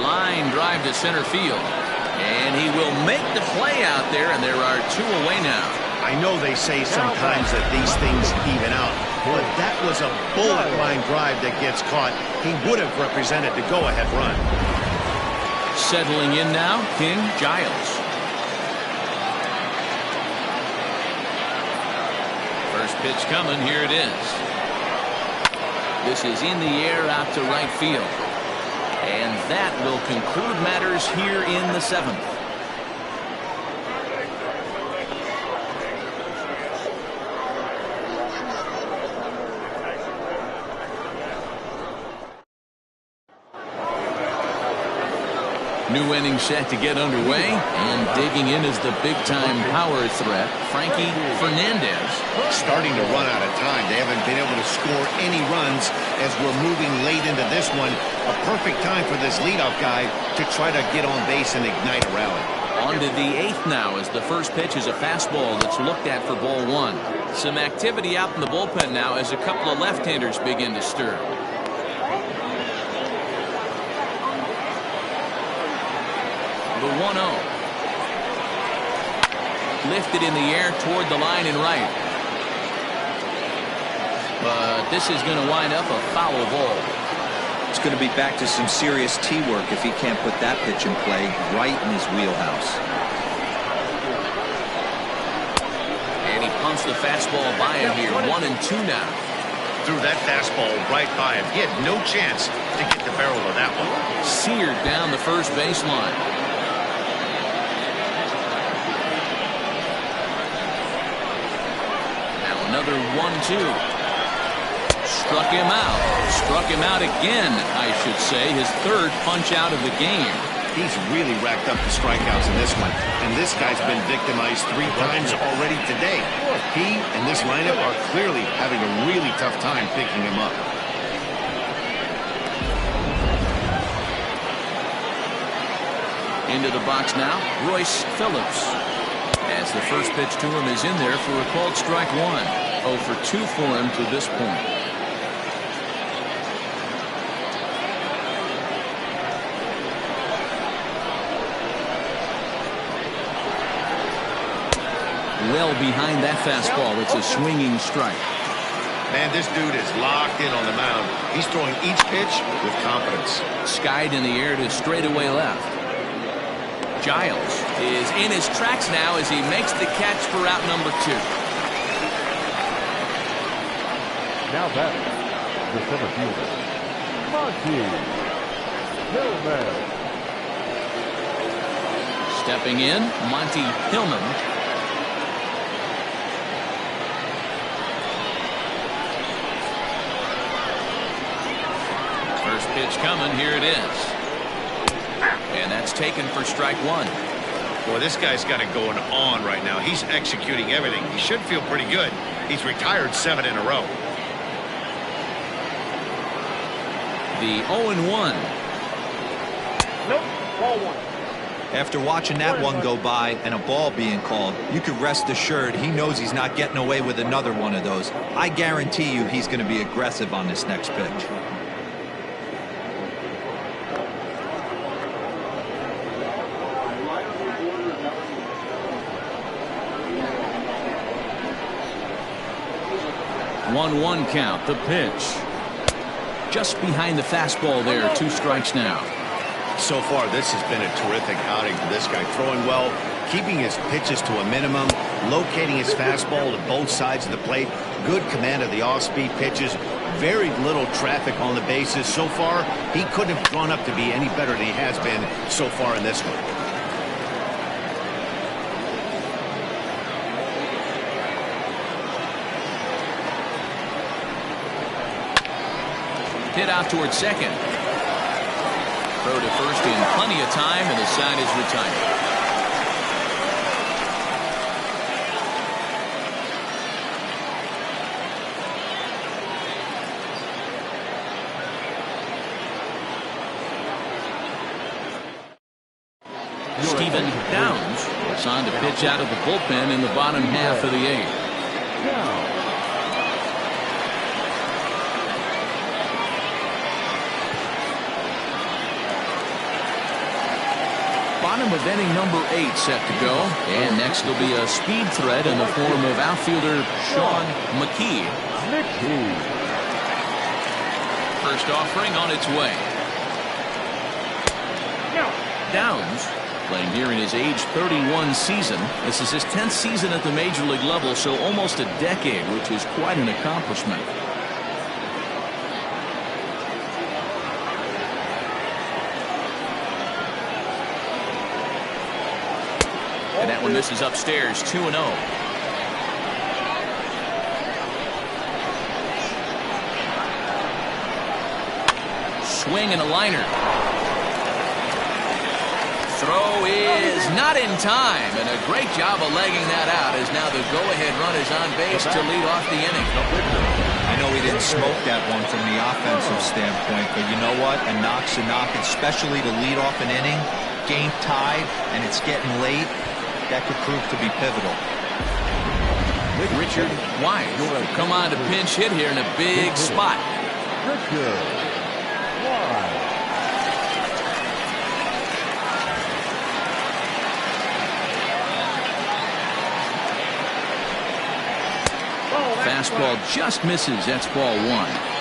Line drive to center field. And he will make the play out there, and there are 2 away now. I know they say sometimes that these things even out, but that was a bullet line drive that gets caught. He would have represented the go-ahead run. Settling in now, King Giles. First pitch coming, here it is. This is in the air out to right field. And that will conclude matters here in the 7th. New inning set to get underway, and digging in is the big-time power threat, Frankie Fernandez. Starting to run out of time. They haven't been able to score any runs as we're moving late into this one. A perfect time for this leadoff guy to try to get on base and ignite a rally. On to the 8th now, as the first pitch is a fastball that's looked at for ball 1. Some activity out in the bullpen now as a couple of left-handers begin to stir. The 1-0. Lifted in the air toward the line and right. But this is going to wind up a foul ball. It's going to be back to some serious tee work if he can't put that pitch in play right in his wheelhouse. And he pumps the fastball by him here. 1-2 now. Threw that fastball right by him. He had no chance to get the barrel of that one. Seared down the first baseline. Another 1-2. Struck him out. Struck him out again, I should say. His 3rd punch out of the game. He's really racked up the strikeouts in this one. And this guy's been victimized 3 times already today. He and this lineup are clearly having a really tough time picking him up. Into the box now, Royce Phillips. As the first pitch to him is in there for a called strike 1. 0 for 2 for him to this point. Well behind that fastball. It's a swinging strike. Man, this dude is locked in on the mound. He's throwing each pitch with confidence. Skied in the air to straightaway left. Giles is in his tracks now as he makes the catch for out number 2. Now back, the center fielder, Monty Hillman. Stepping in, Monty Hillman. First pitch coming, here it is. And that's taken for strike 1. Boy, this guy's got it going on right now. He's executing everything. He should feel pretty good. He's retired 7 in a row. The 0-1. Nope, ball 1. After watching that one go by and a ball being called, you could rest assured he knows he's not getting away with another one of those. I guarantee you he's going to be aggressive on this next pitch. One count, the pitch. Just behind the fastball there, 2 strikes now. So far, this has been a terrific outing for this guy. Throwing well, keeping his pitches to a minimum, locating his fastball to both sides of the plate, good command of the off-speed pitches, very little traffic on the bases. So far, he couldn't have gone up to be any better than he has been so far in this one. Hit out towards second. Throw to first in plenty of time, and the side is retired. Stephen Downs is on to pitch out of the bullpen in the bottom half of the 8th. Bottom of inning number 8 set to go. And next will be a speed threat in the form of outfielder Sean McKee. First offering on its way. Downs playing here in his age 31 season. This is his 10th season at the major league level, so almost a decade, which is quite an accomplishment. And that one misses upstairs, 2-0. Swing and a liner. Throw is not in time, and a great job of legging that out as now the go-ahead run is on base to lead off the inning. I know he didn't smoke that one from the offensive standpoint, but you know what? A knock's a knock, especially to lead off an inning, game tied, and it's getting late. That could prove to be pivotal. Richard White will come on to pinch hit here in a big spot. Richard White. Fastball just misses. That's ball 1.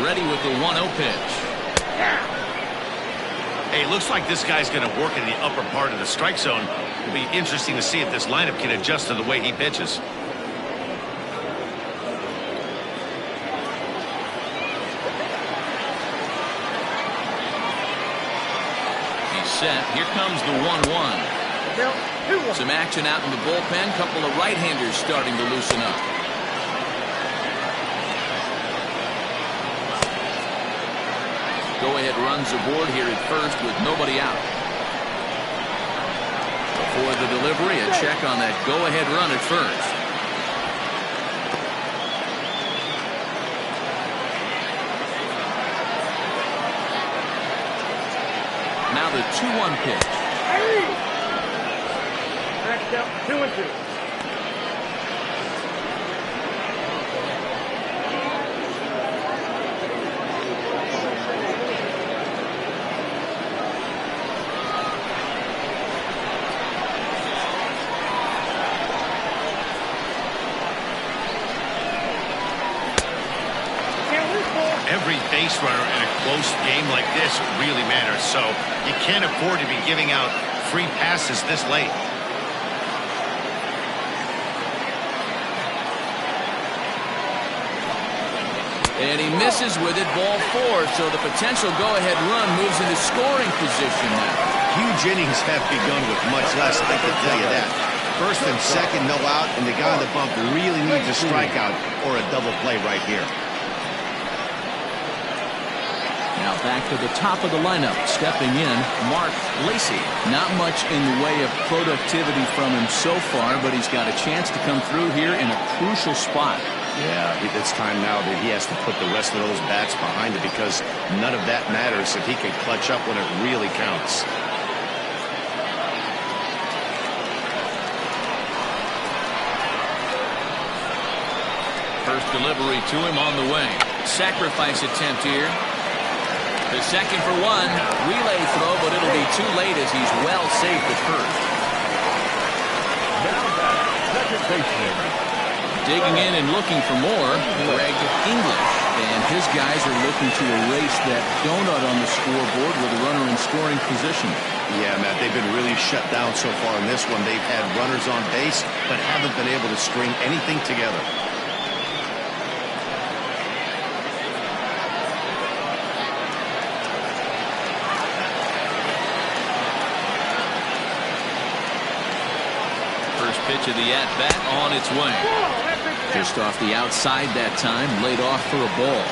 Ready with the 1-0 pitch. Hey, looks like this guy's going to work in the upper part of the strike zone. It'll be interesting to see if this lineup can adjust to the way he pitches. He's set. Here comes the 1-1. Some action out in the bullpen. Couple of right-handers starting to loosen up. Go-ahead runs aboard here at first with nobody out. Before the delivery, a check on that go-ahead run at first. Now the 2-1 pitch. Backed up 2-2. Every base runner in a close game like this really matters, so you can't afford to be giving out free passes this late. And he misses with it, ball 4, so the potential go-ahead run moves into scoring position now. Huge innings have begun with much less, I can tell you that. First and second, no out, and the guy on the bump really needs a strikeout or a double play right here. Now back to the top of the lineup, stepping in, Mark Lacey. Not much in the way of productivity from him so far, but he's got a chance to come through here in a crucial spot. Yeah, it's time now that he has to put the rest of those bats behind it, because none of that matters if he can clutch up when it really counts. First delivery to him on the way. Sacrifice attempt here. The second for 1. Relay throw, but it'll be too late as he's well safe at first. Now back, second baseman. Digging in and looking for more, Greg English. And his guys are looking to erase that donut on the scoreboard with a runner in scoring position. Yeah, Matt, they've been really shut down so far in this one. They've had runners on base, but haven't been able to string anything together. Pitch of the at-bat on its way. Just off the outside that time, laid off for a ball.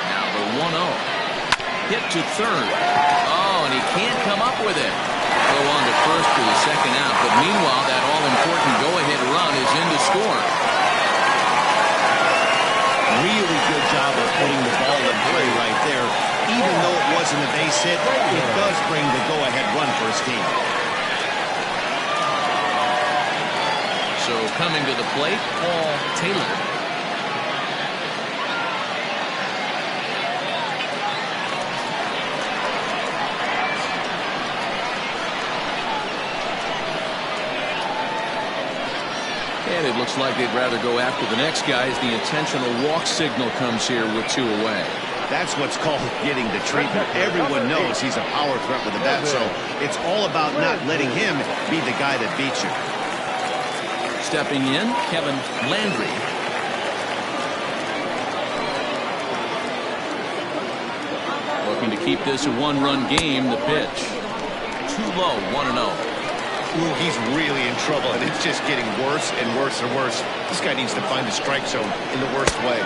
Now the 1-0. Hit to third. Oh, and he can't come up with it. Go on to first for the second out, but meanwhile that all-important go-ahead run is in to score. Really good job of putting the ball in play right there. Even though it wasn't a base hit, it does bring the go-ahead run for his team. So coming to the plate, Paul Taylor. And it looks like they'd rather go after the next guy as the intentional walk signal comes here with 2 away. That's what's called getting the treatment. Everyone knows he's a power threat with the bat, so it's all about not letting him be the guy that beats you. Stepping in, Kevin Landry. Looking to keep this a 1-run game, the pitch. Too low, 1-0. Ooh, he's really in trouble, and it's just getting worse and worse and worse. This guy needs to find the strike zone in the worst way.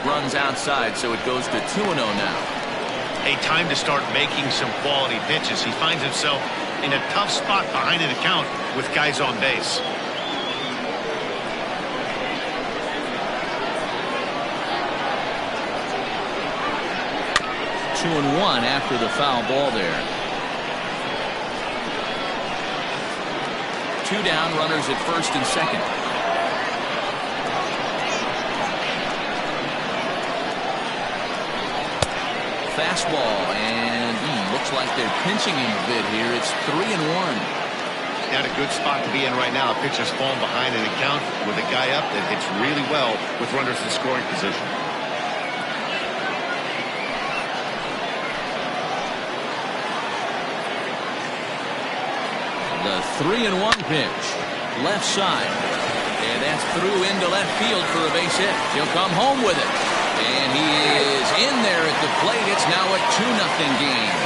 Runs outside, so it goes to 2-0 now. A time to start making some quality pitches. He finds himself in a tough spot behind an account with guys on base. 2-1 after the foul ball there. 2 down, runners at first and second. Fastball, and looks like they're pinching him a bit here. It's 3-1. Got a good spot to be in right now. Pitcher's falling behind an account with a guy up that hits really well with runners in scoring position. The 3-1 pitch. Left side. And that's through into left field for a base hit. He'll come home with it. And he is in there at the plate. It's now a 2-0 game.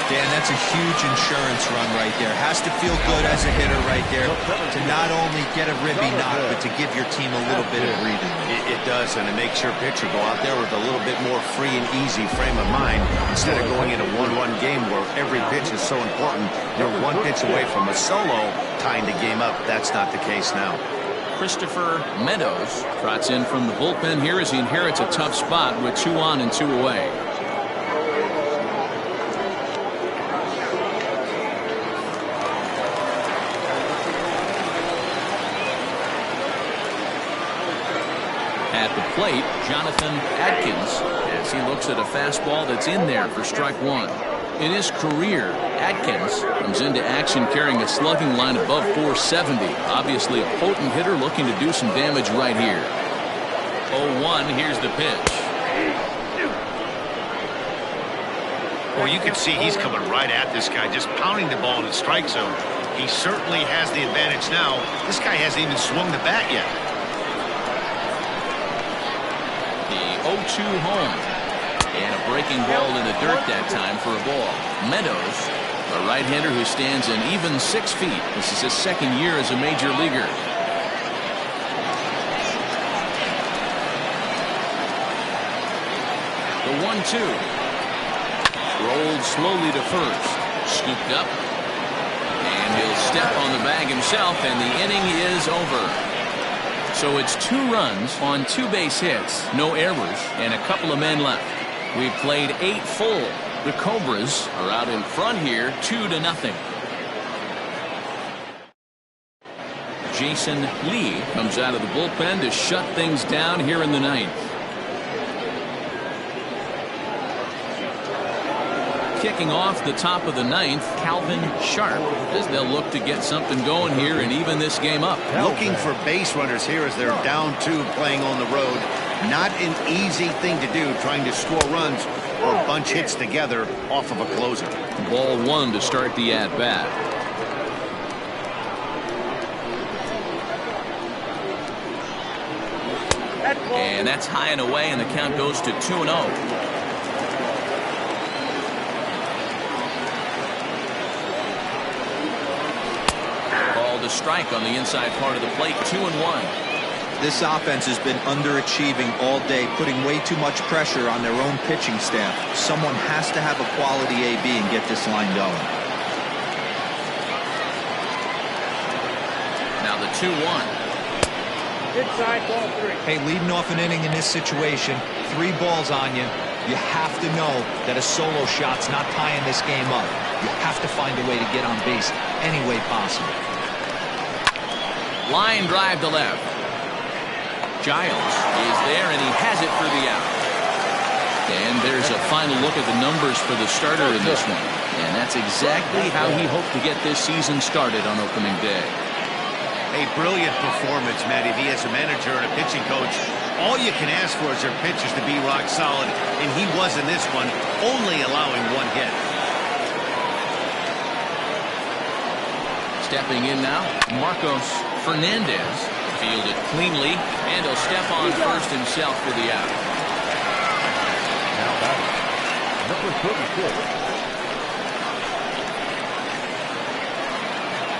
Dan, that's a huge insurance run right there. Has to feel good as a hitter right there to not only get a ribby knock, but to give your team a little bit of breathing. It does, and it makes your pitcher go out there with a little bit more free and easy frame of mind instead of going in a 1-1 game where every pitch is so important. You're one pitch away from a solo tying the game up. That's not the case now. Christopher Meadows trots in from the bullpen here as he inherits a tough spot with 2 on and 2 away. At the plate, Jonathan Adkins, as he looks at a fastball that's in there for strike 1. In his career, Adkins comes into action carrying a slugging line above 470. Obviously a potent hitter looking to do some damage right here. 0-1, here's the pitch. Well, you can see he's coming right at this guy, just pounding the ball in the strike zone. He certainly has the advantage now. This guy hasn't even swung the bat yet. 0-2 home. And a breaking ball in the dirt that time for a ball. Meadows, a right-hander who stands an even 6 feet. This is his second year as a major leaguer. The 1-2. Rolled slowly to first. Scooped up. And he'll step on the bag himself, and the inning is over. So it's 2 runs on 2 base hits, no errors, and a couple of men left. We've played 8 full. The Cobras are out in front here, 2-0. Jason Lee comes out of the bullpen to shut things down here in the 9th. Kicking off the top of the 9th, Calvin Sharp, as they'll look to get something going here and even this game up. Looking for base runners here as they're down 2 playing on the road. Not an easy thing to do, trying to score runs or bunch hits together off of a closer. Ball 1 to start the at-bat. And that's high and away, and the count goes to 2-0. A strike on the inside part of the plate. 2-1. This offense has been underachieving all day, putting way too much pressure on their own pitching staff. Someone has to have a quality AB and get this line going. Now the 2-1. Inside ball 3. Hey, leading off an inning in this situation, 3 balls on you. You have to know that a solo shot's not tying this game up. You have to find a way to get on base any way possible. Line drive to left. Giles is there, and he has it for the out. And there's a final look at the numbers for the starter in this one. And that's exactly how he hoped to get this season started on opening day. A brilliant performance, Matt. If he has a manager and a pitching coach, all you can ask for is their pitchers to be rock solid, and he was in this one, only allowing 1 hit. Stepping in now, Marcos Fernandez. Fielded cleanly, and he'll step on first himself for the out. Now batting, number 36.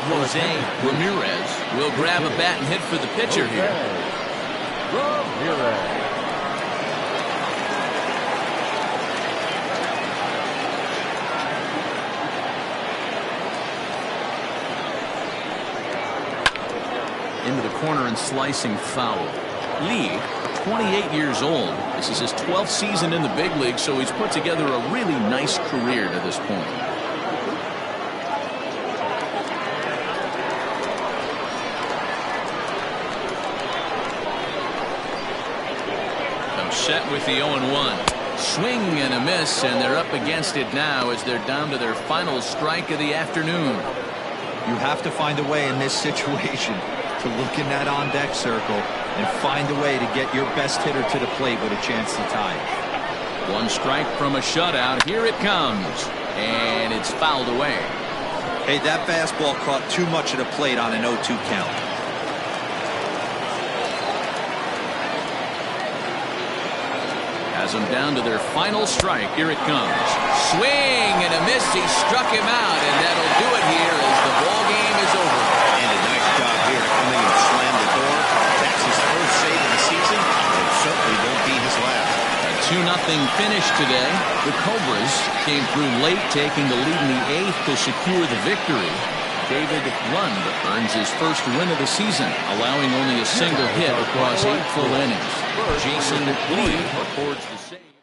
Jose Ramirez will grab a bat and hit for the pitcher here. Ramirez. Into the corner and slicing foul. Lee, 28 years old. This is his 12th season in the big league, so he's put together a really nice career to this point. Comes set with the 0-1. Swing and a miss, and they're up against it now as they're down to their final strike of the afternoon. You have to find a way in this situation to look in that on-deck circle and find a way to get your best hitter to the plate with a chance to tie. 1 strike from a shutout. Here it comes, and it's fouled away. Hey, that fastball caught too much of the plate on an 0-2 count. Has them down to their final strike. Here it comes. Swing and a miss. He struck him out, and that'll do it here as the ball game is over. And a nice job here to come in and slam the door. That's his first save of the season. It certainly won't be his last. A 2-0 finish today. The Cobras came through late, taking the lead in the 8th to secure the victory. David Lund earns his first win of the season, allowing only a single hit across 8 full innings. Jason Lee records the save.